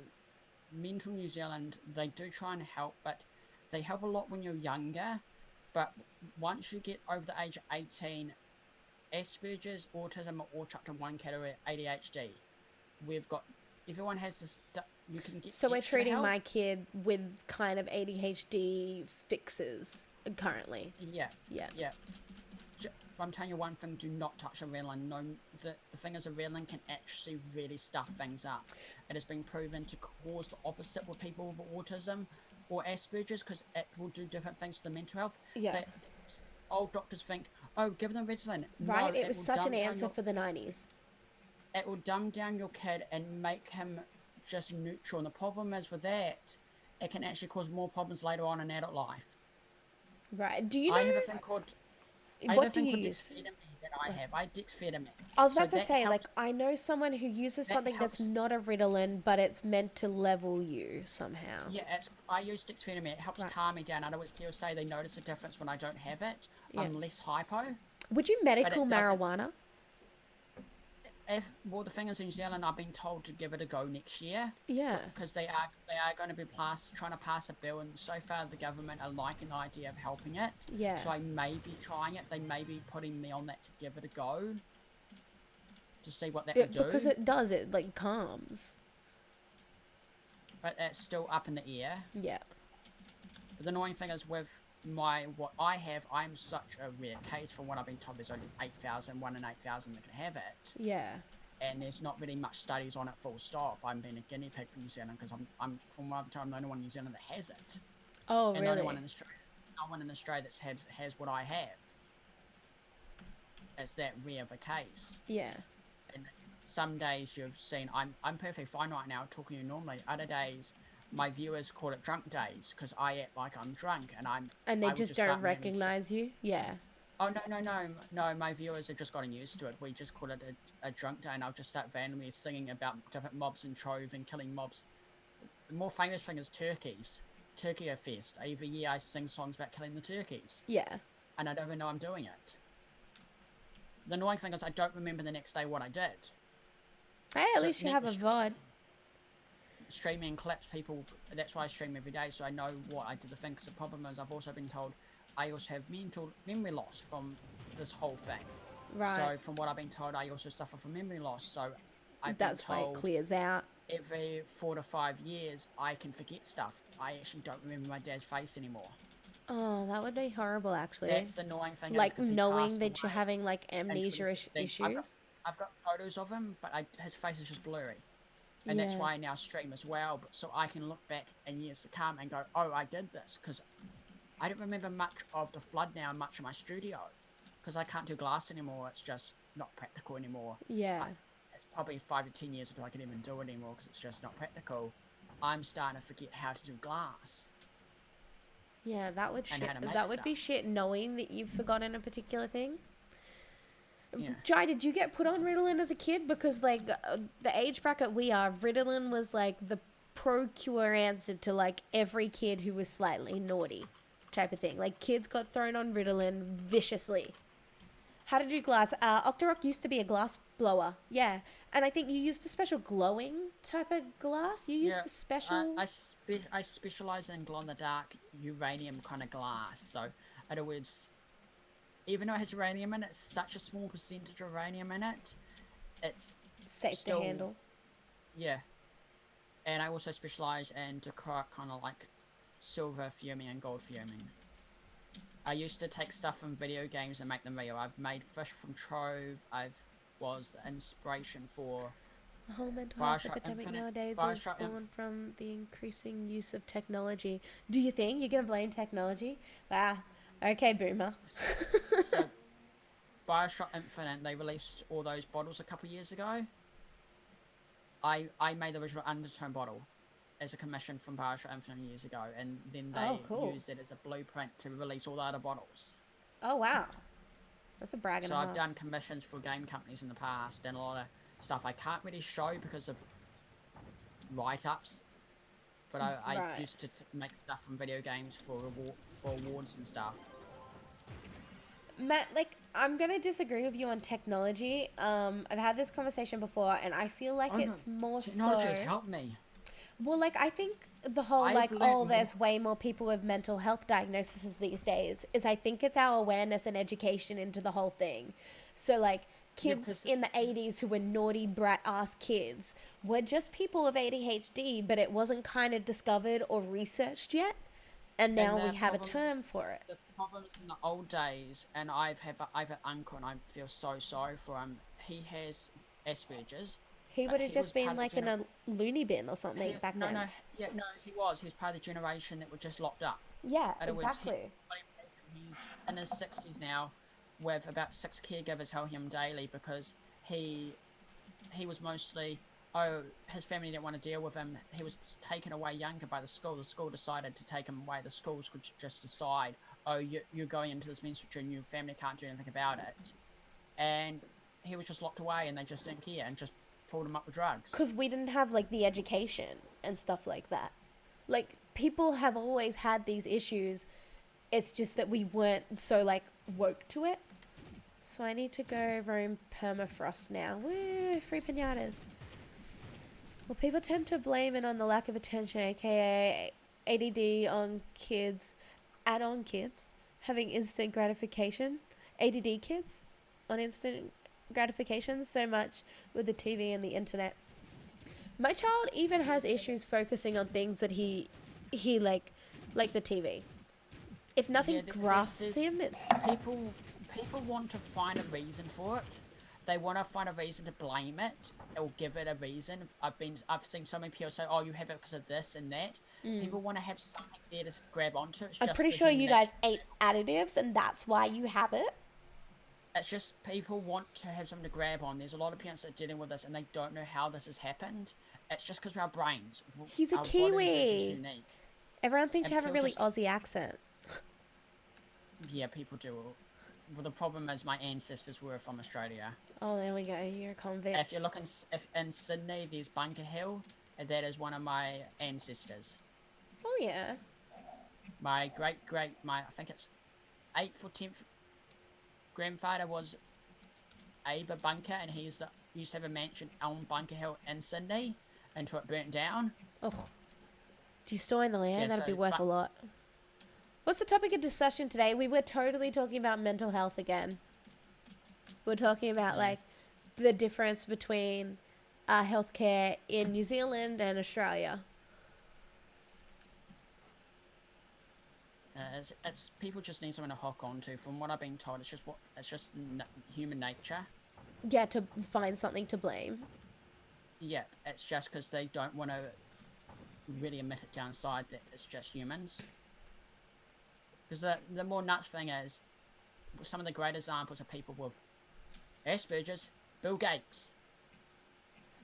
Speaker 5: Mental New Zealand, they do try and help, but they help a lot when you're younger. But once you get over the age of 18, Asperger's, autism are all chucked in one category, ADHD. Everyone has this, you can get
Speaker 2: So we're
Speaker 5: extra
Speaker 2: treating
Speaker 5: help.
Speaker 2: my kid with kind of ADHD fixes currently.
Speaker 5: Yeah.
Speaker 2: Yeah.
Speaker 5: Yeah. I'm telling you one thing, do not touch adrenaline. No, the thing is, adrenaline can actually really stuff things up. It has been proven to cause the opposite with people with autism or Asperger's, because it will do different things to the mental health.
Speaker 2: Yeah.
Speaker 5: Old doctors think, oh, give them Ritalin.
Speaker 2: Right?
Speaker 5: No,
Speaker 2: It was
Speaker 5: will
Speaker 2: such
Speaker 5: dumb
Speaker 2: an
Speaker 5: down
Speaker 2: answer
Speaker 5: your-
Speaker 2: for the 90s.
Speaker 5: It will dumb down your kid and make him just neutral. And the problem is with that, it can actually cause more problems later on in adult life.
Speaker 2: Right. Do you know
Speaker 5: I have a thing called
Speaker 2: what do you use?
Speaker 5: dexphetamine that I have. I dexphetamine.
Speaker 2: I was
Speaker 5: So
Speaker 2: about to
Speaker 5: that
Speaker 2: say,
Speaker 5: helps-
Speaker 2: like, I know someone who uses
Speaker 5: that
Speaker 2: something that's
Speaker 5: helps.
Speaker 2: not a Ritalin, but it's meant to level you somehow.
Speaker 5: Yeah, I use dexphetamine. It helps
Speaker 2: Right.
Speaker 5: calm me down. In other words, people say they notice a difference when I don't have it.
Speaker 2: Yeah.
Speaker 5: I'm less hypo.
Speaker 2: Would you medical
Speaker 5: doesn't-
Speaker 2: marijuana?
Speaker 5: Well, the thing is, in New Zealand, I've been told to give it a go next year.
Speaker 2: Yeah.
Speaker 5: Because they are going to be trying to pass a bill, and so far the government are liking the idea of helping it.
Speaker 2: Yeah.
Speaker 5: So I may be trying it. They may be putting me on that to give it a go, to see what that would do.
Speaker 2: Because it does, it like calms.
Speaker 5: But that's still up in the air.
Speaker 2: Yeah.
Speaker 5: But the annoying thing is with what I have, I'm such a rare case. From what I've been told, there's only 8,000, 1 in 8,000 that can have it.
Speaker 2: Yeah.
Speaker 5: And there's not really much studies on it, full stop. I'm being a guinea pig for New Zealand because I'm from what I'm told, I'm the only one in New Zealand that has it.
Speaker 2: Oh,
Speaker 5: And the
Speaker 2: really?
Speaker 5: only one in Australia, no one in Australia that's has what I have. It's that rare of a case.
Speaker 2: Yeah.
Speaker 5: And some days you've seen, I'm perfectly fine right now talking to you normally. Other days, my viewers call it drunk days because I act like I'm drunk and
Speaker 2: And they
Speaker 5: I would
Speaker 2: just
Speaker 5: start
Speaker 2: don't
Speaker 5: randomly
Speaker 2: recognize you? Yeah.
Speaker 5: Oh, no, my viewers have just gotten used to it. We just call it a drunk day, and I'll just start randomly singing about different mobs in Trove and killing mobs. The more famous thing is turkeys. Turkey Fest. Every year I sing songs about killing the turkeys,
Speaker 2: Yeah.
Speaker 5: and I don't even know I'm doing it. The annoying thing is I don't remember the next day what I did.
Speaker 2: Hey, at
Speaker 5: So
Speaker 2: least you
Speaker 5: it
Speaker 2: have a
Speaker 5: was-
Speaker 2: VOD.
Speaker 5: Streaming clips, that's why I stream every day, so I know what I did the thing, because the problem is I've also been told I also have memory loss from this whole thing.
Speaker 2: Right.
Speaker 5: So from what I've been told, I also suffer from memory loss. So I've
Speaker 2: That's
Speaker 5: been
Speaker 2: why it
Speaker 5: told
Speaker 2: clears out.
Speaker 5: every 4 to 5 years I can forget stuff. I actually don't remember my dad's face anymore.
Speaker 2: Oh, that would be horrible, actually.
Speaker 5: That's the annoying thing.
Speaker 2: Like
Speaker 5: is 'cause he
Speaker 2: knowing
Speaker 5: passed
Speaker 2: that you're
Speaker 5: away
Speaker 2: having like
Speaker 5: in
Speaker 2: amnesia
Speaker 5: 2016.
Speaker 2: issues.
Speaker 5: I've got photos of him, but his face is just blurry. And that's
Speaker 2: Yeah.
Speaker 5: why I now stream as well, but so I can look back in years to come and go, oh, I did this, because I don't remember much of the flood now and much of my studio, because I can't do glass anymore. It's just not practical anymore.
Speaker 2: Yeah.
Speaker 5: It's probably 5 to 10 years until I can even do it anymore, because it's just not practical. I'm starting to forget how to do glass
Speaker 2: Yeah, that would
Speaker 5: and
Speaker 2: shit.
Speaker 5: how to make
Speaker 2: That would
Speaker 5: stuff.
Speaker 2: be shit knowing that you've forgotten a particular thing.
Speaker 5: Yeah.
Speaker 2: Jai, did you get put on Ritalin as a kid? Because like the age bracket we are, Ritalin was like the pro-cure answer to like every kid who was slightly naughty, type of thing. Like kids got thrown on Ritalin viciously. How to do glass? Octorok used to be a glass blower. Yeah, and I think you used a special glowing type of glass. You used
Speaker 5: Yeah,
Speaker 2: a special.
Speaker 5: I specialize in glow in the dark uranium kind of glass. So, in other words, even though it has uranium in it, such a small percentage of uranium in it, it's
Speaker 2: Safe
Speaker 5: still,
Speaker 2: to handle.
Speaker 5: yeah. And I also specialize in kind of like silver fuming and gold fuming. I used to take stuff from video games and make them real. I've made fish from trove. I've was the inspiration for
Speaker 2: The whole mental health
Speaker 5: Bioshock
Speaker 2: epidemic
Speaker 5: Infinite.
Speaker 2: nowadays is
Speaker 5: Bioshock
Speaker 2: born from the increasing use of technology. Do you think you're gonna blame technology? Wow. Okay, boomer.
Speaker 5: So, Bioshock Infinite, they released all those bottles a couple years ago. I made the original Undertone bottle as a commission from Bioshock Infinite years ago, and then they
Speaker 2: Oh, cool.
Speaker 5: used it as a blueprint to release all the other bottles.
Speaker 2: Oh wow, that's a brag and
Speaker 5: So
Speaker 2: a
Speaker 5: I've
Speaker 2: half.
Speaker 5: done commissions for game companies in the past, and a lot of stuff I can't really show because of write-ups. But I
Speaker 2: Right.
Speaker 5: used to make stuff from video games for awards and stuff.
Speaker 2: Matt, like, I'm gonna disagree with you on technology. I've had this conversation before, and I feel like
Speaker 5: Oh, no.
Speaker 2: it's more
Speaker 5: Technology has
Speaker 2: so.
Speaker 5: helped me.
Speaker 2: Well, like, I think the whole,
Speaker 5: I've
Speaker 2: like,
Speaker 5: learnt
Speaker 2: oh,
Speaker 5: more-
Speaker 2: there's way more people with mental health diagnoses these days, is I think it's our awareness and education into the whole thing. So, like, kids
Speaker 5: 'cause-
Speaker 2: in the 80s who were naughty, brat ass kids were just people with ADHD, but it wasn't kind of discovered or researched yet. And now
Speaker 5: the
Speaker 2: we have a
Speaker 5: problem-
Speaker 2: term for it.
Speaker 5: The problems in the old days, and I've an uncle, and I feel so sorry for him. He has Asperger's.
Speaker 2: He would have
Speaker 5: he was
Speaker 2: just been
Speaker 5: part of
Speaker 2: like
Speaker 5: the
Speaker 2: in a loony bin or something back
Speaker 5: no,
Speaker 2: then.
Speaker 5: no, yeah, no, he was. He was part of the generation that were just locked up.
Speaker 2: Yeah,
Speaker 5: In other words,
Speaker 2: exactly.
Speaker 5: he's in his 60s now, with about 6 caregivers helping him daily because he was mostly, his family didn't want to deal with him. He was taken away younger by the school. The school decided to take him away. The schools could just decide, oh, you're going into this menstrual and your family can't do anything about it. And he was just locked away, and they just didn't care and just filled him up with drugs.
Speaker 2: Because we didn't have like the education and stuff like that. Like people have always had these issues. It's just that we weren't so like woke to it. So I need to go roam permafrost now. Woo, free pinatas. Well, people tend to blame it on the lack of attention, aka ADD on kids, add-on kids having instant gratification. ADD kids on instant gratification so much with the TV and the internet. My child even has issues focusing on things that he like the TV. If nothing
Speaker 5: Yeah,
Speaker 2: grasps
Speaker 5: there's-
Speaker 2: him, it's
Speaker 5: People want to find a reason for it. They want to find a reason to blame it or give it a reason. I've seen so many people say, "Oh, you have it because of this and that." People want to have something there to grab onto. It's
Speaker 2: I'm
Speaker 5: just
Speaker 2: pretty
Speaker 5: the
Speaker 2: sure
Speaker 5: human
Speaker 2: you guys
Speaker 5: nature.
Speaker 2: ate additives and that's why you have it.
Speaker 5: It's just people want to have something to grab on. There's a lot of parents that are dealing with this and they don't know how this has happened. It's just because of our brains.
Speaker 2: He's a
Speaker 5: Our bodies are just
Speaker 2: Kiwi.
Speaker 5: unique.
Speaker 2: Everyone thinks
Speaker 5: And
Speaker 2: you have a
Speaker 5: people
Speaker 2: really
Speaker 5: just-
Speaker 2: Aussie accent.
Speaker 5: Yeah, people do. Well, the problem is my ancestors were from Australia.
Speaker 2: Oh, there we go. You're a convict.
Speaker 5: If you look if in Sydney, there's Bunker Hill, and that is one of my ancestors.
Speaker 2: Oh yeah.
Speaker 5: My I think it's 8th or 10th grandfather was Aba Bunker, and used to have a mansion on Bunker Hill in Sydney until it burnt down.
Speaker 2: Oh. Do you store in the land?
Speaker 5: Yeah,
Speaker 2: That'd be
Speaker 5: so-
Speaker 2: worth a lot. What's the topic of discussion today? We were totally talking about mental health again. We're talking about like
Speaker 5: Yes.
Speaker 2: the difference between healthcare in New Zealand and Australia.
Speaker 5: It's people just need something to hook onto. From what I've been told, it's just human nature.
Speaker 2: Yeah, to find something to blame.
Speaker 5: Yeah, it's just because they don't want to really admit it downside that it's just humans. Because the more nuts thing is, some of the great examples of people with Asperger's, Bill Gates.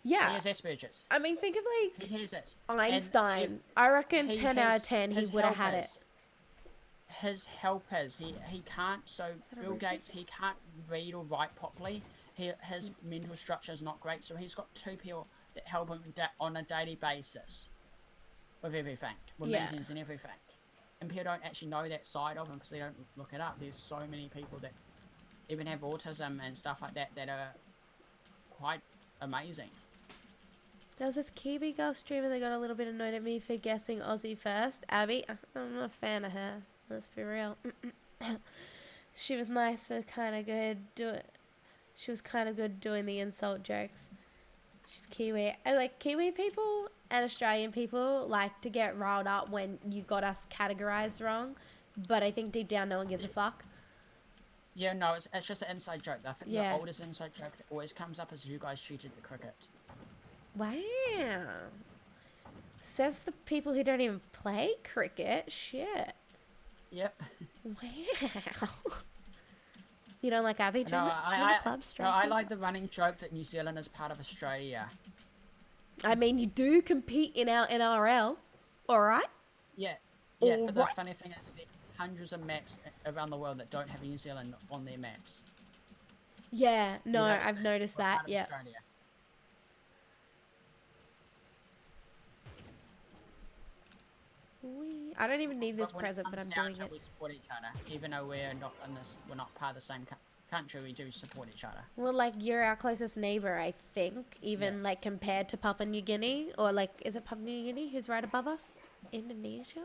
Speaker 2: Yeah.
Speaker 5: He has Asperger's.
Speaker 2: I mean, think of like
Speaker 5: He has it.
Speaker 2: Einstein. I reckon
Speaker 5: he
Speaker 2: 10 out of
Speaker 5: has
Speaker 2: 10 he
Speaker 5: his
Speaker 2: would have had it.
Speaker 5: helpers. His helpers, he can't. So
Speaker 2: that a
Speaker 5: Bill Gates,
Speaker 2: Rufus?
Speaker 5: he can't read or write properly. His mental structure is not great. So he's got 2 people that help him on a daily basis with everything, with
Speaker 2: Yeah.
Speaker 5: meetings and everything. And people don't actually know that side of him because they don't look it up. There's so many people that even have autism and stuff like that that are quite amazing.
Speaker 2: There was this Kiwi girl streamer that got a little bit annoyed at me for guessing Aussie first. Abby, I'm not a fan of her. Let's be real. She was nice for kind of good She was kind of good doing the insult jokes. She's Kiwi. I like Kiwi people and Australian people like to get riled up when you got us categorized wrong, but I think deep down no one gives a fuck.
Speaker 5: Yeah, no, it's just an inside joke. I think
Speaker 2: Yeah.
Speaker 5: the oldest inside joke that always comes up is you guys cheated the cricket.
Speaker 2: Wow. Says the people who don't even play cricket. Shit.
Speaker 5: Yep.
Speaker 2: Wow. You don't like Abby?
Speaker 5: No,
Speaker 2: Join the club,
Speaker 5: no,
Speaker 2: straight
Speaker 5: I
Speaker 2: up.
Speaker 5: like the running joke that New Zealand is part of Australia.
Speaker 2: I mean, you do compete in our NRL, alright?
Speaker 5: Yeah, yeah. But the
Speaker 2: Alright.
Speaker 5: funny thing is, there's hundreds of maps around the world that don't have New Zealand on their maps.
Speaker 2: Yeah, no,
Speaker 5: You notice
Speaker 2: I've noticed
Speaker 5: We're
Speaker 2: that,
Speaker 5: part of
Speaker 2: yeah.
Speaker 5: Australia.
Speaker 2: I don't even need this
Speaker 5: when it
Speaker 2: present, but
Speaker 5: comes
Speaker 2: I'm
Speaker 5: down
Speaker 2: doing
Speaker 5: to
Speaker 2: it.
Speaker 5: We support each other, even though we're not part of the same country. We do support each other.
Speaker 2: Well, like, you're our closest neighbor, I think, even, like, compared to Papua New Guinea, or, like, is it Papua New Guinea who's right above us? Indonesia?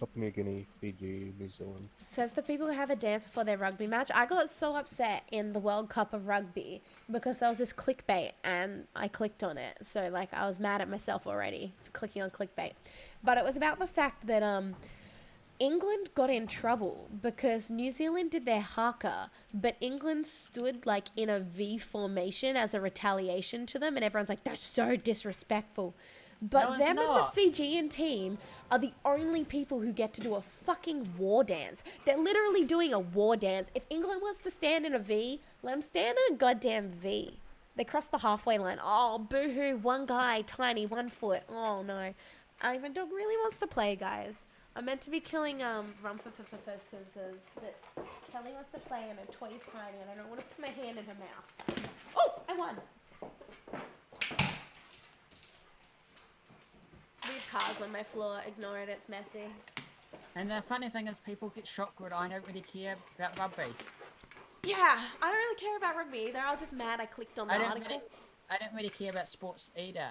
Speaker 4: Papua New Guinea, Fiji, New Zealand.
Speaker 2: Says the people who have a dance before their rugby match. I got so upset in the World Cup of Rugby because there was this clickbait and I clicked on it. So, like, I was mad at myself already for clicking on clickbait. But it was about the fact that England got in trouble because New Zealand did their haka, but England stood, like, in a V formation as a retaliation to them, and everyone's like, that's so disrespectful. But
Speaker 5: No, it's
Speaker 2: them and the
Speaker 5: not.
Speaker 2: Fijian team are the only people who get to do a fucking war dance. They're literally doing a war dance. If England wants to stand in a V, let them stand in a goddamn V. They crossed the halfway line. Oh, boo-hoo, one guy, tiny, 1 foot. Oh, no. Ivan Dog really wants to play, guys. I'm meant to be killing scissors, but Kelly wants to play and her toy's tiny and I don't want to put my hand in her mouth. Oh, I won. Weird cars on my floor. Ignore it. It's messy.
Speaker 5: And the funny thing is, people get shocked when I don't really care about rugby.
Speaker 2: Yeah, I don't really care about rugby either. I was just mad I clicked on the
Speaker 5: I
Speaker 2: article.
Speaker 5: don't really care about sports either.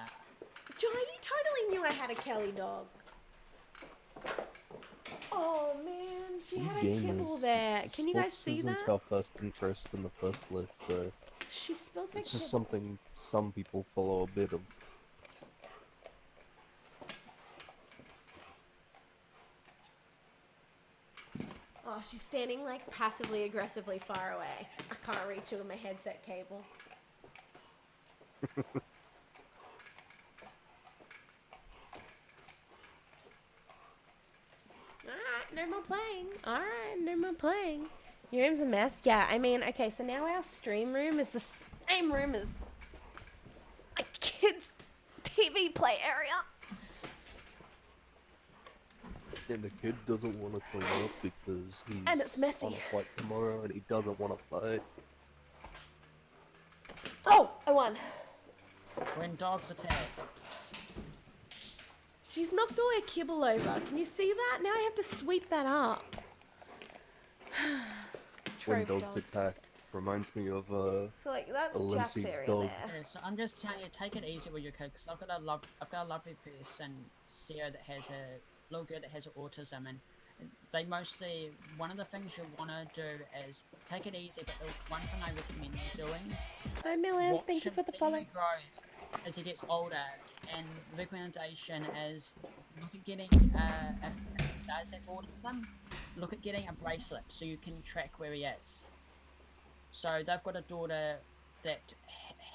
Speaker 2: Joy, you totally knew I had a Kelly dog. Oh man, she had a kibble there. Can you guys see that?
Speaker 4: Sports isn't our first interest in the first place, so
Speaker 2: She spilled her
Speaker 4: it's just
Speaker 2: kibble.
Speaker 4: something some people follow a bit of.
Speaker 2: Oh, she's standing like passively aggressively far away. I can't reach her with my headset cable. Alright, no more playing. Alright, no more playing. Your room's a mess? Yeah, I mean, okay, so now our stream room is the same room as a kid's TV play area.
Speaker 4: And the kid doesn't want to clean up because he's
Speaker 2: And it's messy.
Speaker 4: on a flight tomorrow and he doesn't want to play.
Speaker 2: Oh, I won.
Speaker 5: When dogs attack.
Speaker 2: She's knocked all her kibble over. Can you see that? Now I have to sweep that up.
Speaker 4: When
Speaker 2: Trove
Speaker 4: dogs attack reminds me of
Speaker 2: So like that's
Speaker 4: a
Speaker 2: Jack's
Speaker 4: Lindsay's
Speaker 2: area
Speaker 4: dog.
Speaker 2: there.
Speaker 5: Yeah, so I'm just telling you, take it easy with your kid, because I've got a lovely person, Sarah, that has a little girl that has autism, and they mostly, one of the things you want to do is take it easy, but the one thing I recommend you doing,
Speaker 2: Hi Milan,
Speaker 5: watch
Speaker 2: thank you
Speaker 5: him
Speaker 2: for the
Speaker 5: as
Speaker 2: follow.
Speaker 5: he grows, as he gets older, and the recommendation is look at getting if he does have autism, look at getting a bracelet so you can track where he is. So they've got a daughter that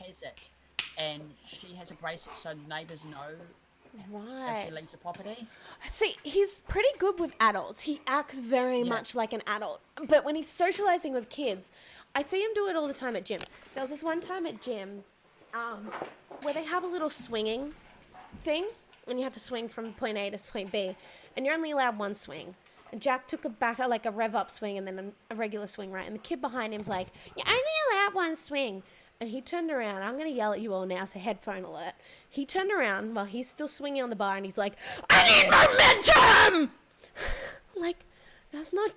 Speaker 5: has it, and she has a bracelet so neighbours know if she
Speaker 2: Right.
Speaker 5: leaves the property.
Speaker 6: See, he's pretty good with adults. He acts very
Speaker 5: Yeah.
Speaker 6: much like an adult. But when he's socializing with kids, I see him do it all the time at gym. There was this one time at gym where they have a little swinging thing, and you have to swing from point A to point B, and you're only allowed one swing. And Jack took like a rev up swing and then a regular swing, right? And the kid behind him's like, "You're only allowed one swing." And he turned around. I'm going to yell at you all now, so headphone alert. He turned around while he's still swinging on the bar, and he's like, "I need momentum!" Like, that's not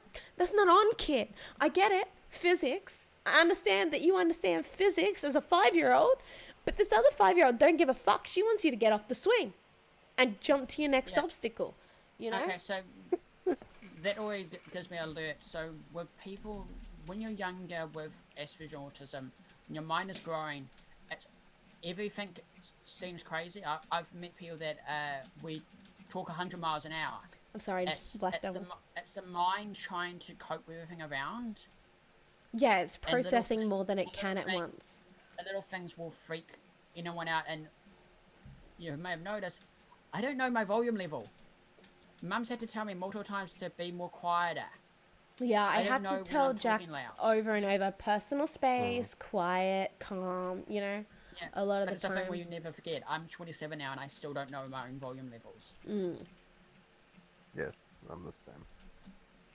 Speaker 6: on, kid. I get it. Physics. I understand that you understand physics as a 5-year-old, but this other 5-year-old don't give a fuck. She wants you to get off the swing and jump to your next obstacle. You know?
Speaker 5: Okay, so that already gives me an alert. So with people, when you're younger with Asperger's autism, when your mind is growing, everything seems crazy. I've met people that we talk 100 miles an hour.
Speaker 2: I'm sorry, Black Devil.
Speaker 5: It's the mind trying to cope with everything around.
Speaker 2: Yeah, it's
Speaker 5: And little
Speaker 2: processing
Speaker 5: thing-
Speaker 2: more than it
Speaker 5: little
Speaker 2: can at
Speaker 5: thing-
Speaker 2: once.
Speaker 5: The little things will freak anyone out, and you may have noticed, I don't know my volume level. Mum's had to tell me multiple times to be more quieter.
Speaker 2: Yeah, I
Speaker 5: don't
Speaker 2: have
Speaker 5: know
Speaker 2: to
Speaker 5: when
Speaker 2: tell
Speaker 5: I'm
Speaker 2: Jack
Speaker 5: talking loud.
Speaker 2: over and over, personal space, quiet, calm, you know?
Speaker 5: Yeah,
Speaker 2: A lot of
Speaker 5: but
Speaker 2: the
Speaker 5: it's a thing where you
Speaker 2: times.
Speaker 5: never forget. I'm 27 now, and I still don't know my own volume levels.
Speaker 4: Yeah, I'm the same.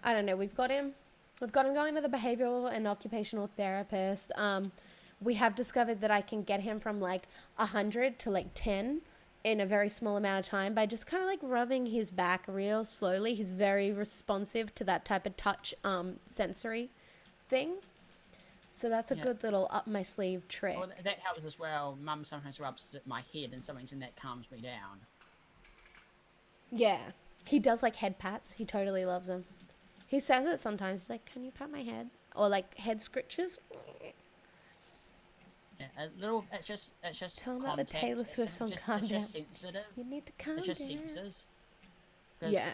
Speaker 2: I don't know. We've got him going to the behavioral and occupational therapist. We have discovered that I can get him from like 100 to like 10 in a very small amount of time by just kind of like rubbing his back real slowly. He's very responsive to that type of touch sensory thing. So that's a
Speaker 5: Yeah.
Speaker 2: good little up my sleeve trick.
Speaker 5: Well, that helps as well. Mum sometimes rubs my head, and something in that calms me down.
Speaker 2: Yeah. He does like head pats. He totally loves them. He says it sometimes. He's like, "Can you pat my head?" Or like head scritches.
Speaker 5: Yeah, a little. It's just
Speaker 2: Tell him about the
Speaker 5: contact.
Speaker 2: Taylor
Speaker 5: It's
Speaker 2: Swift song, Calm
Speaker 5: It's just
Speaker 2: Down.
Speaker 5: sensitive.
Speaker 2: You need to calm
Speaker 5: It's just
Speaker 2: down.
Speaker 5: sensors. 'Cause
Speaker 2: Yeah.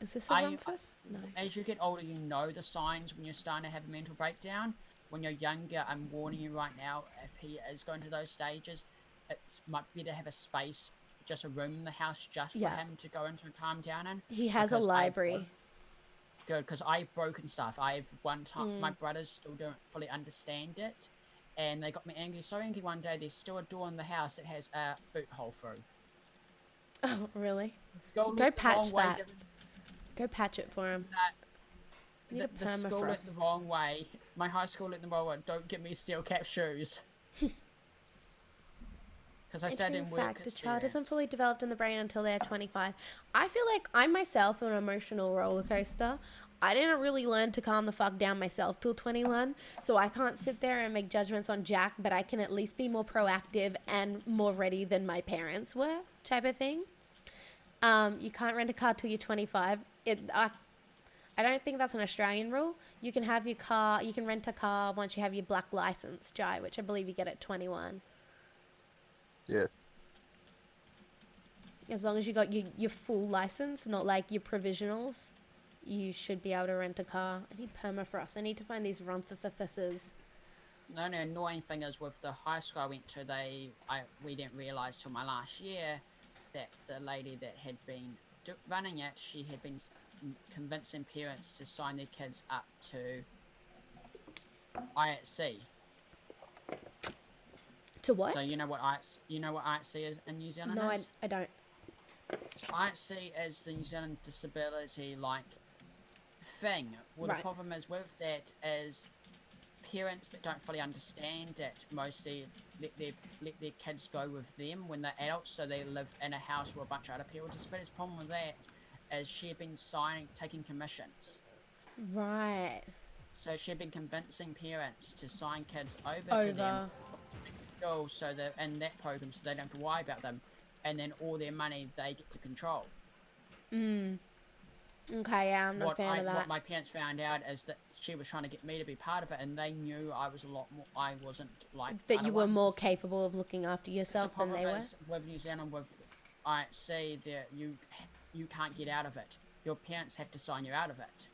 Speaker 2: Is this a
Speaker 5: I-
Speaker 2: rumpus? No.
Speaker 5: As you get older, you know the signs when you're starting to have a mental breakdown. When you're younger, I'm warning you right now, if he is going to those stages, it might be to have a space, just a room in the house just for
Speaker 2: Yeah.
Speaker 5: him to go into and calm down in.
Speaker 2: He has a
Speaker 5: because
Speaker 2: library.
Speaker 5: Good, because I've broken stuff. I've one time,
Speaker 2: Mm.
Speaker 5: my brothers still don't fully understand it, and they got me angry, so angry one day, there's still a door in the house that has a boot hole through.
Speaker 2: Oh, really?
Speaker 5: Go
Speaker 2: Go
Speaker 5: look the
Speaker 2: patch
Speaker 5: wrong way,
Speaker 2: that.
Speaker 5: Devin.
Speaker 2: Go patch it for him. You need
Speaker 5: The
Speaker 2: a
Speaker 5: school went the
Speaker 2: permafrost.
Speaker 5: wrong way. My high school went the wrong way. Don't give me steel cap shoes. Because I studied in
Speaker 2: Interesting
Speaker 5: work
Speaker 2: fact, a child isn't
Speaker 5: experience.
Speaker 2: fully developed in the brain until they're 25. I feel like I myself am an emotional roller coaster. I didn't really learn to calm the fuck down myself till 21, so I can't sit there and make judgments on Jack, but I can at least be more proactive and more ready than my parents were, type of thing. You can't rent a car till you're 25. I don't think that's an Australian rule. You can have your car, you can rent a car once you have your black license, Jai, which I believe you get at 21.
Speaker 4: Yeah.
Speaker 2: As long as you got your full license, not like your provisionals, you should be able to rent a car. I need permafrost. I need to find these rumphuses.
Speaker 5: The only annoying thing is with the high school I went to, we didn't realise till my last year that the lady that had been running it, she had been convincing parents to sign their kids up to IHC.
Speaker 2: To what?
Speaker 5: So you know what IHC is in New Zealand?
Speaker 2: No,
Speaker 5: is?
Speaker 2: I don't.
Speaker 5: So IHC is the New Zealand disability thing. Well,
Speaker 2: Right.
Speaker 5: the problem is with that is parents that don't fully understand it mostly let their kids go with them when they're adults, so they live in a house with a bunch of other people with disabilities. The problem with that is she had been taking commissions.
Speaker 2: Right.
Speaker 5: So she had been convincing parents to sign kids over to them so that in that program, so they don't have to worry about them, and then all their money they get to control.
Speaker 2: Okay, yeah, I'm not a fan of that.
Speaker 5: What my parents found out is that she was trying to get me to be part of it, and they knew I was a lot more. I wasn't like
Speaker 2: That
Speaker 5: other
Speaker 2: you were
Speaker 5: ones.
Speaker 2: more capable of looking after yourself
Speaker 5: The
Speaker 2: than
Speaker 5: problem
Speaker 2: they were.
Speaker 5: is with New Zealand, with IHC, that you can't get out of it. Your parents have to sign you out of it.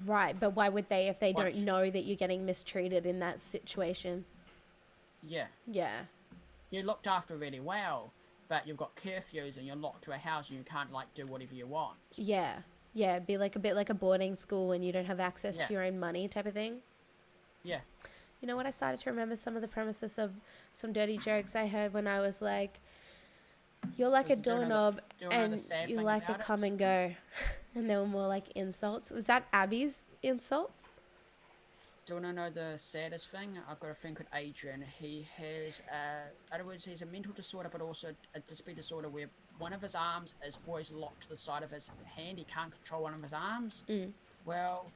Speaker 2: Right, but why would they if they
Speaker 5: Watch.
Speaker 2: don't know that you're getting mistreated in that situation?
Speaker 5: Yeah,
Speaker 2: Yeah.
Speaker 5: you're looked after really well, but you've got curfews and you're locked to a house and you can't like do whatever you want.
Speaker 2: Yeah. Yeah, it'd be like a bit like a boarding school when you don't have access
Speaker 5: Yeah.
Speaker 2: to your own money type of thing.
Speaker 5: Yeah.
Speaker 2: You know what? I started to remember some of the premises of some dirty jokes I heard when I was like, you're like a
Speaker 5: Do you know the-
Speaker 2: doorknob
Speaker 5: do you know the
Speaker 2: and
Speaker 5: sad
Speaker 2: you
Speaker 5: thing
Speaker 2: like a
Speaker 5: about
Speaker 2: come
Speaker 5: it?
Speaker 2: and go. And they were more like insults. Was that Abby's insult?
Speaker 5: Do you want to know the saddest thing? I've got a friend called Adrian. He has, in other words, he's a mental disorder, but also a disability disorder where one of his arms is always locked to the side of his hand. He can't control one of his arms. Well,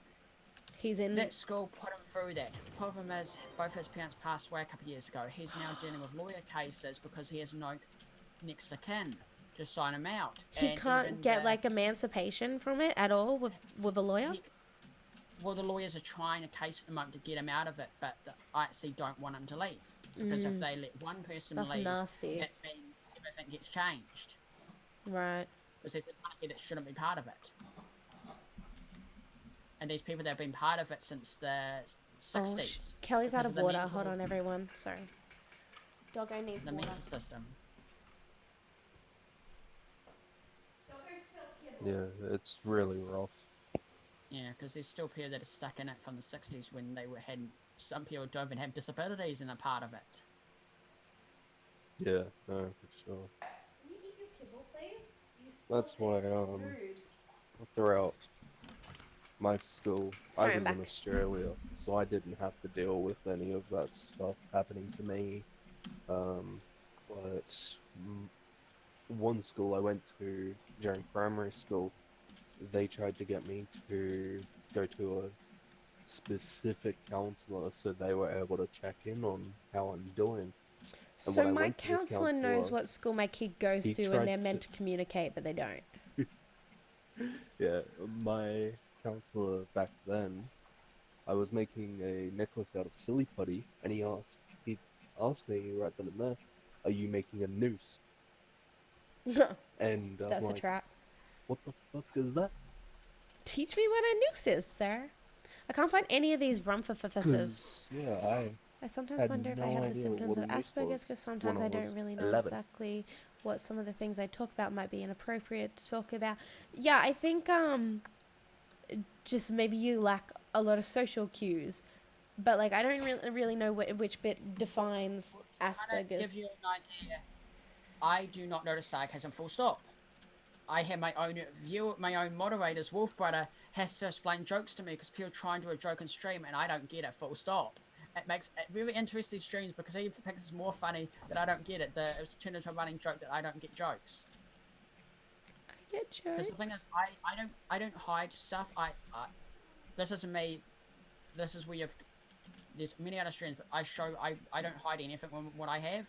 Speaker 2: He's in.
Speaker 5: that school put him through that. The problem is, both his parents passed away a couple of years ago. He's now dealing with lawyer cases because he has no next of kin to sign him out.
Speaker 2: He
Speaker 5: And
Speaker 2: can't
Speaker 5: even
Speaker 2: get like emancipation from it at all with a lawyer.
Speaker 5: Well, the lawyers are trying a case at the moment to get him out of it, but the IC don't want him to leave. Because if they let one person
Speaker 2: That's
Speaker 5: leave,
Speaker 2: nasty.
Speaker 5: that means everything gets changed.
Speaker 2: Right.
Speaker 5: Because there's a part here that shouldn't be part of it. And these people that have been part of it since the 60s.
Speaker 2: Kelly's out
Speaker 5: because
Speaker 2: of
Speaker 5: the
Speaker 2: water.
Speaker 5: mental-
Speaker 2: Hold on, everyone. Sorry. Doggo needs
Speaker 5: The
Speaker 2: water.
Speaker 5: mental system.
Speaker 4: Yeah, it's really rough.
Speaker 5: Yeah, because there's still people that are stuck in it from the 60s when they had... Some people don't even have disabilities and are part of it.
Speaker 4: Yeah, no, for sure.
Speaker 6: Can you eat your kibble, please? You
Speaker 4: That's
Speaker 6: still
Speaker 4: why,
Speaker 6: think it's rude.
Speaker 4: throughout my school,
Speaker 2: Sorry,
Speaker 4: I
Speaker 2: I'm
Speaker 4: was in
Speaker 2: back.
Speaker 4: Australia, so I didn't have to deal with any of that stuff happening to me. But one school I went to during primary school, they tried to get me to go to a specific counselor so they were able to check in on how I'm doing. And
Speaker 2: So
Speaker 4: when I
Speaker 2: my
Speaker 4: went to this
Speaker 2: counselor knows
Speaker 4: counsellor,
Speaker 2: what school my kid goes
Speaker 4: he
Speaker 2: to, and
Speaker 4: tried
Speaker 2: they're
Speaker 4: to-
Speaker 2: meant to communicate, but they don't.
Speaker 4: Yeah, my counselor back then, I was making a necklace out of silly putty, and he asked me right then and there, "Are you making a noose?" And I'm
Speaker 2: That's a
Speaker 4: like,
Speaker 2: trap.
Speaker 4: "What the fuck is that?"
Speaker 2: Teach me what a noose is, sir. I can't find any of these rumfafafasses.
Speaker 4: 'Cause, yeah,
Speaker 2: I sometimes
Speaker 4: had
Speaker 2: wonder if I
Speaker 4: no
Speaker 2: have the
Speaker 4: idea
Speaker 2: symptoms
Speaker 4: what
Speaker 2: of
Speaker 4: a noose
Speaker 2: Asperger's
Speaker 4: was
Speaker 2: because sometimes
Speaker 4: when I
Speaker 2: I don't
Speaker 4: was
Speaker 2: really know
Speaker 4: 11.
Speaker 2: exactly what some of the things I talk about might be inappropriate to talk about. Yeah, I think just maybe you lack a lot of social cues, but like I don't really know which bit defines
Speaker 5: To kind of give
Speaker 2: Asperger's.
Speaker 5: you an idea, I do not notice sarcasm full stop. I have my own view, my own moderators. Wolf Brother has to explain jokes to me because people try and do a joke and stream and I don't get it full stop. It makes it really interesting streams because he thinks it's more funny that I don't get it. It's turned into a running joke that I don't get jokes.
Speaker 2: I get
Speaker 5: Because
Speaker 2: jokes.
Speaker 5: the thing is, I don't hide stuff. This isn't me. This is where you've. There's many other streams, but I don't hide anything from what I have.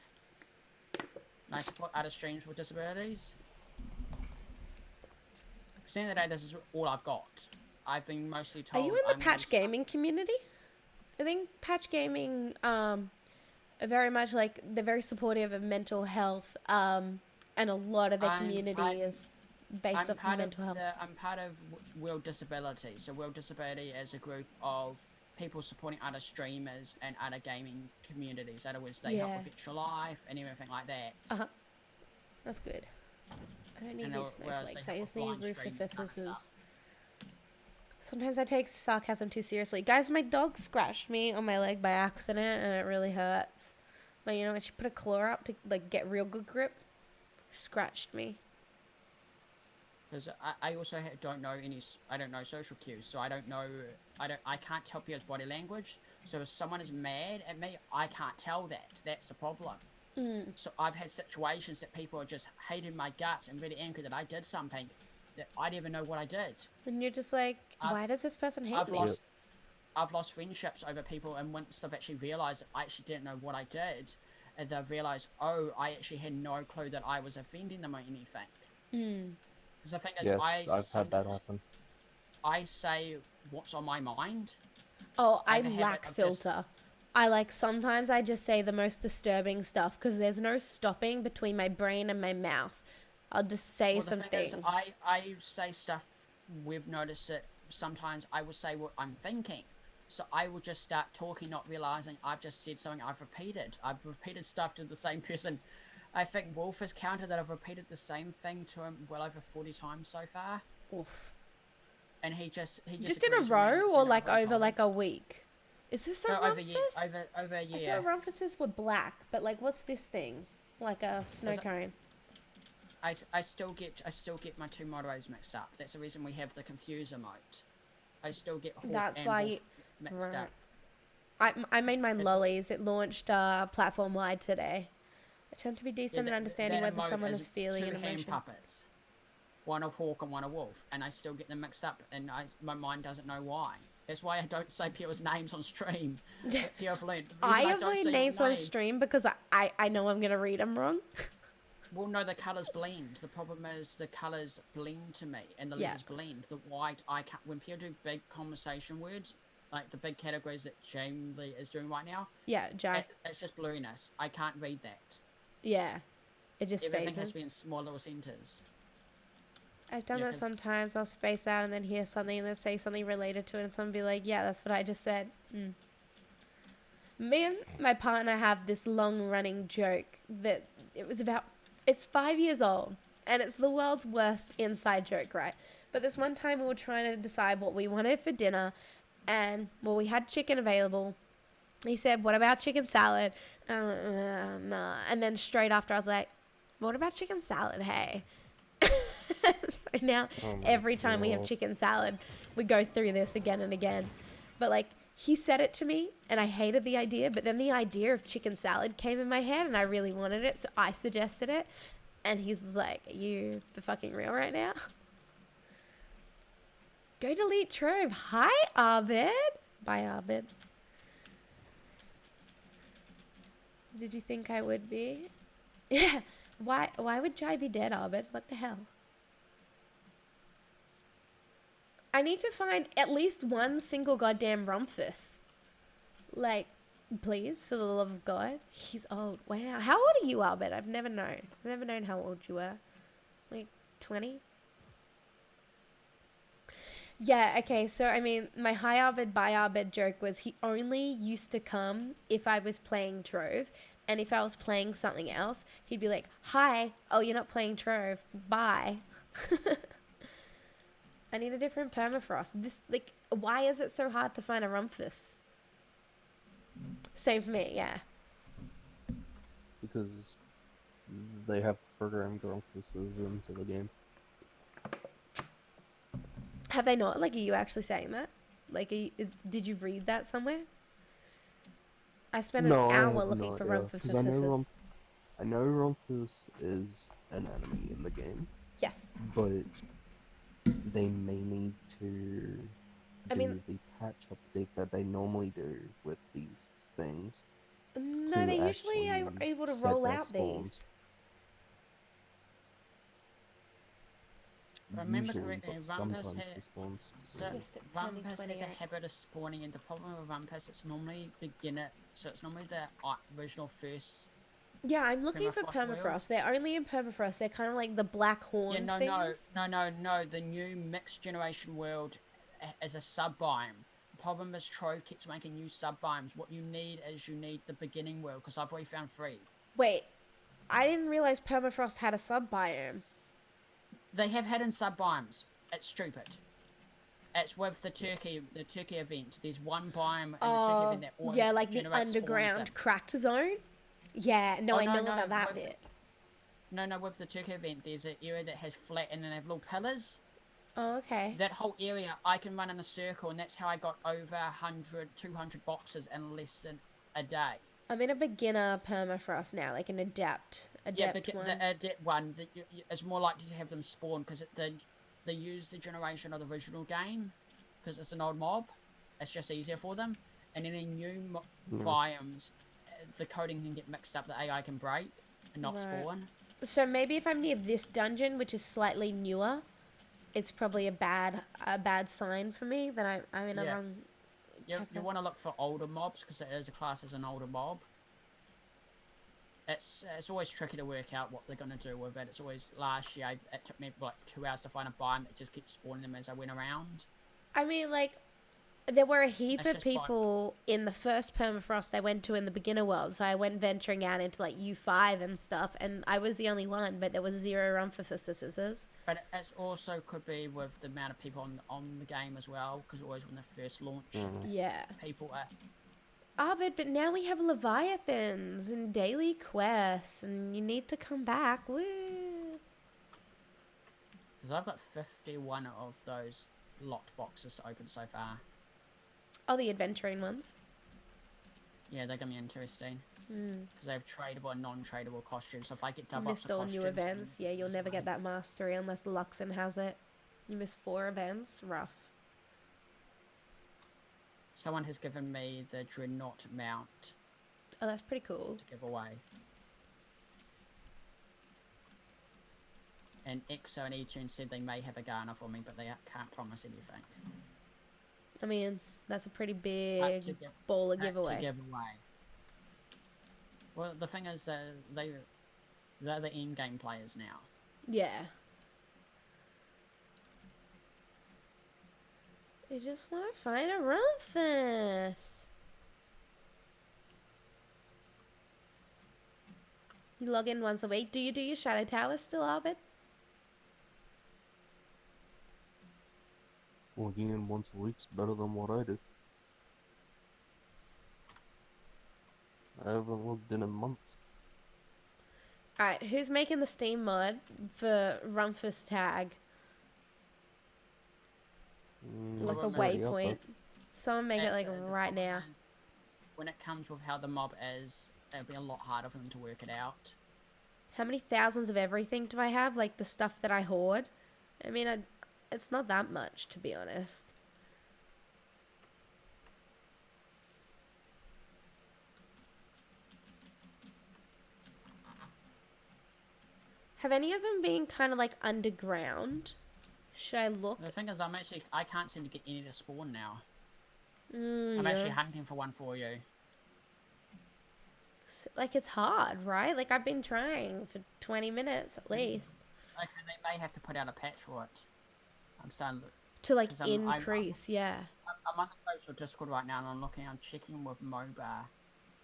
Speaker 5: And I support other streams with disabilities. At the end of the day, this is all I've got. I've been mostly
Speaker 2: Are
Speaker 5: told.
Speaker 2: you in the
Speaker 5: I'm
Speaker 2: patch
Speaker 5: really
Speaker 2: gaming community? I think patch gaming are very much like they're very supportive of mental health, and a lot of their community is based off mental health.
Speaker 5: I'm part of World Disability. So World Disability is a group of people supporting other streamers and other gaming communities. In other words, they help
Speaker 2: Yeah.
Speaker 5: with extra life and everything like that.
Speaker 2: That's good. I don't need
Speaker 5: And
Speaker 2: these
Speaker 5: whereas
Speaker 2: snowflakes.
Speaker 5: they
Speaker 2: I
Speaker 5: help
Speaker 2: just
Speaker 5: with
Speaker 2: need
Speaker 5: blind
Speaker 2: roof
Speaker 5: streaming and other
Speaker 2: reflexes.
Speaker 5: stuff.
Speaker 2: Sometimes I take sarcasm too seriously. Guys, my dog scratched me on my leg by accident and it really hurts. But you know, when she put a claw up to like get real good grip, she scratched me.
Speaker 5: Because I also don't know I don't know social cues, so I can't tell people's body language. So if someone is mad at me, I can't tell that. That's the problem. So I've had situations that people are just hated my guts and really angry that I did something that I didn't even know what I did.
Speaker 2: And you're just like, why does this person hate me?
Speaker 5: I've lost friendships over people, and once they've actually realised that I actually didn't know what I did, and they've realised, oh, I actually had no clue that I was offending them or anything. Because the thing is,
Speaker 4: yes, I've had that happen.
Speaker 5: I say what's on my mind.
Speaker 2: Oh, I
Speaker 5: I've had
Speaker 2: lack
Speaker 5: it of just-
Speaker 2: filter. I like sometimes I just say the most disturbing stuff because there's no stopping between my brain and my mouth. I'll just say
Speaker 5: Well, the
Speaker 2: some
Speaker 5: thing is,
Speaker 2: things.
Speaker 5: I say stuff. We've noticed that sometimes I will say what I'm thinking. So I will just start talking, not realizing I've just said something I've repeated. I've repeated stuff to the same person I think Wolf has counted that I've repeated the same thing to him well over 40 times so far,
Speaker 2: Oof.
Speaker 5: and he just
Speaker 2: Just in a
Speaker 5: agrees with me, and
Speaker 2: row
Speaker 5: it's
Speaker 2: or
Speaker 5: been
Speaker 2: like
Speaker 5: really
Speaker 2: over
Speaker 5: told.
Speaker 2: like a week? Is this a
Speaker 5: No, over a year,
Speaker 2: rumpus?
Speaker 5: over a
Speaker 2: I
Speaker 5: year.
Speaker 2: thought rumpusses were black, but like what's this thing? Like a snow
Speaker 5: Is it-
Speaker 2: cone.
Speaker 5: I still get my two moderators mixed up. That's the reason we have the confuser mode. I still get Hawk
Speaker 2: That's
Speaker 5: and
Speaker 2: why
Speaker 5: Wolf
Speaker 2: you-
Speaker 5: mixed
Speaker 2: right.
Speaker 5: up.
Speaker 2: I made mine
Speaker 5: That's-
Speaker 2: lollies. It launched platform wide today. I tend to be decent in
Speaker 5: that-
Speaker 2: understanding
Speaker 5: that
Speaker 2: whether
Speaker 5: mode
Speaker 2: someone
Speaker 5: is
Speaker 2: is feeling
Speaker 5: two
Speaker 2: an
Speaker 5: hand
Speaker 2: emotion.
Speaker 5: puppets, one of Hawk and one of Wolf, and I still get them mixed up, and my mind doesn't know why. That's why I don't say people's names on stream. Carefully.
Speaker 2: I avoid names on stream because I know I'm going to read them wrong.
Speaker 5: Well, no, the colours blend. The problem is the colours blend to me, and the
Speaker 2: Yeah.
Speaker 5: letters blend. The white, I can't. When people do big conversation words, like the big categories that Jamie is doing right now,
Speaker 2: Yeah, Jack.
Speaker 5: it's just blurriness. I can't read that.
Speaker 2: Yeah. It just
Speaker 5: Everything
Speaker 2: phases.
Speaker 5: has to be in small little centres.
Speaker 2: I've done
Speaker 5: Yeah,
Speaker 2: that
Speaker 5: 'cause-
Speaker 2: sometimes. I'll space out and then hear something and then say something related to it, and someone be like, "Yeah, that's what I just said." Me and my partner have this long-running joke that it's 5 years old, and it's the world's worst inside joke, right? But this one time we were trying to decide what we wanted for dinner, and well, we had chicken available. He said, "What about chicken salad?" Nah. And then straight after, I was like, "What about chicken salad? Hey." So now
Speaker 4: Oh my
Speaker 2: every time we have
Speaker 4: God.
Speaker 2: chicken salad, we go through this again and again. But like he said it to me and I hated the idea, but then the idea of chicken salad came in my head and I really wanted it, so I suggested it. And he was like, "Are you for fucking real right now?" Go delete Trove. Hi, Arbid. Bye, Arbid. Did you think I would be? Yeah. Why would Jai be dead, Arbid? What the hell? I need to find at least one single goddamn Rumpus. Like, please, for the love of God. He's old. Wow. How old are you, Arbid? I've never known. I've never known how old you were. Like, 20? Yeah, okay, so I mean, my hi Arbid, bye Arbid joke was he only used to come if I was playing Trove, and if I was playing something else, he'd be like, "Hi, oh, you're not playing Trove, bye." I need a different permafrost. This, like, why is it so hard to find a Rumpus? Same for me, yeah.
Speaker 4: Because they have programmed grumpuses into the game.
Speaker 2: Have they not? Like, are you actually saying that? Like, did you read that somewhere? I spent an
Speaker 4: I
Speaker 2: hour
Speaker 4: have
Speaker 2: looking
Speaker 4: no
Speaker 2: for
Speaker 4: idea, 'cause I know
Speaker 2: Rumpuses.
Speaker 4: I know Rumpus is an enemy in the game,
Speaker 2: Yes.
Speaker 4: but they may need to
Speaker 2: I
Speaker 4: do
Speaker 2: mean-
Speaker 4: the patch update that they normally do with these things.
Speaker 2: No,
Speaker 4: to
Speaker 2: they usually are
Speaker 4: actually
Speaker 2: able to
Speaker 4: set
Speaker 2: roll
Speaker 4: their
Speaker 2: out
Speaker 4: spawns.
Speaker 2: these.
Speaker 5: If I remember
Speaker 4: Usually,
Speaker 5: correctly,
Speaker 4: but
Speaker 5: Rumpus
Speaker 4: sometimes
Speaker 5: had
Speaker 4: the spawns.
Speaker 2: Just at
Speaker 5: Rumpus has a
Speaker 2: 2028.
Speaker 5: habit of spawning, and the problem with Rumpus, it's normally beginner, so it's normally the original first.
Speaker 2: Yeah, I'm looking for
Speaker 5: Permafrost
Speaker 2: permafrost.
Speaker 5: world?
Speaker 2: They're only in permafrost. They're kind of like the black horn
Speaker 5: Yeah,
Speaker 2: things.
Speaker 5: no. The new mixed generation world as a sub biome. The problem is Trove keeps making new sub biomes. What you need is the beginning world, because I've already found 3.
Speaker 2: Wait, I didn't realize permafrost had a sub biome.
Speaker 5: They have hidden sub biomes. It's stupid. It's with the turkey event. There's one biome in the turkey event that always
Speaker 2: yeah, like the
Speaker 5: generates spawns
Speaker 2: underground
Speaker 5: in.
Speaker 2: cracked zone. Yeah, no,
Speaker 5: Oh,
Speaker 2: I
Speaker 5: no,
Speaker 2: know
Speaker 5: no,
Speaker 2: about that
Speaker 5: with
Speaker 2: bit.
Speaker 5: No, with the turkey event, there's an area that has flat and then they have little pillars.
Speaker 2: Oh, okay.
Speaker 5: That whole area, I can run in a circle, and that's how I got over 100, 200 boxes in less than a day.
Speaker 2: I'm in a beginner permafrost now, like an adept
Speaker 5: Yeah,
Speaker 2: one.
Speaker 5: the adept one is more likely to have them spawn because they use the generation of the original game because it's an old mob. It's just easier for them. And any new biomes, the coding can get mixed up. The AI can break and not
Speaker 2: Right.
Speaker 5: spawn.
Speaker 2: So maybe if I'm near this dungeon, which is slightly newer, it's probably a bad sign for me that I'm in a
Speaker 5: Yeah.
Speaker 2: wrong.
Speaker 5: You
Speaker 2: chapter.
Speaker 5: want to look for older mobs because it is a class as an older mob. It's always tricky to work out what they're going to do with it. It's always last year it took me like 2 hours to find a biome. It just keeps spawning them as I went around.
Speaker 2: I mean, like, There were a heap
Speaker 5: That's
Speaker 2: of
Speaker 5: just fine.
Speaker 2: people in the first permafrost I went to in the beginner world, so I went venturing out into like U5 and stuff, and I was the only one, but there was 0 run for scissors.
Speaker 5: But it also could be with the amount of people on the game as well, because always when they first launch,
Speaker 2: Yeah.
Speaker 5: people are.
Speaker 2: But now we have Leviathans and daily quests, and you need to come back. Woo!
Speaker 5: Because I've got 51 of those locked boxes to open so far.
Speaker 2: Oh, the adventuring ones.
Speaker 5: Yeah, they're gonna be interesting. Because they have tradable and non-tradable costumes. So if I get double ups
Speaker 2: Missed
Speaker 5: of
Speaker 2: all
Speaker 5: costumes,
Speaker 2: new events.
Speaker 5: then
Speaker 2: Yeah, you'll
Speaker 5: that's
Speaker 2: never get
Speaker 5: great.
Speaker 2: that mastery unless Luxon has it. You missed 4 events. Rough.
Speaker 5: Someone has given me the Dreadnought mount
Speaker 2: Oh, that's pretty cool.
Speaker 5: to give away. And EXO and eTune said they may have a Garner for me, but they can't promise anything.
Speaker 2: I mean, that's a pretty
Speaker 5: To
Speaker 2: big
Speaker 5: give-
Speaker 2: baller
Speaker 5: To
Speaker 2: giveaway.
Speaker 5: give away. Well, the thing is, they're the in-game players now.
Speaker 2: Yeah. I just want to find a Rumfus. You log in once a week. Do you do your Shadow Tower still, Arvid?
Speaker 4: Logging in once a week's better than what I do. I haven't logged in months.
Speaker 2: Alright, who's making the Steam mod for Rumfus tag? Like a
Speaker 5: Problem is-
Speaker 2: waypoint. Someone make it like
Speaker 5: the
Speaker 2: right
Speaker 5: problem
Speaker 2: now.
Speaker 5: is, when it comes with how the mob is, it'll be a lot harder for them to work it out.
Speaker 2: How many thousands of everything do I have? Like the stuff that I hoard? I mean, it's not that much, to be honest. Have any of them been kind of like underground? Should I look?
Speaker 5: The thing is, I can't seem to get any to spawn now.
Speaker 2: Mm,
Speaker 5: I'm
Speaker 2: yeah.
Speaker 5: actually hunting for one for you.
Speaker 2: Like, it's hard, right? Like, I've been trying for 20 minutes at least.
Speaker 5: Okay, they may have to put out a patch for it. I'm starting.
Speaker 2: To, like,
Speaker 5: 'Cause I'm-
Speaker 2: increase, yeah.
Speaker 5: I'm on the social Discord right now, and I'm checking with Mobar.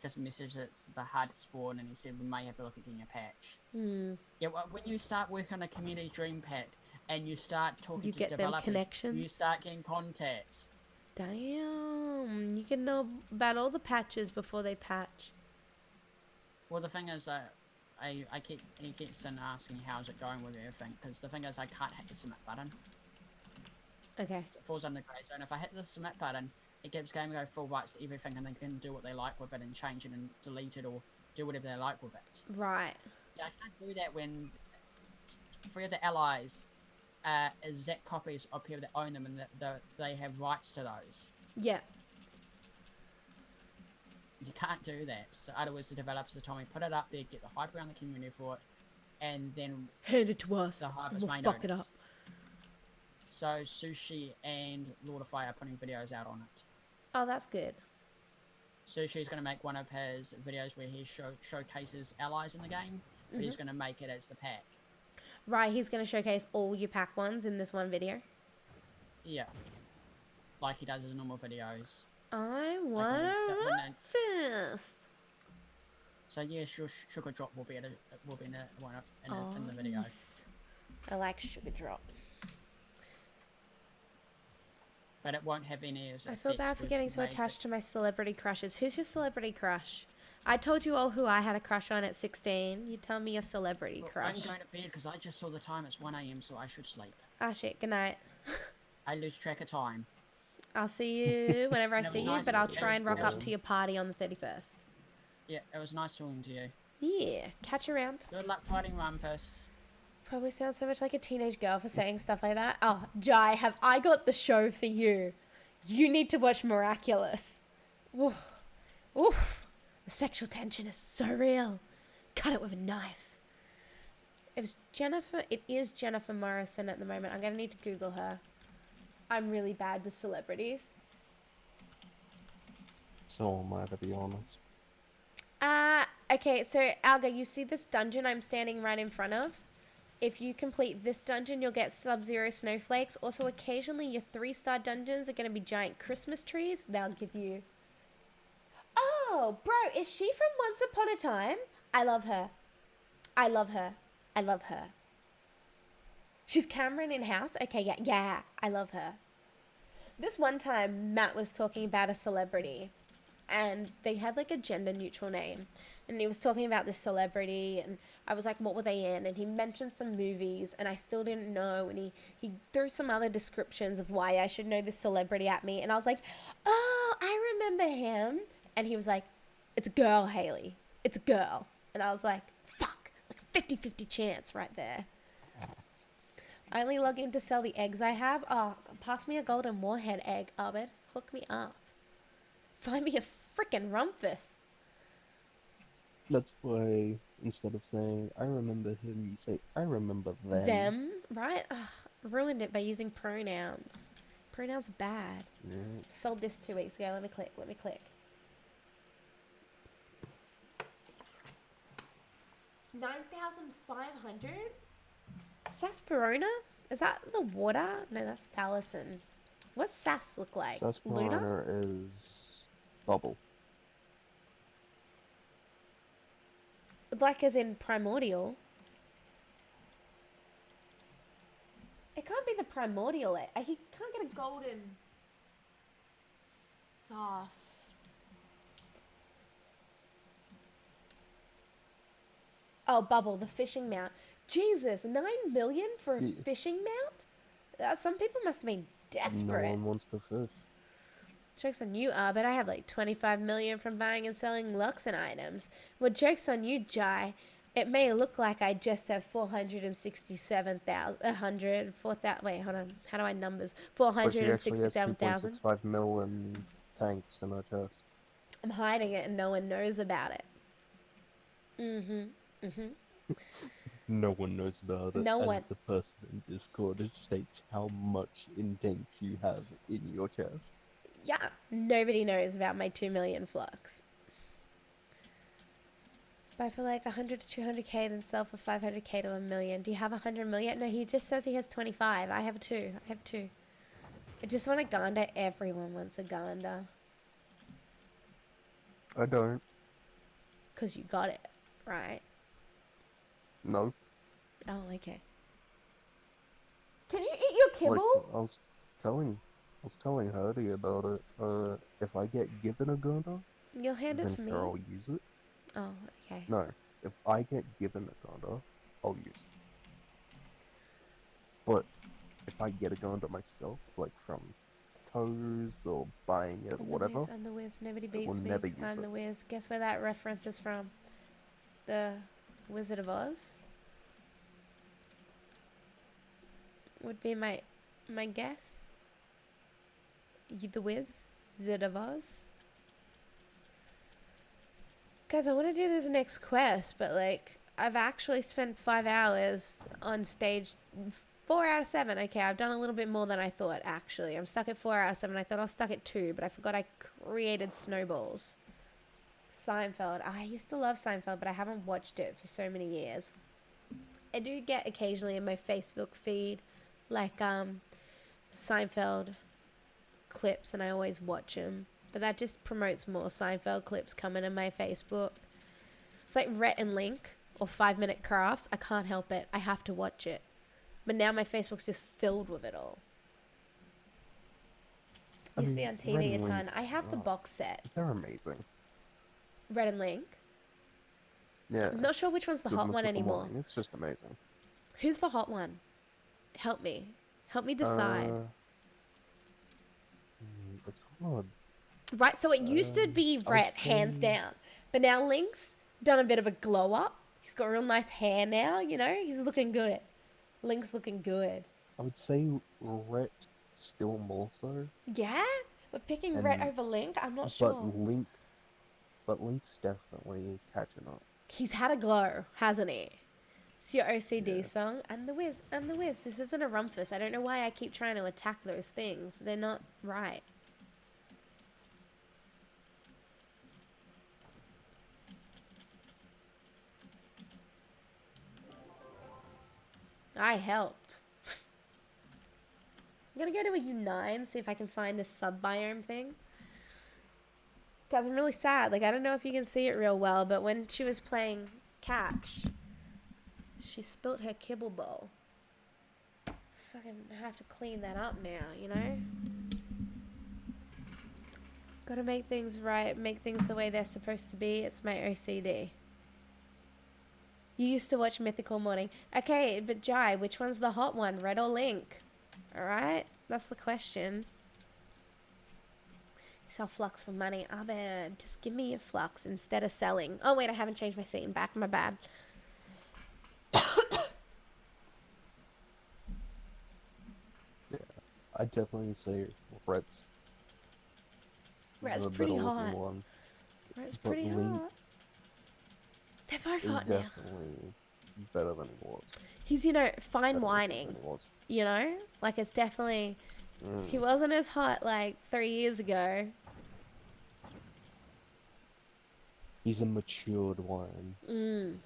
Speaker 5: Just messaged it's the hard spawn, and he said we may have to look at getting a patch.
Speaker 2: Hmm.
Speaker 5: Yeah, well, when you start working on a community dream pack, and you start talking
Speaker 2: You
Speaker 5: to
Speaker 2: get them
Speaker 5: developers,
Speaker 2: connections?
Speaker 5: you start getting contacts.
Speaker 2: Damn. You can know about all the patches before they patch.
Speaker 5: Well, the thing is, he keeps asking how's it going with everything, because the thing is, I can't hit the submit button.
Speaker 2: Okay.
Speaker 5: So it falls under grey zone. If I hit the submit button, it gives Game Go full rights to everything, and they can do what they like with it and change it and delete it or do whatever they like with it.
Speaker 2: Right.
Speaker 5: Yeah, I can't do that when 3 of the allies exact copies of people that own them, and that they have rights to those.
Speaker 2: Yeah.
Speaker 5: You can't do that. So otherwise, the developers have told me put it up there, get the hype around the community for it, and then
Speaker 2: Hand it to us.
Speaker 5: the
Speaker 2: And
Speaker 5: harvest
Speaker 2: we'll
Speaker 5: may
Speaker 2: fuck it up.
Speaker 5: notice. So Sushi and Lord of Fire are putting videos out on it.
Speaker 2: Oh, that's good.
Speaker 5: Sushi's going to make one of his videos where he showcases allies in the game, but he's going to make it as the pack.
Speaker 2: Right, he's going to showcase all your pack ones in this one video.
Speaker 5: Yeah. Like he does his normal videos.
Speaker 2: I want
Speaker 5: that
Speaker 2: a
Speaker 5: one
Speaker 2: Rumfus.
Speaker 5: So yes, your sugar drop will be in the video.
Speaker 2: Yes. I like sugar drop.
Speaker 5: But it won't have any of
Speaker 2: I feel bad for getting so attached to my celebrity crushes. Who's your celebrity crush? I told you all who I had a crush on at 16. You tell me your celebrity crush.
Speaker 5: I'm going to bed because I just saw the time. It's 1 a.m. so I should sleep.
Speaker 2: Ah, shit. Good night.
Speaker 5: I lose track of time.
Speaker 2: I'll see you whenever I
Speaker 5: That
Speaker 2: see
Speaker 5: was
Speaker 2: you,
Speaker 5: nice.
Speaker 2: but I'll
Speaker 5: That
Speaker 2: try
Speaker 5: was
Speaker 2: and rock up
Speaker 4: good.
Speaker 2: to your party on the 31st.
Speaker 5: Yeah, it was nice talking to you.
Speaker 2: Yeah. Catch you around.
Speaker 5: Good luck fighting Rumpus.
Speaker 2: Probably sounds so much like a teenage girl for saying stuff like that. Oh, Jai, have I got the show for you? You need to watch Miraculous. Oof. Oof. The sexual tension is so real. Cut it with a knife. It is Jennifer Morrison at the moment. I'm going to need to Google her. I'm really bad with celebrities.
Speaker 4: So am I, to be honest.
Speaker 2: Okay, so Alga, you see this dungeon I'm standing right in front of? If you complete this dungeon, you'll get Sub-Zero snowflakes. Also, occasionally your 3-star dungeons are going to be giant Christmas trees. They'll give you... Oh, bro, is she from Once Upon a Time? I love her. I love her. I love her. She's Cameron in House? Okay, yeah, I love her. This one time, Matt was talking about a celebrity, and they had like a gender neutral name, and he was talking about this celebrity, and I was like, what were they in? And he mentioned some movies, and I still didn't know, and he threw some other descriptions of why I should know this celebrity at me, and I was like, oh, I remember him. And he was like, it's a girl, Haley. It's a girl. And I was like, fuck, like 50-50 chance right there. I only log in to sell the eggs I have. Oh, pass me a golden moorhead egg, Abed. Hook me up. Find me a frickin' rumpus.
Speaker 4: That's why instead of saying I remember him, you say I remember them.
Speaker 2: Them, right? Ugh, ruined it by using pronouns. Pronouns are bad.
Speaker 4: Yeah.
Speaker 2: Sold this 2 weeks ago. Let me click. 9,500? Sarsaparilla? Is that the water? No, that's Taliesin. What's Sass look like? Luna?
Speaker 4: Sarsaparilla is bubble.
Speaker 2: Like as in primordial. It can't be the primordial. He can't get a golden sauce. Oh, bubble, the fishing mount. Jesus, 9 million for a fishing mount? Some people must have been desperate.
Speaker 4: No one wants to fish.
Speaker 2: Joke's on you, but I have like 25 million from buying and selling Luxon items. Well, joke's on you, Jai. It may look like I just have 467,000, 4,000, wait, hold on. How do I numbers? 467,000.
Speaker 4: 2.65 mil in tanks in our chest.
Speaker 2: I'm hiding it and no one knows about it.
Speaker 4: No one knows about it.
Speaker 2: No
Speaker 4: as
Speaker 2: one.
Speaker 4: The person in Discord states how much in tanks you have in your chest.
Speaker 2: Yeah, nobody knows about my 2 million flux. Buy for like 100 to 200k, then sell for 500k to 1 million. Do you have 100 million? No, he just says he has 25. I have 2. I just want a Ganda. Everyone wants a Ganda.
Speaker 4: I don't.
Speaker 2: Because you got it, right?
Speaker 4: No.
Speaker 2: Oh, okay. Can you eat your kibble?
Speaker 4: Like, I was telling Hardy about it. If I get given a Gunda,
Speaker 2: You'll hand it
Speaker 4: then
Speaker 2: to me.
Speaker 4: sure I'll use it.
Speaker 2: Oh, okay.
Speaker 4: No, if I get given a Gunda, I'll use it. But if I get a Gunda myself, like from Toes or buying it or whatever,
Speaker 2: I'm the whiz. Nobody
Speaker 4: will
Speaker 2: beats me
Speaker 4: never
Speaker 2: 'cause
Speaker 4: use
Speaker 2: I'm
Speaker 4: it.
Speaker 2: the whiz. Guess where that reference is from? The Wizard of Oz? Would be my guess. You the Wizard of Oz? Guys, I want to do this next quest, but like, I've actually spent 5 hours on stage 4 out of 7. Okay, I've done a little bit more than I thought, actually. I'm stuck at 4 out of 7. I thought I was stuck at 2, but I forgot I created snowballs. Seinfeld. I used to love Seinfeld, but I haven't watched it for so many years. I do get occasionally in my Facebook feed, like, Seinfeld clips, and I always watch them. But that just promotes more Seinfeld clips coming in my Facebook. It's like Rhett and Link or 5 Minute Crafts. I can't help it. I have to watch it. But now my Facebook's just filled with it all. Used to be on TV a ton. I have the box set.
Speaker 4: They're amazing.
Speaker 2: Rhett and Link.
Speaker 4: Yeah.
Speaker 2: I'm not sure which one's the hot one anymore.
Speaker 4: It's just amazing.
Speaker 2: Who's the hot one? Help me. Help me decide.
Speaker 4: It's hard.
Speaker 2: Right, so it used to be Rhett, hands down. But now Link's done a bit of a glow up. He's got real nice hair now, you know? He's looking good. Link's looking good.
Speaker 4: I would say Rhett still more so.
Speaker 2: Yeah? We're picking Rhett over Link? I'm not sure.
Speaker 4: But Link's definitely catching up.
Speaker 2: He's had a glow, hasn't he? It's your OCD song. And the whiz. This isn't a rumpus. I don't know why I keep trying to attack those things. They're not right. I helped. I'm gonna go to a U9, see if I can find this sub-biome thing. Guys, I'm really sad. Like, I don't know if you can see it real well, but when she was playing catch, she spilt her kibble bowl. Fucking have to clean that up now, you know? Gotta make things right, make things the way they're supposed to be. It's my OCD. You used to watch Mythical Morning. Okay, but Jai, which one's the hot one, Red or Link? Alright, that's the question. Sell flux for money. Abed, just give me your flux instead of selling. Oh wait, I haven't changed my scene back, my bad.
Speaker 4: Yeah, I definitely say Red's
Speaker 2: Red's
Speaker 4: the
Speaker 2: pretty
Speaker 4: better looking
Speaker 2: hot.
Speaker 4: one.
Speaker 2: Red's
Speaker 4: But
Speaker 2: pretty
Speaker 4: Link
Speaker 2: hot. They're both
Speaker 4: is
Speaker 2: hot now.
Speaker 4: definitely better than he was.
Speaker 2: He's, you know, fine
Speaker 4: Better looking
Speaker 2: whining.
Speaker 4: than he was.
Speaker 2: You know? Like, it's definitely...
Speaker 4: Mm.
Speaker 2: He wasn't as hot, like, 3 years ago.
Speaker 4: He's a matured wine.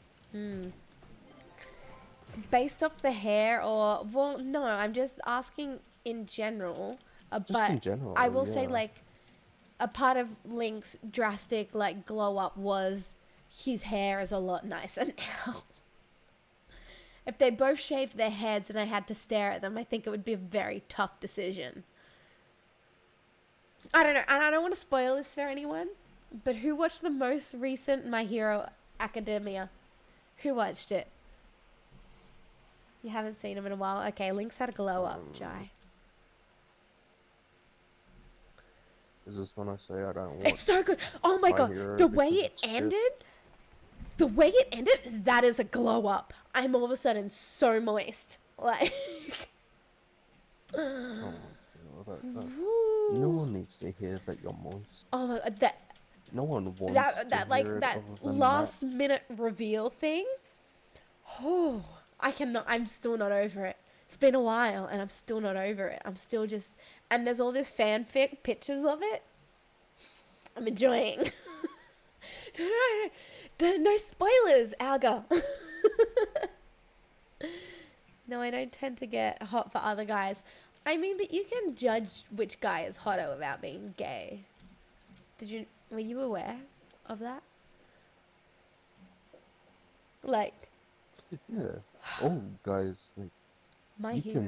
Speaker 2: Based off the hair or... Well, no, I'm just asking in general. But
Speaker 4: in general,
Speaker 2: I will say,
Speaker 4: yeah.
Speaker 2: like, a part of Link's drastic, like, glow-up was his hair is a lot nicer now. If they both shaved their heads and I had to stare at them, I think it would be a very tough decision. I don't know, and I don't want to spoil this for anyone, but who watched the most recent My Hero Academia? Who watched it? You haven't seen him in a while? Okay, Link's had a glow up, Jai.
Speaker 4: Is this when I say I don't want?
Speaker 2: It's so good. Oh my
Speaker 4: My
Speaker 2: god,
Speaker 4: Hero
Speaker 2: the way
Speaker 4: because
Speaker 2: it
Speaker 4: it's shit.
Speaker 2: ended, that is a glow up. I'm all of a sudden so moist. Like,
Speaker 4: Oh, God,
Speaker 2: woo.
Speaker 4: no one needs to hear that you're moist.
Speaker 2: Oh my god, that
Speaker 4: No one wants
Speaker 2: that
Speaker 4: to
Speaker 2: like
Speaker 4: hear it
Speaker 2: that
Speaker 4: other than
Speaker 2: last minute reveal thing. Oh, I'm still not over it. It's been a while and I'm still not over it. I'm still just, and there's all this fanfic pictures of it. I'm enjoying. No spoilers, Alga. No, I don't tend to get hot for other guys. I mean, but you can judge which guy is hotter without being gay. Were you aware of that? Like,
Speaker 4: that. Yeah. Oh, guys, like
Speaker 2: My
Speaker 4: You
Speaker 2: Hero.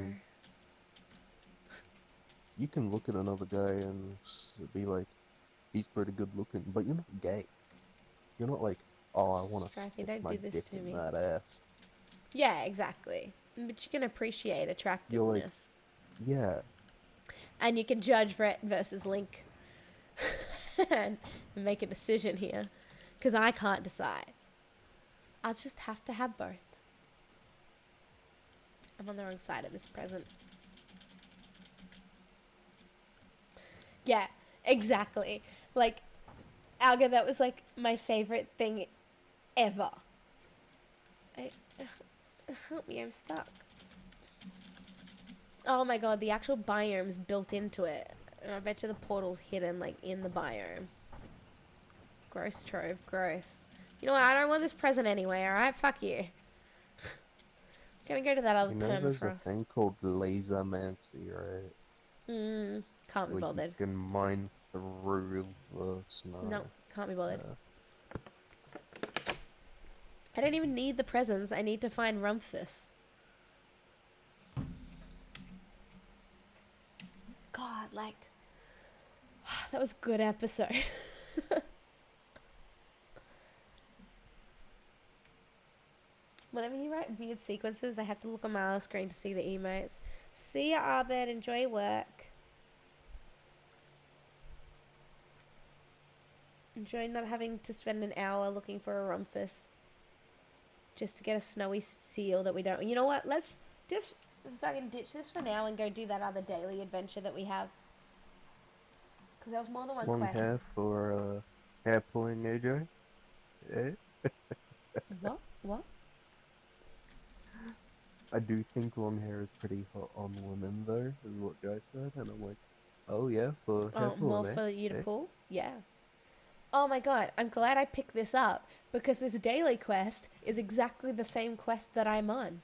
Speaker 4: you can look at another guy and be like, he's pretty good looking, but you're not gay. You're not like, oh, I want to
Speaker 2: Stripey,
Speaker 4: stick
Speaker 2: don't
Speaker 4: my
Speaker 2: do this
Speaker 4: dick
Speaker 2: to
Speaker 4: in
Speaker 2: me.
Speaker 4: that ass.
Speaker 2: Yeah, exactly. But you can appreciate attractiveness.
Speaker 4: Yeah.
Speaker 2: And you can judge Rhett versus Link. and make a decision here. Because I can't decide. I'll just have to have both. I'm on the wrong side of this present. Yeah, exactly. Like, Alga, that was like my favorite thing ever. Help me, I'm stuck. Oh my god, the actual biome's built into it. And I bet you the portal's hidden, like, in the biome. Gross, Trove, gross. You know what, I don't want this present anyway, alright? Fuck you. Gonna go to that other
Speaker 4: You know, there's a
Speaker 2: permafrost.
Speaker 4: thing called lasermancy, right?
Speaker 2: Can't be
Speaker 4: Where
Speaker 2: bothered.
Speaker 4: you can mine through the snow.
Speaker 2: No, can't be bothered.
Speaker 4: Yeah.
Speaker 2: I don't even need the presents. I need to find Rumpus. God, like, that was a good episode. Whenever you write weird sequences, I have to look on my other screen to see the emotes. See ya, Abed. Enjoy your work. Enjoy not having to spend an hour looking for a Rumpus. Just to get a snowy seal that we don't... You know what? Let's just fucking ditch this for now and go do that other daily adventure that we have. Because there was more than one
Speaker 4: Long
Speaker 2: quest.
Speaker 4: hair for hair pulling, AJ? Eh?
Speaker 2: What? What?
Speaker 4: I do think long hair is pretty hot on women, though, is what Guy said, and I'm like, oh yeah, for hair
Speaker 2: Oh, more
Speaker 4: pulling,
Speaker 2: for you to
Speaker 4: eh?
Speaker 2: pull? Yeah. Oh my god, I'm glad I picked this up because this daily quest is exactly the same quest that I'm on.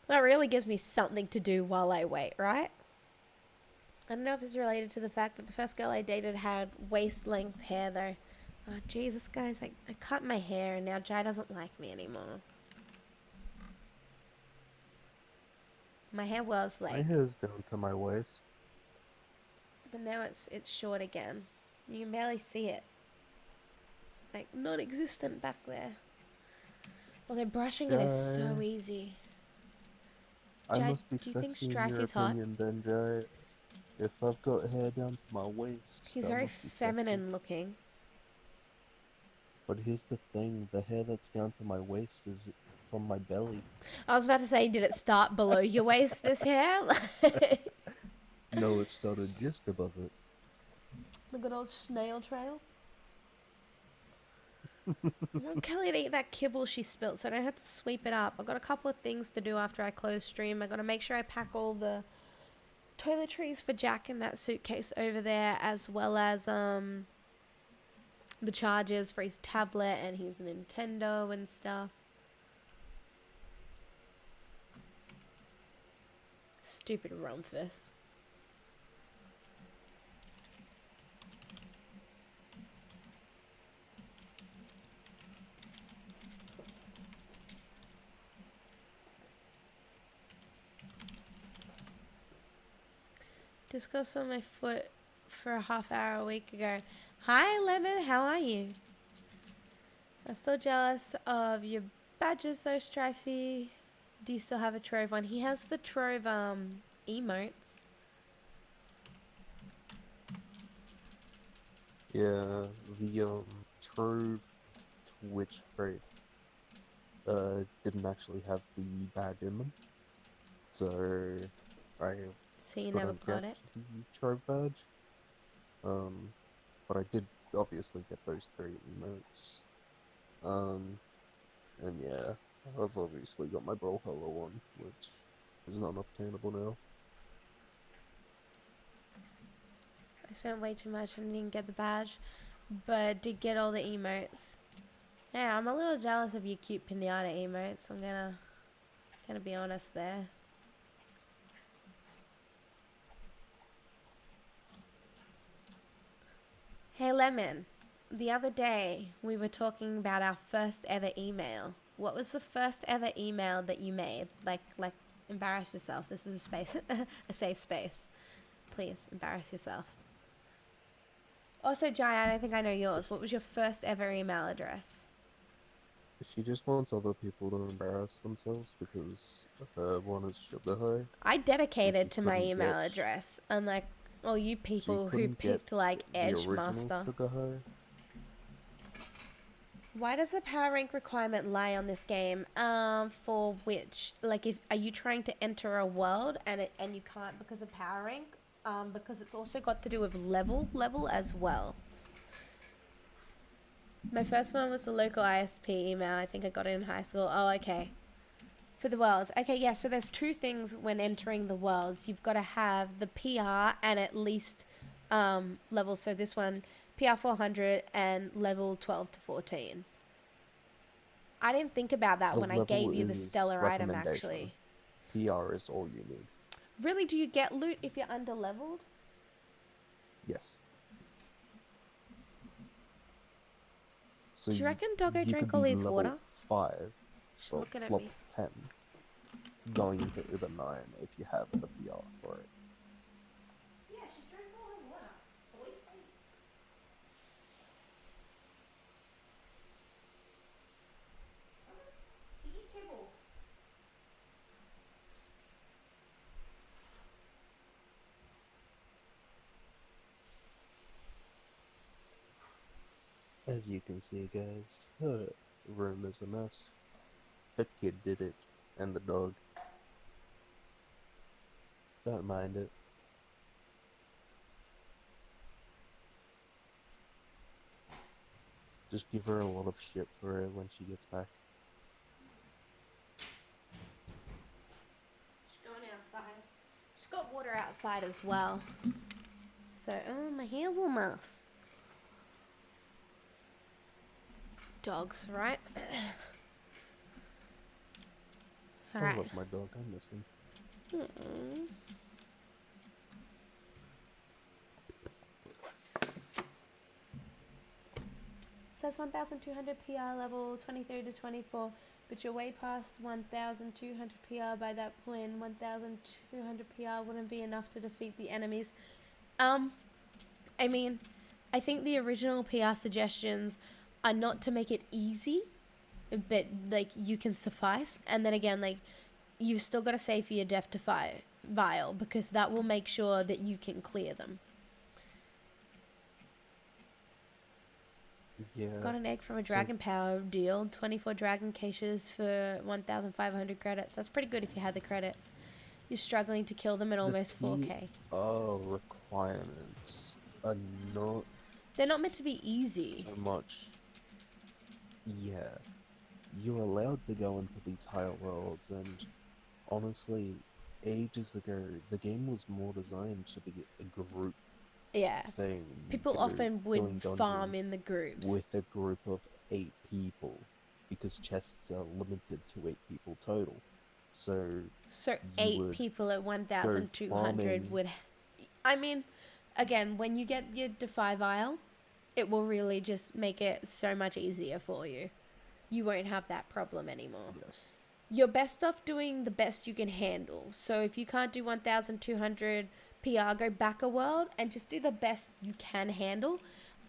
Speaker 2: That really gives me something to do while I wait, right? I don't know if it's related to the fact that the first girl I dated had waist-length hair, though. Oh, Jesus, guys, I cut my hair, and now Jai doesn't like me anymore. My hair was,
Speaker 4: My
Speaker 2: like...
Speaker 4: hair's down to my waist.
Speaker 2: But now it's short again. You can barely see it. It's, like, non-existent back there. Although brushing it is so
Speaker 4: Jai.
Speaker 2: easy.
Speaker 4: I
Speaker 2: Jai,
Speaker 4: must be
Speaker 2: do you think
Speaker 4: sexy in your
Speaker 2: Strifey's hot?
Speaker 4: opinion then, Jai. If I've got hair down to my waist,
Speaker 2: He's
Speaker 4: that
Speaker 2: very
Speaker 4: must be sexy.
Speaker 2: feminine looking.
Speaker 4: But here's the thing, the hair that's down to my waist is from my belly.
Speaker 2: I was about to say, did it start below your waist, this hair?
Speaker 4: No, it started just above it.
Speaker 2: The good old snail trail. I want Kelly to eat that kibble she spilt, so I don't have to sweep it up. I've got a couple of things to do after I close stream. I've got to make sure I pack all the toiletries for Jack in that suitcase over there, as well as the chargers for his tablet and his Nintendo and stuff. Stupid Rumpus. Disco saw my foot for a half hour a week ago. Hi, Lemon. How are you? I'm still jealous of your badges, though, Strifey. Do you still have a Trove one? He has the Trove emotes.
Speaker 4: Yeah, the trove Twitch crate didn't actually have the badge in them, so I
Speaker 2: So you never
Speaker 4: couldn't
Speaker 2: got
Speaker 4: get
Speaker 2: it?
Speaker 4: the trove badge. But I did obviously get those 3 emotes. And yeah, I've obviously got my Brawlhalla one, which is not obtainable now.
Speaker 2: I spent way too much and didn't get the badge, but did get all the emotes. Yeah, I'm a little jealous of your cute pinata emotes. I'm gonna be honest there. Hey Lemon, the other day we were talking about our first ever email. What was the first ever email that you made? Like embarrass yourself. This is a space, a safe space. Please embarrass yourself. Also, Jai, I don't think I know yours. What was your first ever email address?
Speaker 4: She just wants other people to embarrass themselves because her one is sugar high.
Speaker 2: I dedicated to my
Speaker 4: couldn't
Speaker 2: email
Speaker 4: get-
Speaker 2: address, unlike all you people who
Speaker 4: couldn't get
Speaker 2: picked like
Speaker 4: the
Speaker 2: Edge
Speaker 4: original
Speaker 2: Master.
Speaker 4: sugar high.
Speaker 2: Why does the power rank requirement lie on this game? For which, like, if are you trying to enter a world and you can't because of power rank? Because it's also got to do with level as well. My first one was the local ISP email. I think I got it in high school. Oh, okay. For the worlds. Okay, yeah, so there's 2 things when entering the worlds. You've got to have the PR and at least levels. So this one, PR 400 and level 12 to 14. I didn't think about that
Speaker 4: The
Speaker 2: when I
Speaker 4: level
Speaker 2: gave you the
Speaker 4: is
Speaker 2: stellar item,
Speaker 4: recommendation.
Speaker 2: actually.
Speaker 4: PR is all you need.
Speaker 2: Really, do you get loot if you're under-leveled?
Speaker 4: Yes. So
Speaker 2: Do you reckon Doggo
Speaker 4: you
Speaker 2: drank
Speaker 4: could
Speaker 2: all
Speaker 4: be
Speaker 2: his
Speaker 4: level
Speaker 2: water?
Speaker 4: 5,
Speaker 2: She's
Speaker 4: well,
Speaker 2: looking at
Speaker 4: level
Speaker 2: me.
Speaker 4: 10, going into Uber 9 if you have the PR for it.
Speaker 2: Yeah, she drank all her water. Obviously. Eat kibble.
Speaker 4: As you can see, guys, her room is a mess. The kid did it, and the dog. Don't mind it. Just give her a lot of shit for it when she gets back.
Speaker 2: She's going outside. She's got water outside as well. So, oh, my hair's a mess. Dogs, right?
Speaker 4: I
Speaker 2: Alright.
Speaker 4: love my dog. I miss him.
Speaker 2: Mm. Says 1200 PR level 23 to 24, but you're way past 1200 PR by that point. 1200 PR wouldn't be enough to defeat the enemies. I mean, I think the original PR suggestions are not to make it easy, but like you can suffice. And then again, like you've still got to save for your death to vial because that will make sure that you can clear them.
Speaker 4: Yeah.
Speaker 2: Got an egg from a
Speaker 4: So-
Speaker 2: dragon power deal. 24 dragon caches for 1,500 credits. That's pretty good if you had the credits. You're struggling to kill them at almost 4k.
Speaker 4: Requirements are not
Speaker 2: They're not meant to be easy.
Speaker 4: so much. Yeah, you're allowed to go into these higher worlds, and honestly, ages ago, the game was more designed to be a group
Speaker 2: Yeah.
Speaker 4: thing.
Speaker 2: People
Speaker 4: Go
Speaker 2: often
Speaker 4: filling
Speaker 2: would farm
Speaker 4: dungeons
Speaker 2: in the groups.
Speaker 4: with a group of 8 people, because chests are limited to 8 people total. So
Speaker 2: So
Speaker 4: you
Speaker 2: 8
Speaker 4: would
Speaker 2: people at 1,200
Speaker 4: farming.
Speaker 2: would... I mean, again, when you get your Defy Vial, it will really just make it so much easier for you. You won't have that problem anymore.
Speaker 4: Yes.
Speaker 2: You're best off doing the best you can handle. So if you can't do 1,200 PR, go back a world and just do the best you can handle.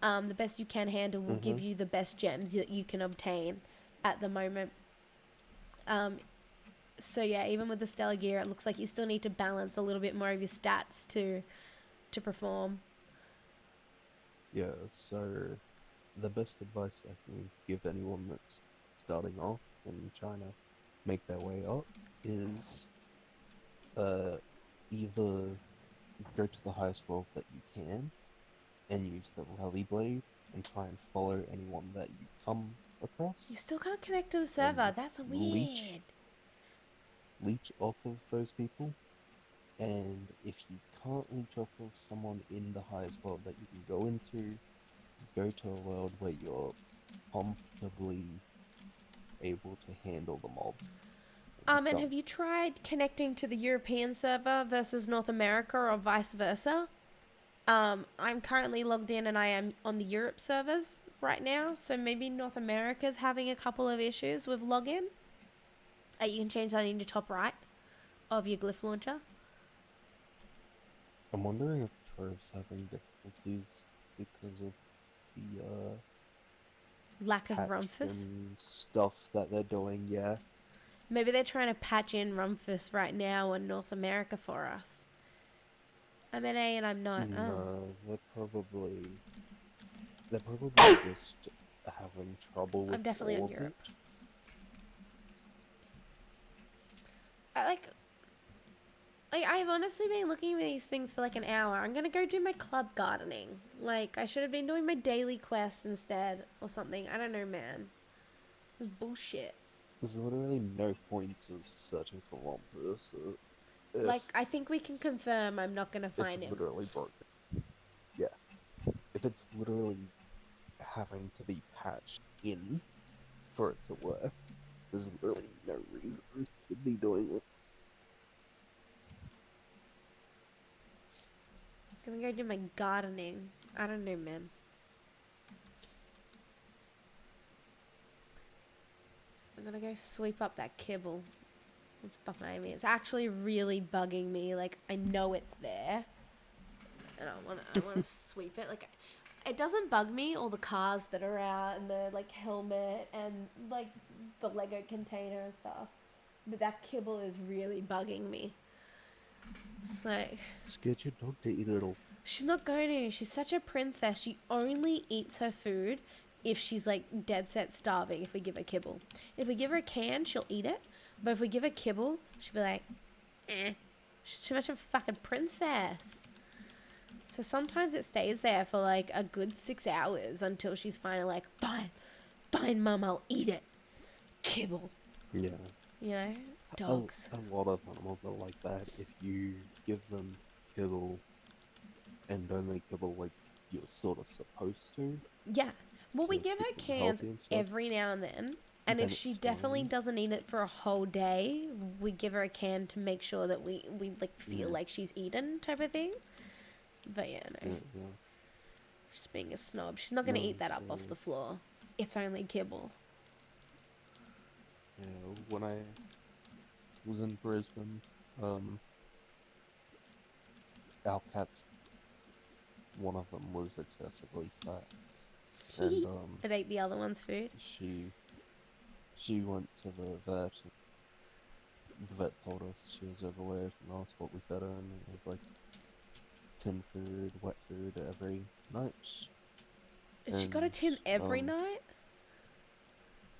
Speaker 2: The best you can handle will give you the best gems that you can obtain at the moment. So yeah, even with the stellar gear, it looks like you still need to balance a little bit more of your stats to perform.
Speaker 4: Yeah, so the best advice I can give anyone that's starting off and trying to make their way up is either go to the highest world that you can and use the rally blade and try and follow anyone that you come across.
Speaker 2: You still can't connect to the server. That's
Speaker 4: leech.
Speaker 2: weird.
Speaker 4: Leech off of those people, and if you can't leech off of someone in the highest world that you can go into, go to a world where you're comfortably able to handle the mobs.
Speaker 2: And have you tried connecting to the European server versus North America or vice versa? I'm currently logged in and I am on the Europe servers right now, so maybe North America's having a couple of issues with login. You can change that in your top right of your glyph launcher.
Speaker 4: I'm wondering if Trove's having difficulties because of the
Speaker 2: Lack of
Speaker 4: patch
Speaker 2: Rumfus.
Speaker 4: and stuff that they're doing. Yeah,
Speaker 2: Maybe they're trying to patch in Rumfus right now in North America for us. I'm an A and I'm not. Oh.
Speaker 4: no, they're probably just having trouble with
Speaker 2: I'm definitely
Speaker 4: all
Speaker 2: on
Speaker 4: of
Speaker 2: Europe.
Speaker 4: it.
Speaker 2: I've honestly been looking at these things for like an hour. I'm gonna go do my club gardening. Like, I should have been doing my daily quest instead or something. I don't know, man. It's bullshit.
Speaker 4: There's literally no point of searching for Rompus.
Speaker 2: Like, I think we can confirm I'm not gonna find
Speaker 4: It's
Speaker 2: him.
Speaker 4: literally broken. Yeah. If it's literally having to be patched in for it to work, there's literally no reason to be doing it.
Speaker 2: Gonna go do my gardening. I don't know, man. I'm gonna go sweep up that kibble. It's behind me. It's actually really bugging me. Like, I know it's there, and I wanna sweep it. Like, it doesn't bug me all the cars that are out and the like helmet and like the Lego container and stuff, but that kibble is really bugging me. It's like,
Speaker 4: Just get your dog to eat it all.
Speaker 2: she's not going to. She's such a princess. She only eats her food if she's like dead set starving. If we give her kibble, if we give her a can, she'll eat it. But if we give her kibble, she'll be like, eh. She's too much of a fucking princess. So sometimes it stays there for like a good 6 hours until she's finally like, fine, mum, I'll eat it. Kibble.
Speaker 4: Yeah.
Speaker 2: You know, dogs.
Speaker 4: A lot of animals are like that. If you give them kibble and only kibble like you're sort of supposed to.
Speaker 2: Yeah. Well, we
Speaker 4: to
Speaker 2: give her
Speaker 4: keep them
Speaker 2: cans
Speaker 4: healthy and stuff.
Speaker 2: every now and then. And
Speaker 4: then
Speaker 2: if she
Speaker 4: it's
Speaker 2: definitely
Speaker 4: fine.
Speaker 2: doesn't eat it for a whole day, we give her a can to make sure that we like feel
Speaker 4: Yeah.
Speaker 2: like she's eaten type of thing. But yeah, no.
Speaker 4: Yeah.
Speaker 2: She's being a snob. She's not gonna
Speaker 4: No,
Speaker 2: eat that up off
Speaker 4: so
Speaker 2: the floor. It's only kibble.
Speaker 4: yeah, when I was in Brisbane, our cats, one of them was excessively fat, and
Speaker 2: It ate the other one's food.
Speaker 4: she went to the vet. And the vet told us she was overweight and asked what we fed her, and it was like tin food, wet food every night.
Speaker 2: And she got a
Speaker 4: And
Speaker 2: tin every night?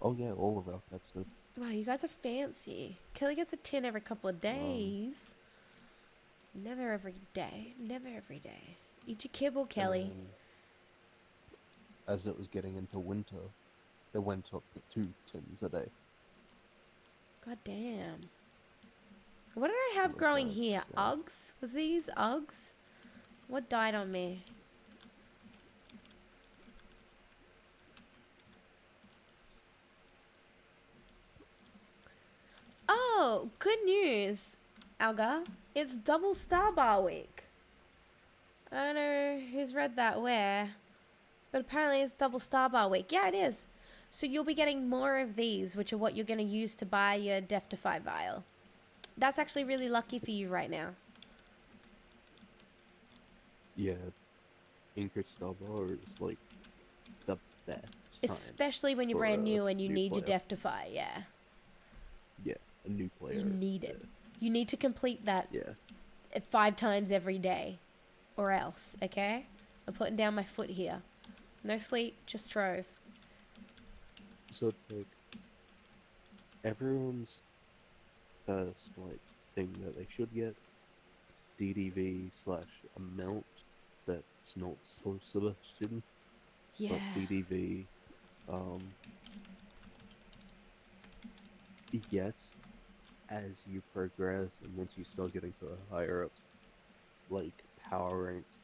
Speaker 4: oh yeah, all of our cats did.
Speaker 2: Wow, you guys are fancy. Kelly gets a tin every couple of days. Never every day. Never every day. Eat your kibble,
Speaker 4: And
Speaker 2: Kelly.
Speaker 4: then, as it was getting into winter, it went up to 2 tins a day.
Speaker 2: God damn. What did I have
Speaker 4: Like
Speaker 2: growing
Speaker 4: that,
Speaker 2: here?
Speaker 4: so-
Speaker 2: Uggs? Was these Uggs? What died on me? Oh, good news, Alga. It's double Star Bar week. I don't know who's read that where, but apparently it's double Star Bar week. Yeah, it is. So you'll be getting more of these, which are what you're going to use to buy your Deftify vial. That's actually really lucky for you right now.
Speaker 4: Yeah, Increase Star Bar is like the best time.
Speaker 2: Especially when you're
Speaker 4: for
Speaker 2: brand
Speaker 4: a
Speaker 2: new and you
Speaker 4: new
Speaker 2: need your
Speaker 4: player.
Speaker 2: Deftify, yeah.
Speaker 4: Yeah, a new player.
Speaker 2: You need it. You need to complete that
Speaker 4: Yeah.
Speaker 2: 5 times every day. Or else, okay? I'm putting down my foot here. No sleep, just trove.
Speaker 4: So it's like everyone's first like thing that they should get DDV slash amount that's not so Sebastian,
Speaker 2: Yeah.
Speaker 4: but DDV yes, as you progress and once you start getting to the higher ups like power ranks,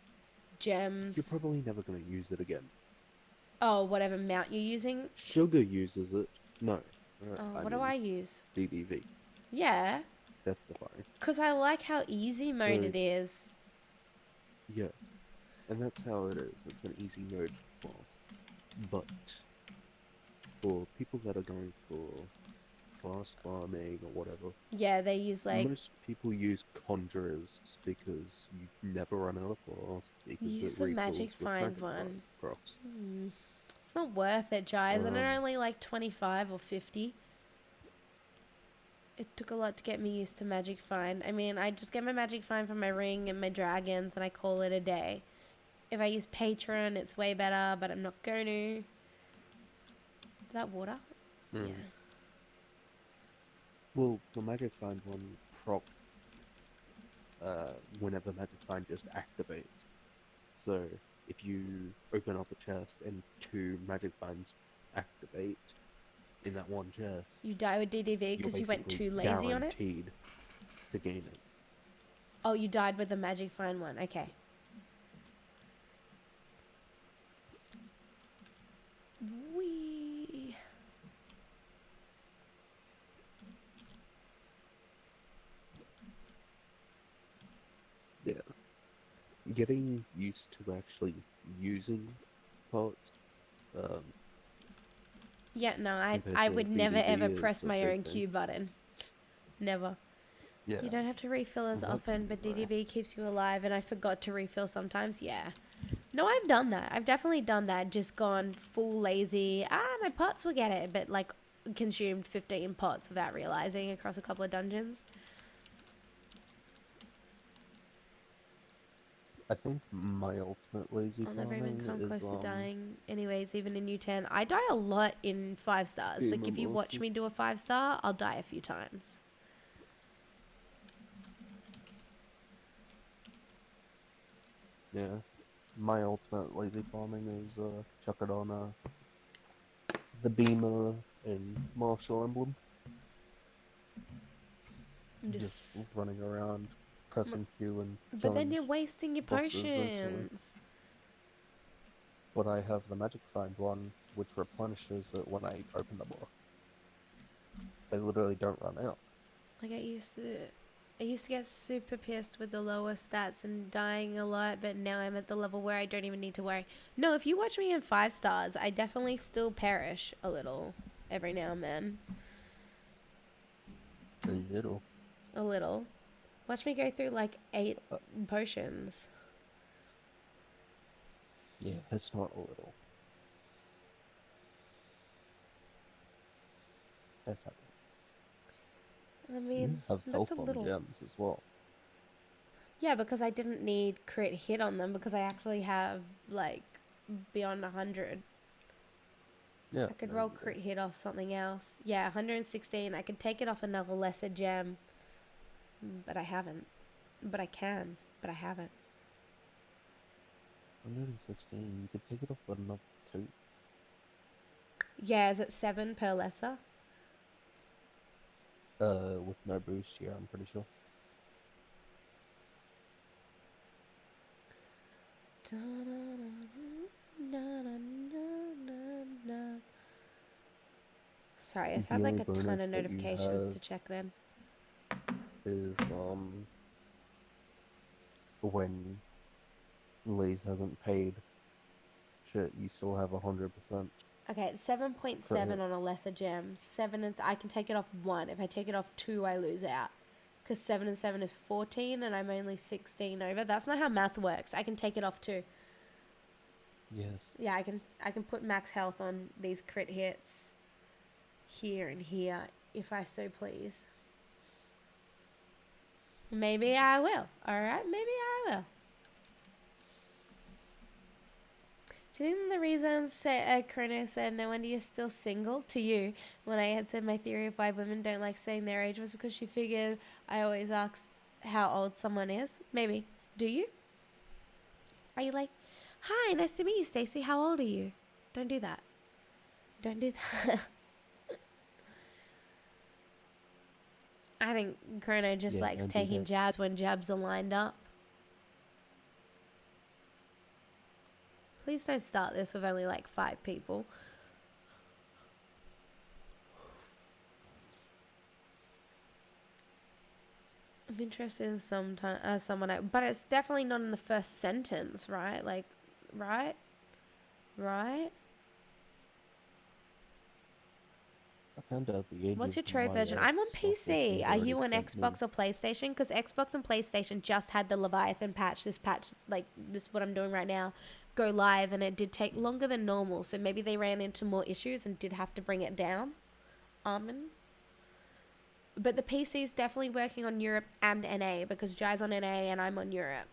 Speaker 2: Gems.
Speaker 4: you're probably never gonna use it again.
Speaker 2: Oh, whatever mount you're using.
Speaker 4: Sugar uses it. No.
Speaker 2: Oh,
Speaker 4: I
Speaker 2: what do
Speaker 4: mean
Speaker 2: I use?
Speaker 4: DDV.
Speaker 2: Yeah.
Speaker 4: That's the fire.
Speaker 2: Because I like how easy mode
Speaker 4: So-
Speaker 2: it is.
Speaker 4: Yes. And that's how it is. It's an easy mode for. But for people that are going for fast farming or whatever,
Speaker 2: Yeah, they use like...
Speaker 4: most people use conjurers because you never run out of flask because
Speaker 2: Use
Speaker 4: it
Speaker 2: the
Speaker 4: refills
Speaker 2: magic
Speaker 4: with
Speaker 2: find
Speaker 4: magic
Speaker 2: one.
Speaker 4: crops.
Speaker 2: It's not worth it, Jai. Isn't it
Speaker 4: Um,
Speaker 2: only like 25 or 50? It took a lot to get me used to magic find. I mean, I just get my magic find from my ring and my dragons and I call it a day. If I use patron, it's way better, but I'm not going to. Is that water?
Speaker 4: Mm.
Speaker 2: Yeah.
Speaker 4: Well, the magic find one prop whenever magic find just activates. So if you open up a chest and 2 magic finds activate in that one chest,
Speaker 2: You die with DDV
Speaker 4: you're
Speaker 2: because you went
Speaker 4: basically
Speaker 2: too lazy on it?
Speaker 4: guaranteed to gain it.
Speaker 2: Oh, you died with the magic find one. Okay. Wee.
Speaker 4: Yeah. Getting used to actually using parts,
Speaker 2: Yeah, no,
Speaker 4: compared
Speaker 2: I
Speaker 4: to
Speaker 2: would never
Speaker 4: DDV
Speaker 2: ever
Speaker 4: is
Speaker 2: press
Speaker 4: a
Speaker 2: my
Speaker 4: big
Speaker 2: own
Speaker 4: thing.
Speaker 2: Q button. Never.
Speaker 4: Yeah.
Speaker 2: You don't have to refill as
Speaker 4: Well, that's
Speaker 2: often, but
Speaker 4: right.
Speaker 2: DDV keeps you alive, and I forgot to refill sometimes. Yeah. No, I've done that. I've definitely done that. Just gone full lazy. My pots will get it, but like consumed 15 pots without realizing across a couple of dungeons.
Speaker 4: I think my ultimate lazy
Speaker 2: I'll never even
Speaker 4: farming
Speaker 2: come
Speaker 4: is
Speaker 2: close to dying. Anyways, even in U10, I die a lot in 5 stars. Like if you watch me do a 5-star, I'll die a few times.
Speaker 4: yeah. My ultimate lazy farming is chuck it on the beamer and martial emblem.
Speaker 2: I'm
Speaker 4: Just
Speaker 2: just...
Speaker 4: running around, pressing Q and
Speaker 2: But then
Speaker 4: killing
Speaker 2: you're wasting your
Speaker 4: bosses instantly.
Speaker 2: potions.
Speaker 4: But I have the magic find one, which replenishes it when I open the box. They literally don't run out.
Speaker 2: Like I used to get super pissed with the lower stats and dying a lot, but now I'm at the level where I don't even need to worry. No, if you watch me in 5 stars, I definitely still perish a little every now and then.
Speaker 4: A little.
Speaker 2: A little. Watch me go through like 8
Speaker 4: Uh,
Speaker 2: potions.
Speaker 4: Yeah, it's not a little. That's not.
Speaker 2: I
Speaker 4: You
Speaker 2: mean,
Speaker 4: have
Speaker 2: that's
Speaker 4: health
Speaker 2: a
Speaker 4: on
Speaker 2: little.
Speaker 4: gems as well.
Speaker 2: Yeah, because I didn't need crit hit on them because I actually have like beyond 100.
Speaker 4: Yeah,
Speaker 2: I could
Speaker 4: no,
Speaker 2: roll
Speaker 4: you
Speaker 2: crit hit off something else. Yeah, 116. I could take it off another lesser gem, but I haven't. But I can, but I haven't.
Speaker 4: 116. You could take it off with another 2.
Speaker 2: Yeah, is it 7 per lesser?
Speaker 4: With no boost, yeah, I'm pretty sure.
Speaker 2: Sorry, I just
Speaker 4: The
Speaker 2: had like
Speaker 4: only
Speaker 2: a ton
Speaker 4: bonus
Speaker 2: of
Speaker 4: that you
Speaker 2: notifications
Speaker 4: have
Speaker 2: to check then.
Speaker 4: is when Lays hasn't paid shit, you still have 100%
Speaker 2: Okay, it's 7.7
Speaker 4: crit.
Speaker 2: on a lesser gem. 7 and I can take it off 1. If I take it off 2, I lose out. Because 7 and 7 is 14 and I'm only 16 over. That's not how math works. I can take it off 2.
Speaker 4: Yes.
Speaker 2: Yeah, I can put max health on these crit hits here and here if I so please. Maybe I will. Alright, maybe I will. Do you think the reason Chrono said no wonder you're still single to you when I had said my theory of why women don't like saying their age was because she figured I always asked how old someone is? Maybe. Do you? Are you like, hi, nice to meet you, Stacey. How old are you? Don't do that. Don't do that. I think Chrono just
Speaker 4: Yeah,
Speaker 2: likes
Speaker 4: don't do
Speaker 2: taking
Speaker 4: that.
Speaker 2: jabs when jabs are lined up. Please don't start this with only like 5 people. I'm interested in someone, but it's definitely not in the first sentence, right? Like, right? Right?
Speaker 4: I found out the age
Speaker 2: What's
Speaker 4: of
Speaker 2: your trove
Speaker 4: my
Speaker 2: version? I'm on
Speaker 4: software
Speaker 2: PC.
Speaker 4: kid
Speaker 2: Are
Speaker 4: already
Speaker 2: you on
Speaker 4: sent me.
Speaker 2: Xbox or PlayStation? Because Xbox and PlayStation just had the Leviathan patch, like this, what I'm doing right now, go live, and it did take longer than normal. So maybe they ran into more issues and did have to bring it down. But the PC is definitely working on Europe and NA because Jai's on NA and I'm on Europe.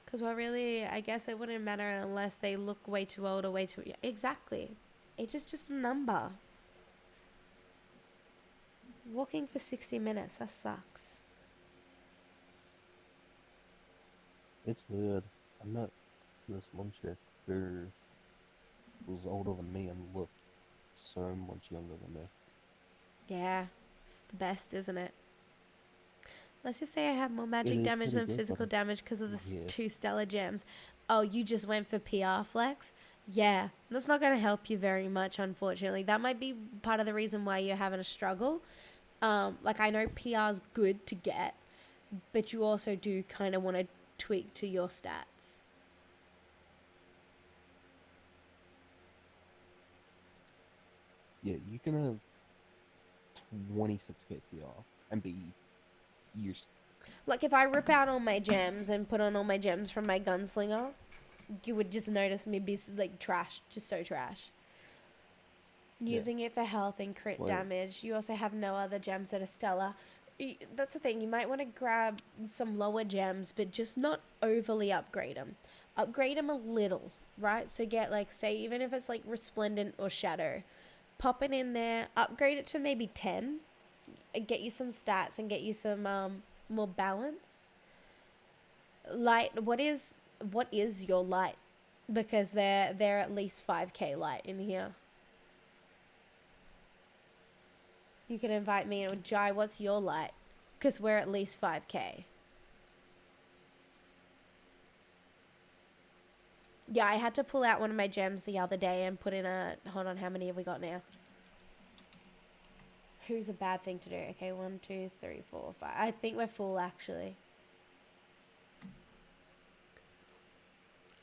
Speaker 2: Because I guess it wouldn't matter unless they look way too old or way too... Exactly. Age is just a number. Walking for 60 minutes, that sucks.
Speaker 4: It's weird. I met this one chick who was older than me and looked so much younger than me.
Speaker 2: Yeah, it's the best, isn't it? Let's just say I have more
Speaker 4: It
Speaker 2: magic
Speaker 4: is
Speaker 2: damage
Speaker 4: pretty
Speaker 2: than
Speaker 4: good, but
Speaker 2: physical
Speaker 4: it's
Speaker 2: damage because of the
Speaker 4: weird.
Speaker 2: 2 stellar gems. Oh, you just went for PR flex? Yeah, that's not going to help you very much, unfortunately. That might be part of the reason why you're having a struggle. Like, I know PR's good to get, but you also do kind of want to tweak to your stats.
Speaker 4: Yeah, you can have 26k PR and be years.
Speaker 2: Like, if I rip out all my gems and put on all my gems from my gunslinger, you would just notice me be, like, trash. Just so trash.
Speaker 4: Yeah.
Speaker 2: Using it for health and crit
Speaker 4: Like,
Speaker 2: damage. You also have no other gems that are stellar. That's the thing. You might want to grab some lower gems, but just not overly upgrade them. Upgrade them a little, right? So get, like, say, even if it's like Resplendent or Shadow, pop it in there, upgrade it to maybe 10, and get you some stats and get you some more balance. Light, what is your light? Because they're at least 5k light in here. You can invite me and Jai, what's your light? Because we're at least 5k. Yeah, I had to pull out one of my gems the other day and put in a... Hold on, how many have we got now? Who's a bad thing to do? Okay, 1, 2, 3, 4, 5. I think we're full actually.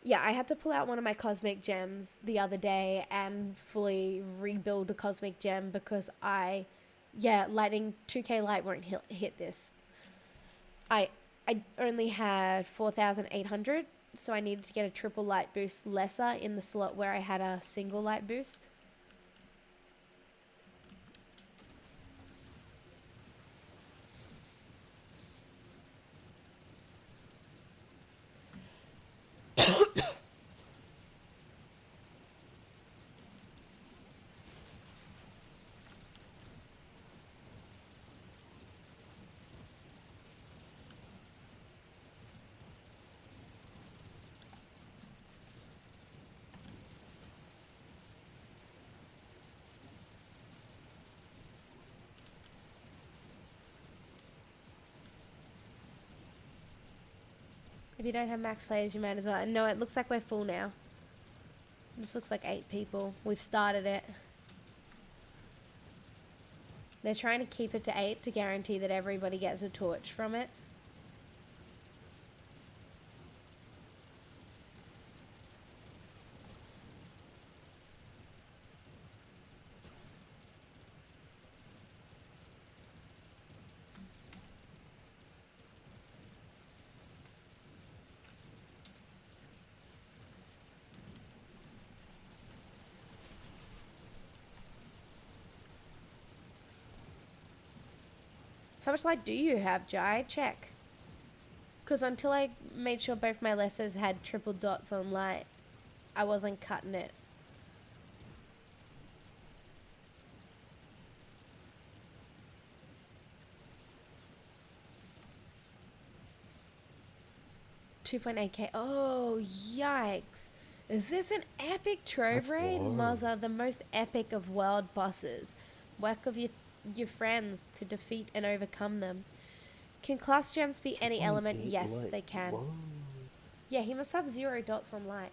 Speaker 2: Yeah, I had to pull out one of my cosmic gems the other day and fully rebuild a cosmic gem because lightning 2K light won't hit this. I only had 4,800, so I needed to get a triple light boost lesser in the slot where I had a single light boost. If you don't have max players, you might as well. And no, it looks like we're full now. This looks like 8 people. We've started it. They're trying to keep it to 8 to guarantee that everybody gets a torch from it. How much light do you have, Jai? Check. Because until I made sure both my lessons had triple dots on light, I wasn't cutting it. $2.8K. Oh, yikes. Is this an epic trove
Speaker 4: That's
Speaker 2: raid?
Speaker 4: low.
Speaker 2: Muzza, the most epic of world bosses. Work of your friends to defeat and overcome them. Can class gems be any element?
Speaker 4: 2.8
Speaker 2: Yes,
Speaker 4: light.
Speaker 2: they can.
Speaker 4: Whoa.
Speaker 2: Yeah, he must have 0 dots on light.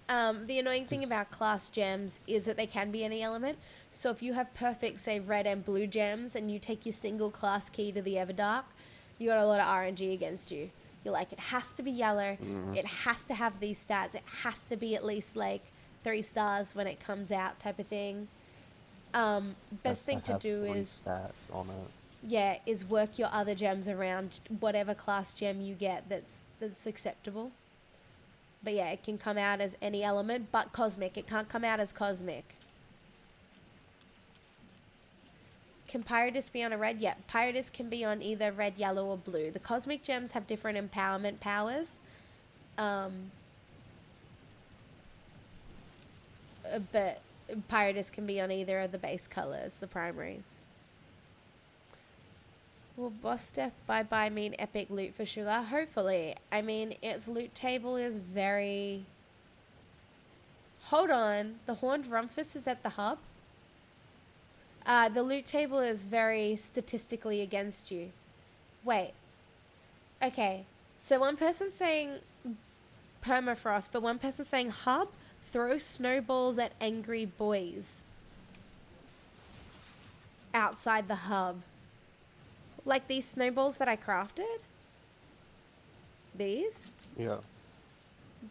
Speaker 2: The annoying thing
Speaker 4: 'Cause-
Speaker 2: about class gems is that they can be any element. So if you have perfect, say, red and blue gems and you take your single class key to the Everdark, you got a lot of RNG against you. You're like, it has to be yellow. It has to have these stats. It has to be at least like 3 stars when it comes out type of thing.
Speaker 4: Has
Speaker 2: Best thing to
Speaker 4: have
Speaker 2: do
Speaker 4: 3
Speaker 2: is,
Speaker 4: stats on it.
Speaker 2: yeah, is work your other gems around whatever class gem you get that's acceptable. But yeah, it can come out as any element but cosmic. It can't come out as cosmic. Can Pyrodis be on a red? Yeah, Pyrodis can be on either red, yellow, or blue. The cosmic gems have different empowerment powers. But Pyrodis can be on either of the base colors, the primaries. Will boss death bye-bye mean epic loot for Sugar? Hopefully. I mean, its loot table is very... Hold on. The Horned Rumpus is at the hub? The loot table is very statistically against you. Wait. Okay. So one person's saying permafrost, but one person's saying hub, throw snowballs at angry boys. Outside the hub. Like these snowballs that I crafted? These?
Speaker 4: Yeah.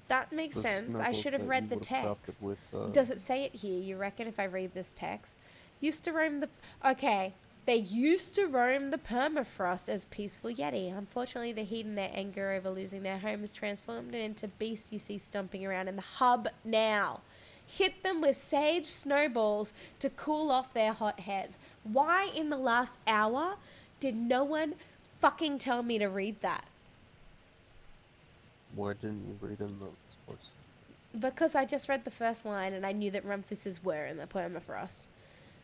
Speaker 2: That makes
Speaker 4: The
Speaker 2: sense. I
Speaker 4: snowballs
Speaker 2: should have
Speaker 4: that
Speaker 2: read
Speaker 4: you
Speaker 2: the
Speaker 4: would've crafted
Speaker 2: text.
Speaker 4: with,
Speaker 2: Does it say it here, you reckon, if I read this text? Used to roam the... Okay. They used to roam the permafrost as peaceful yeti. Unfortunately, the heat and their anger over losing their home has transformed them into beasts you see stomping around in the hub now. Hit them with sage snowballs to cool off their hot heads. Why in the last hour did no one fucking tell me to read that?
Speaker 4: Why didn't you read in the sports?
Speaker 2: Because I just read the first line and I knew that rumpuses were in the permafrost.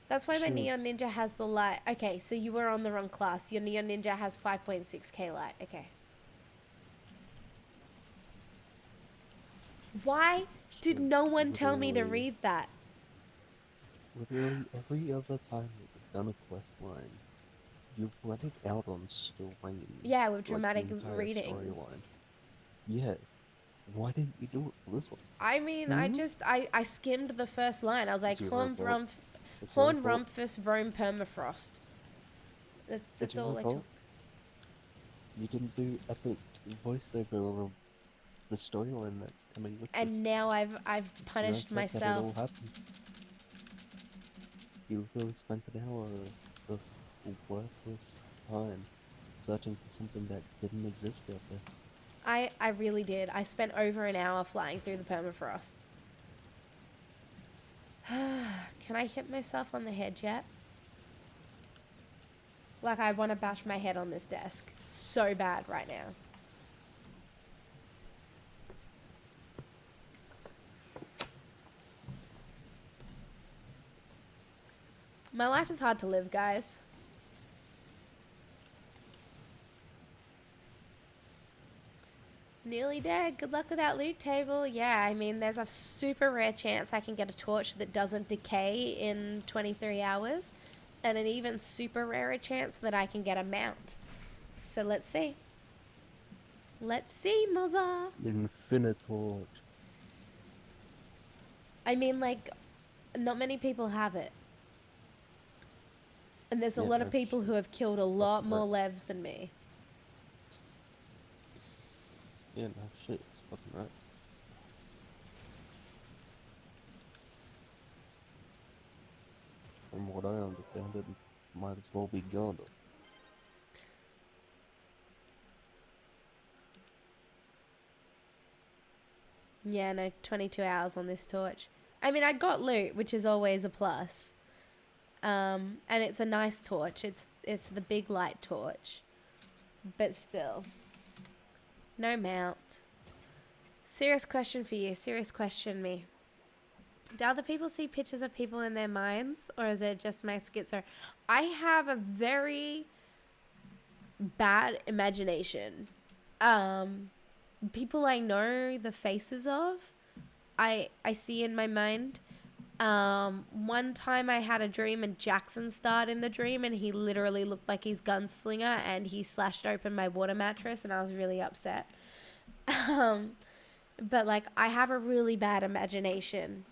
Speaker 2: That's why my
Speaker 4: Shoot.
Speaker 2: Neon Ninja has the light. Okay, so you were on the wrong class. Your Neon Ninja has 5.6k light. Okay. Why did no one tell me to
Speaker 4: Literally.
Speaker 2: read that?
Speaker 4: Literally every other time that you've done a quest line, you've read it out on screen.
Speaker 2: Yeah, with
Speaker 4: like, the
Speaker 2: dramatic
Speaker 4: entire
Speaker 2: reading.
Speaker 4: storyline. Yes. Why didn't you do it for this one?
Speaker 2: I mean, I skimmed the first line. I was like,
Speaker 4: Zero
Speaker 2: Horned
Speaker 4: vote.
Speaker 2: Rump...
Speaker 4: It's your
Speaker 6: Horn
Speaker 4: fault.
Speaker 6: Rumpus Rome Permafrost. That's
Speaker 4: It's your
Speaker 6: all I
Speaker 4: fault.
Speaker 6: took.
Speaker 4: You didn't do epic voiceover of the storyline that's coming with this.
Speaker 6: And now I've
Speaker 4: So now
Speaker 6: punished
Speaker 4: it's like that it
Speaker 6: myself.
Speaker 4: all happened. You literally spent an hour of worthless time searching for something that didn't exist out there.
Speaker 6: I really did. I spent over an hour flying through the permafrost. Can I hit myself on the head yet? Like, I want to bash my head on this desk so bad right now. My life is hard to live, guys. Nearly dead. Good luck with that loot table. Yeah, I mean, there's a super rare chance I can get a torch that doesn't decay in 23 hours. And an even super rarer chance that I can get a mount. So let's see. Let's see, Mother.
Speaker 4: Infinitorch.
Speaker 6: I mean, like, not many people have it. And there's a
Speaker 4: Yeah,
Speaker 6: lot of
Speaker 4: that's
Speaker 6: people who have killed a lot
Speaker 4: fucking
Speaker 6: more
Speaker 4: right.
Speaker 6: levs than me.
Speaker 4: Yeah, no shit. It's fucking right. From what I understand, it might as well be Gundam.
Speaker 6: Yeah, no, 22 hours on this torch. I mean, I got loot, which is always a plus. And it's a nice torch. It's the big light torch. But still. No mount. Serious question for you. Serious question me. Do other people see pictures of people in their minds? Or is it just my schizo? I have a very bad imagination. People I know the faces of, I see in my mind. One time I had a dream and Jackson starred in the dream and he literally looked like his gunslinger and he slashed open my water mattress and I was really upset. But like I have a really bad imagination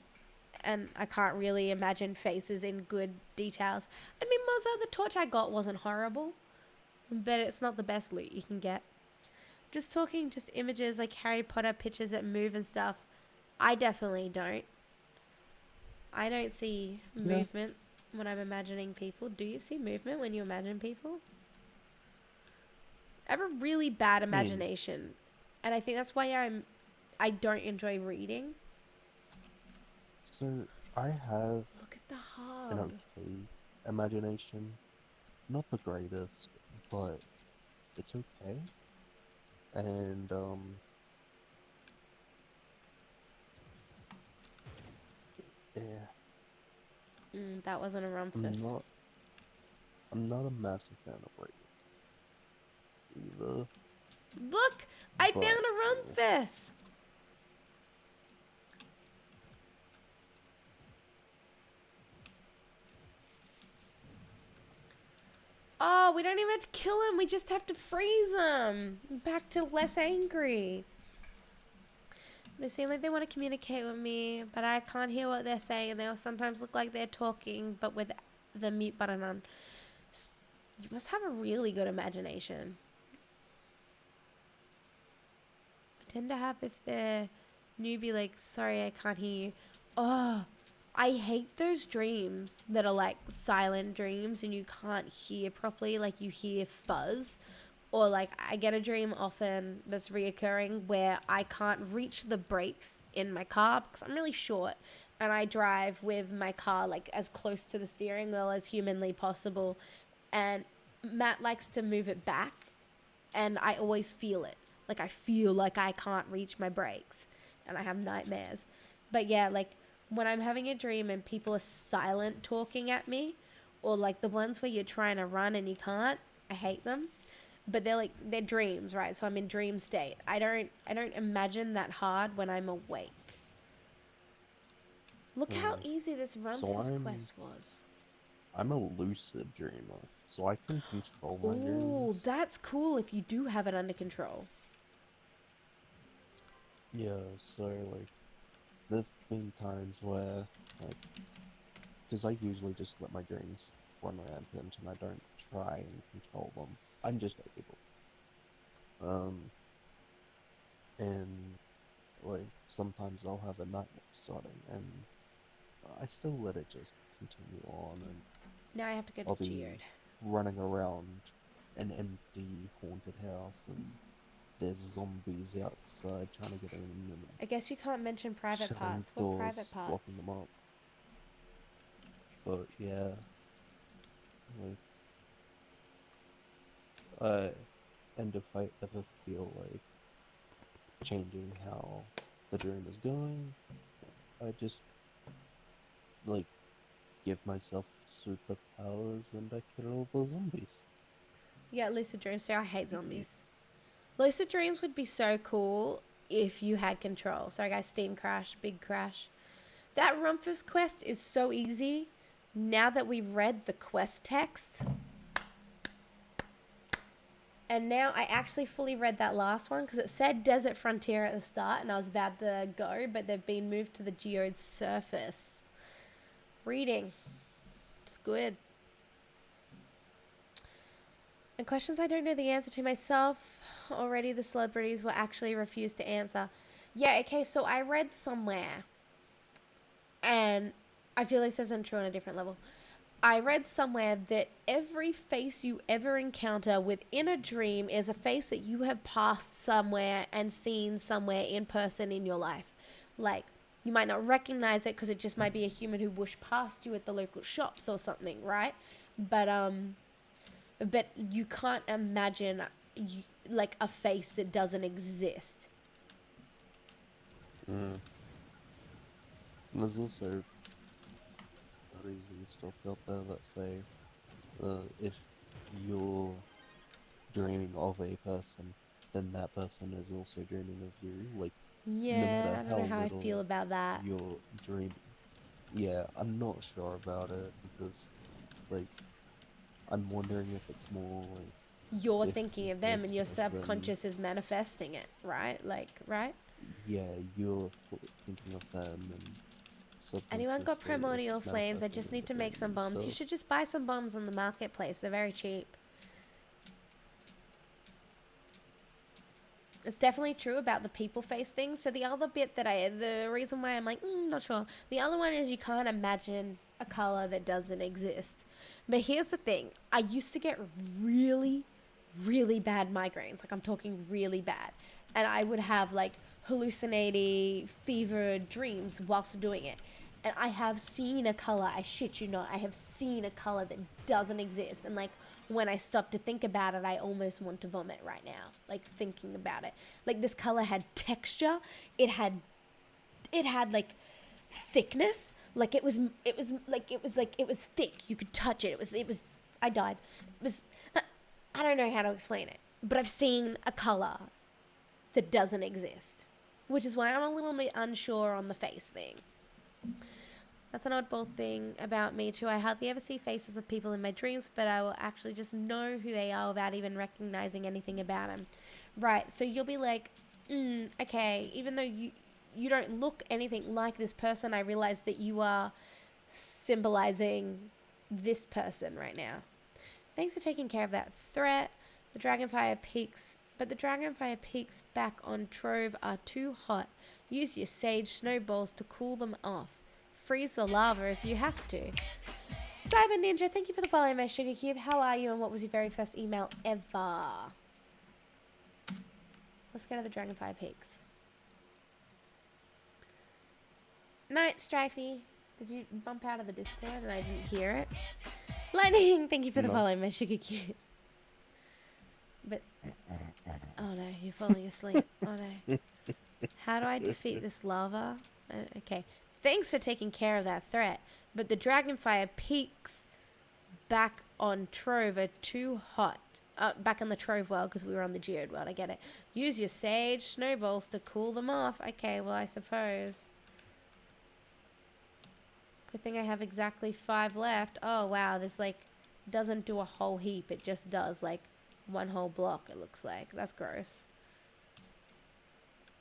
Speaker 6: and I can't really imagine faces in good details. I mean, Mozza, the torch I got wasn't horrible, but it's not the best loot you can get. Just talking just images like Harry Potter pictures that move and stuff. I definitely don't. I don't see movement when I'm imagining people. Do you see movement when you imagine people? I have a really bad imagination. And I think that's why I don't enjoy reading.
Speaker 4: So, I have
Speaker 6: Look at the
Speaker 4: an
Speaker 6: hub.
Speaker 4: okay imagination. Not the greatest, but it's okay. And, yeah,
Speaker 6: That wasn't a rumpus.
Speaker 4: I'm not a massive fan of reading either.
Speaker 6: Look! I
Speaker 4: But,
Speaker 6: found a rumpus! Oh, we don't even have to kill him. We just have to freeze him. Back to less angry. They seem like they want to communicate with me, but I can't hear what they're saying. And they'll sometimes look like they're talking, but with the mute button on. You must have a really good imagination. I tend to have if they're newbie, like, sorry, I can't hear you. Oh, I hate those dreams that are like silent dreams and you can't hear properly, like you hear fuzz. Or like I get a dream often that's reoccurring where I can't reach the brakes in my car because I'm really short and I drive with my car like as close to the steering wheel as humanly possible. And Matt likes to move it back and I always feel it. Like I feel like I can't reach my brakes and I have nightmares. But yeah, like when I'm having a dream and people are silent talking at me, or like the ones where you're trying to run and you can't, I hate them. But they're dreams, right? So I'm in dream state. I don't imagine that hard when I'm awake. Look how easy this Rumpus quest was.
Speaker 4: I'm a lucid dreamer, so I can control my
Speaker 6: Ooh,
Speaker 4: dreams.
Speaker 6: that's cool if you do have it under control.
Speaker 4: Yeah, so like, there've been times where, like, because I usually just let my dreams run rampant and I don't try and control them. I'm just able. And like sometimes I'll have a nightmare starting, and I still let it just continue on, and
Speaker 2: Now I have to go
Speaker 4: I'll
Speaker 2: to
Speaker 4: be
Speaker 2: Geode.
Speaker 4: running around an empty haunted house, and there's zombies outside trying to get in, and
Speaker 2: I guess you can't mention private
Speaker 4: shutting
Speaker 2: parts. What
Speaker 4: doors,
Speaker 2: private parts?
Speaker 4: locking them up. But yeah, like and if I ever feel like changing how the dream is going, I just like give myself superpowers and I kill all the zombies.
Speaker 2: Yeah, lucid dreams too. I hate zombies. Lucid dreams would be so cool if you had control. Sorry guys, Steam crash, big crash. That Rumpus quest is so easy. Now that we read the quest text, and now I actually fully read that last one because it said Desert Frontier at the start and I was about to go, but they've been moved to the geode surface. Reading. It's good. And questions I don't know the answer to myself. Already the celebrities will actually refuse to answer. Yeah, okay, so I read somewhere, and I feel like this isn't true on a different level. I read somewhere that every face you ever encounter within a dream is a face that you have passed somewhere and seen somewhere in person in your life. Like, you might not recognize it because it just might be a human who whooshed past you at the local shops or something, right? But you can't imagine like a face that doesn't exist.
Speaker 4: Mm. There's also studies and stuff out there that say if you're dreaming of a person, then that person is also dreaming of you. Like, no
Speaker 2: Yeah,
Speaker 4: matter
Speaker 2: I don't know
Speaker 4: how
Speaker 2: how I feel
Speaker 4: little
Speaker 2: about that.
Speaker 4: you're dreaming. Yeah, I'm not sure about it because, like, I'm wondering if it's more like
Speaker 2: You're
Speaker 4: if
Speaker 2: thinking of them
Speaker 4: this
Speaker 2: and your
Speaker 4: person,
Speaker 2: subconscious is manifesting it, right? Like, right?
Speaker 4: yeah, you're thinking of them and
Speaker 2: Anyone got
Speaker 4: subconsciously
Speaker 2: primordial
Speaker 4: it's
Speaker 2: flames? I
Speaker 4: manifesting
Speaker 2: just
Speaker 4: in
Speaker 2: need
Speaker 4: the
Speaker 2: to make some
Speaker 4: dream.
Speaker 2: bombs. You
Speaker 4: So,
Speaker 2: should just buy some bombs on the marketplace. They're very cheap. It's definitely true about the people face thing. So the other bit the reason why I'm like, not sure. The other one is you can't imagine a color that doesn't exist. But here's the thing. I used to get really, really bad migraines. Like I'm talking really bad. And I would have like hallucinating fever dreams whilst doing it. And I have seen a color, I shit you not, I have seen a color that doesn't exist. And like when I stop to think about it, I almost want to vomit right now. Like thinking about it. Like this color had texture. It had like thickness. Like it was thick. You could touch it. It was I died. It was I don't know how to explain it. But I've seen a color that doesn't exist. Which is why I'm a little bit unsure on the face thing. That's an oddball thing about me too. I hardly ever see faces of people in my dreams, but I will actually just know who they are without even recognizing anything about them. Right, so you'll be like, okay, even though you don't look anything like this person, I realize that you are symbolizing this person right now. Thanks for taking care of that threat. The Dragonfire peaks, but the Dragonfire peaks back on Trove are too hot. Use your sage snowballs to cool them off. Freeze the lava if you have to. Cyber Ninja, thank you for the follow, my sugar cube. How are you and what was your very first email ever? Let's go to the Dragonfire Peaks. Night, Strifey. Did you bump out of the Discord and I didn't hear it? Lightning, thank you for the
Speaker 4: No.
Speaker 2: follow, my sugar cube. But, oh no, you're falling asleep. Oh no. How do I defeat this lava? Okay. Thanks for taking care of that threat. But the Dragonfire peaks back on Trove are too hot. Back on the Trove world because we were on the Geode world. I get it. Use your sage snowballs to cool them off. Okay, well, I suppose. Good thing I have exactly 5 left. Oh, wow. This, like, doesn't do a whole heap. It just does, like, one whole block, it looks like. That's gross.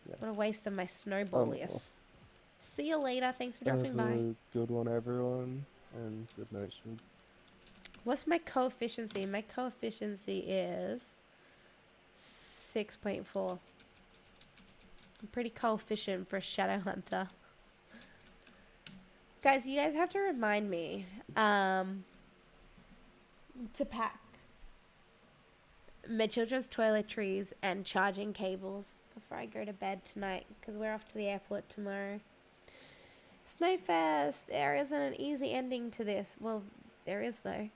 Speaker 4: yeah.
Speaker 2: What a waste of my snowballius. See you later. Thanks for dropping
Speaker 4: Have
Speaker 2: by.
Speaker 4: a good one, everyone. and administered.
Speaker 2: What's my coefficient? My coefficient is 6.4. I'm pretty coefficient for a shadow hunter. Guys, you guys have to remind me to pack my children's toiletries and charging cables before I go to bed tonight, because we're off to the airport tomorrow. Snowfest! There isn't an easy ending to this. Well, there is though.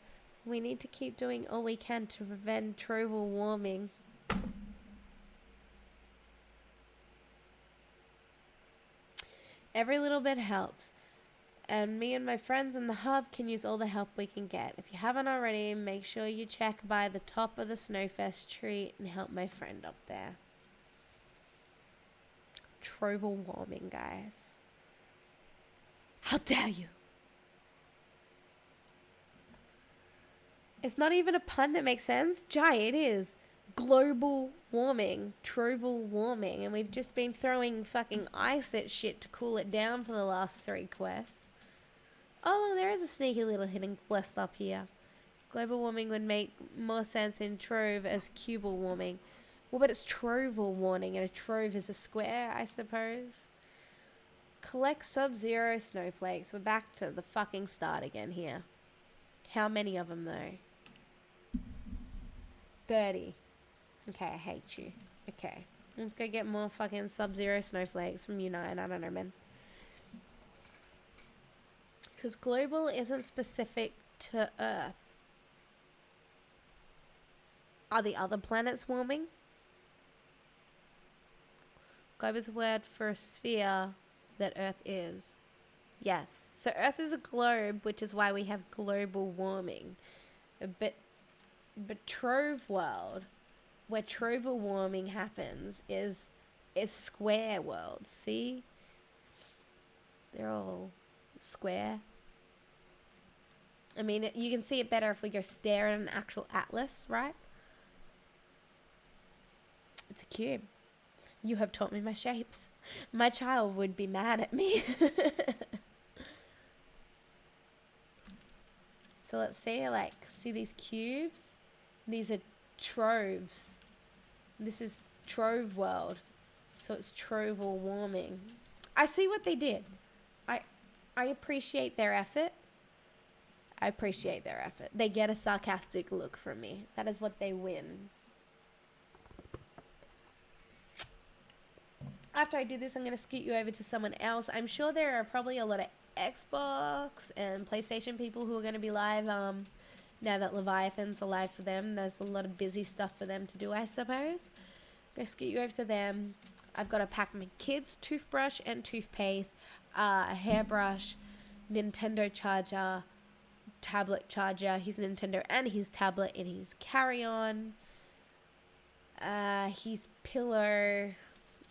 Speaker 2: We need to keep doing all we can to prevent global warming. Every little bit helps. And me and my friends in the hub can use all the help we can get. If you haven't already, make sure you check by the top of the Snowfest tree and help my friend up there. Global warming, guys. How dare you? It's not even a pun that makes sense. Jai, it is. Global warming. Global warming. And we've just been throwing fucking ice at shit to cool it down for the last 3 quests. Oh, look, there is a sneaky little hidden quest up here. Global warming would make more sense in trove as cubal warming. Well, but it's troval warming, and a trove is a square, I suppose. Collect sub-zero snowflakes. We're back to the fucking start again here. How many of them, though? 30. Okay, I hate you. Okay. Let's go get more fucking sub-zero snowflakes from Unite. I don't know, man. Because global isn't specific to Earth. Are the other planets warming? Globe is a word for a sphere that Earth is. Yes. So Earth is a globe, which is why we have global warming. But Trove world, where troval warming happens, is square world. See? They're all square. I mean, you can see it better if we go stare at an actual atlas, right? It's a cube. You have taught me my shapes. My child would be mad at me. So let's see, see these cubes? These are troves. This is trove world. So it's troval warming. I see what they did. I appreciate their effort. I appreciate their effort. They get a sarcastic look from me. That is what they win. After I do this, I'm going to scoot you over to someone else. I'm sure there are probably a lot of Xbox and PlayStation people who are going to be live now that Leviathan's alive for them. There's a lot of busy stuff for them to do, I suppose. I'm going to scoot you over to them. I've got to pack my kids' toothbrush and toothpaste, a hairbrush, Nintendo charger, tablet charger, his Nintendo and his tablet in his carry-on, his pillow.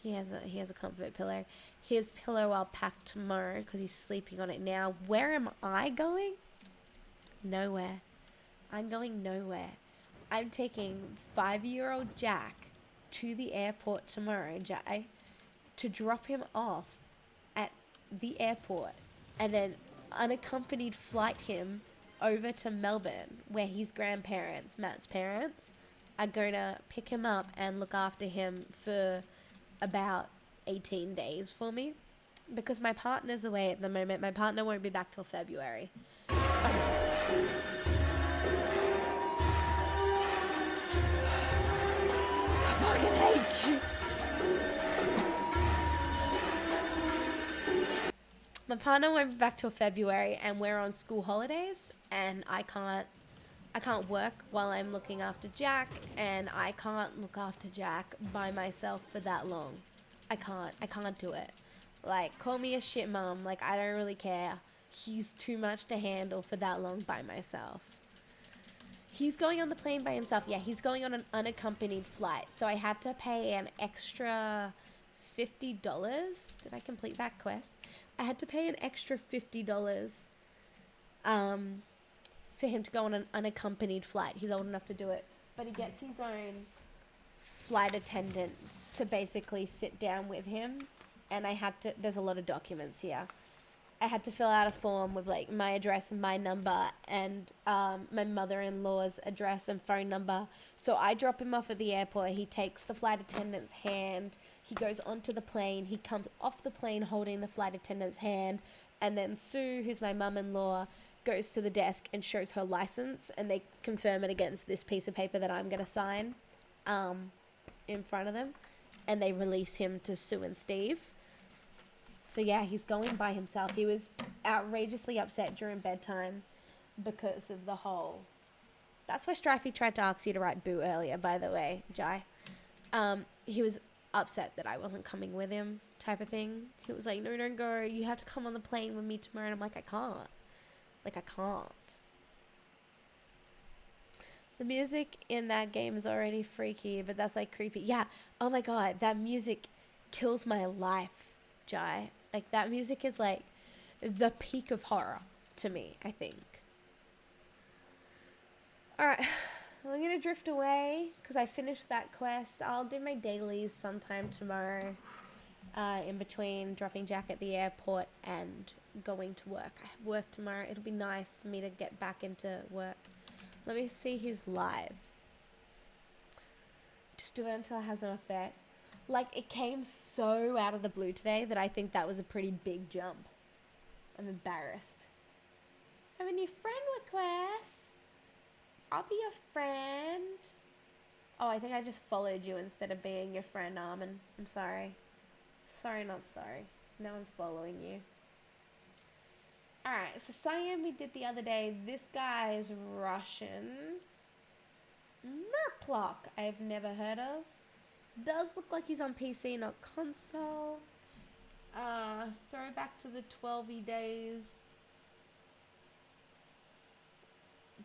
Speaker 2: He has a comfort pillow. His pillow I'll pack tomorrow because he's sleeping on it now. Where am I going? Nowhere. I'm going nowhere. I'm taking 5-year-old Jack to the airport tomorrow, Jai, to drop him off at the airport and then unaccompanied flight him over to Melbourne, where his grandparents, Matt's parents, are going to pick him up and look after him for about 18 days for me, because my partner's away at the moment. My partner won't be back till February. I fucking hate you. My partner won't be back till February, and we're on school holidays, and I can't work while I'm looking after Jack, and I can't look after Jack by myself for that long. I can't do it. Call me a shit mom, I don't really care. He's too much to handle for that long by myself. He's going on the plane by himself. Yeah, he's going on an unaccompanied flight, so I had to pay an extra $50. Did I complete that quest? I had to pay an extra $50 for him to go on an unaccompanied flight. He's old enough to do it. But he gets his own flight attendant to basically sit down with him. And there's a lot of documents here. I had to fill out a form with like my address and my number and my mother-in-law's address and phone number. So I drop him off at the airport. He takes the flight attendant's hand. He goes onto the plane. He comes off the plane holding the flight attendant's hand. And then Sue, who's my mum-in-law, goes to the desk and shows her license. And they confirm it against this piece of paper that I'm going to sign in front of them. And they release him to Sue and Steve. So yeah, he's going by himself. He was outrageously upset during bedtime because of the whole... That's why Strifey tried to ask you to write boo earlier, by the way, Jai. He was upset that I wasn't coming with him, type of thing. He was like, no, don't go. You have to come on the plane with me tomorrow. And I'm like, I can't. Like, I can't. The music in that game is already freaky, but that's like creepy. Yeah. Oh my God. That music kills my life, Jai. Like, that music is like the peak of horror to me, I think. Alright. I'm going to drift away because I finished that quest. I'll do my dailies sometime tomorrow in between dropping Jack at the airport and going to work. I have work tomorrow. It'll be nice for me to get back into work. Let me see who's live. Just do it until it has an effect. Like, it came so out of the blue today that I think that was a pretty big jump. I'm embarrassed. I have a new friend request. I'll be your friend. Oh, I think I just followed you instead of being your friend, Armin. I'm sorry. Sorry, not sorry. Now I'm following you. Alright, so Siam we did the other day. This guy is Russian. Merplok, I've never heard of. Does look like he's on PC, not console. Throwback to the 12 days.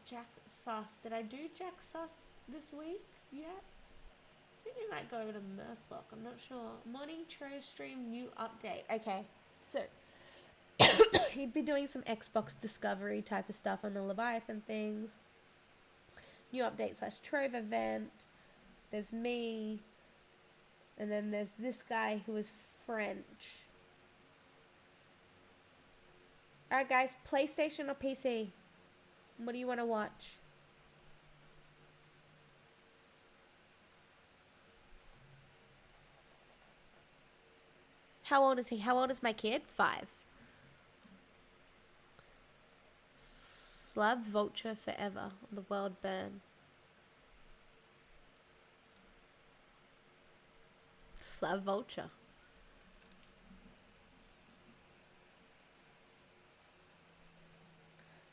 Speaker 2: Jack Sus. Did I do Jack Sus this week? Yeah. I think we might go over to Merplok. I'm not sure. Morning Trove stream, new update. Okay, so he'd be doing some Xbox Discovery type of stuff on the Leviathan things. New update / Trove event. There's me. And then there's this guy who is French. Alright guys, PlayStation or PC? What do you want to watch? How old is he? How old is my kid? 5. Slav Vulture forever. The world burn. Slav Vulture.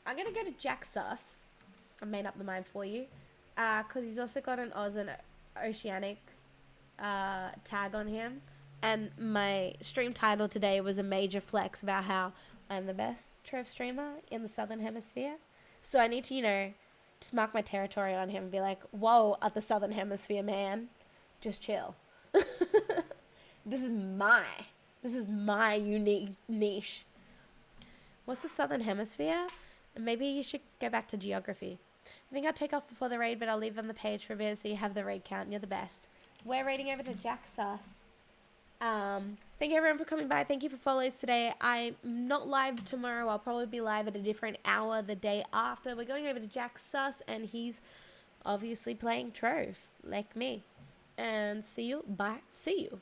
Speaker 2: I'm going to go to Jack Sus. I made up the mind for you. Because he's also got an Oz and Oceanic tag on him. And my stream title today was a major flex about how I'm the best Trove streamer in the Southern Hemisphere. So I need to, just mark my territory on him and be like, whoa, at the Southern Hemisphere, man. Just chill. This is my unique niche. What's the Southern Hemisphere? Maybe you should go back to geography. I think I'll take off before the raid, but I'll leave on the page for a bit so you have the raid count and you're the best. We're raiding over to Jack Sus. Thank you everyone for coming by. Thank you for follows today. I'm not live tomorrow. I'll probably be live at a different hour the day after. We're going over to Jack Sus and he's obviously playing Trove like me. And see you. Bye. See you.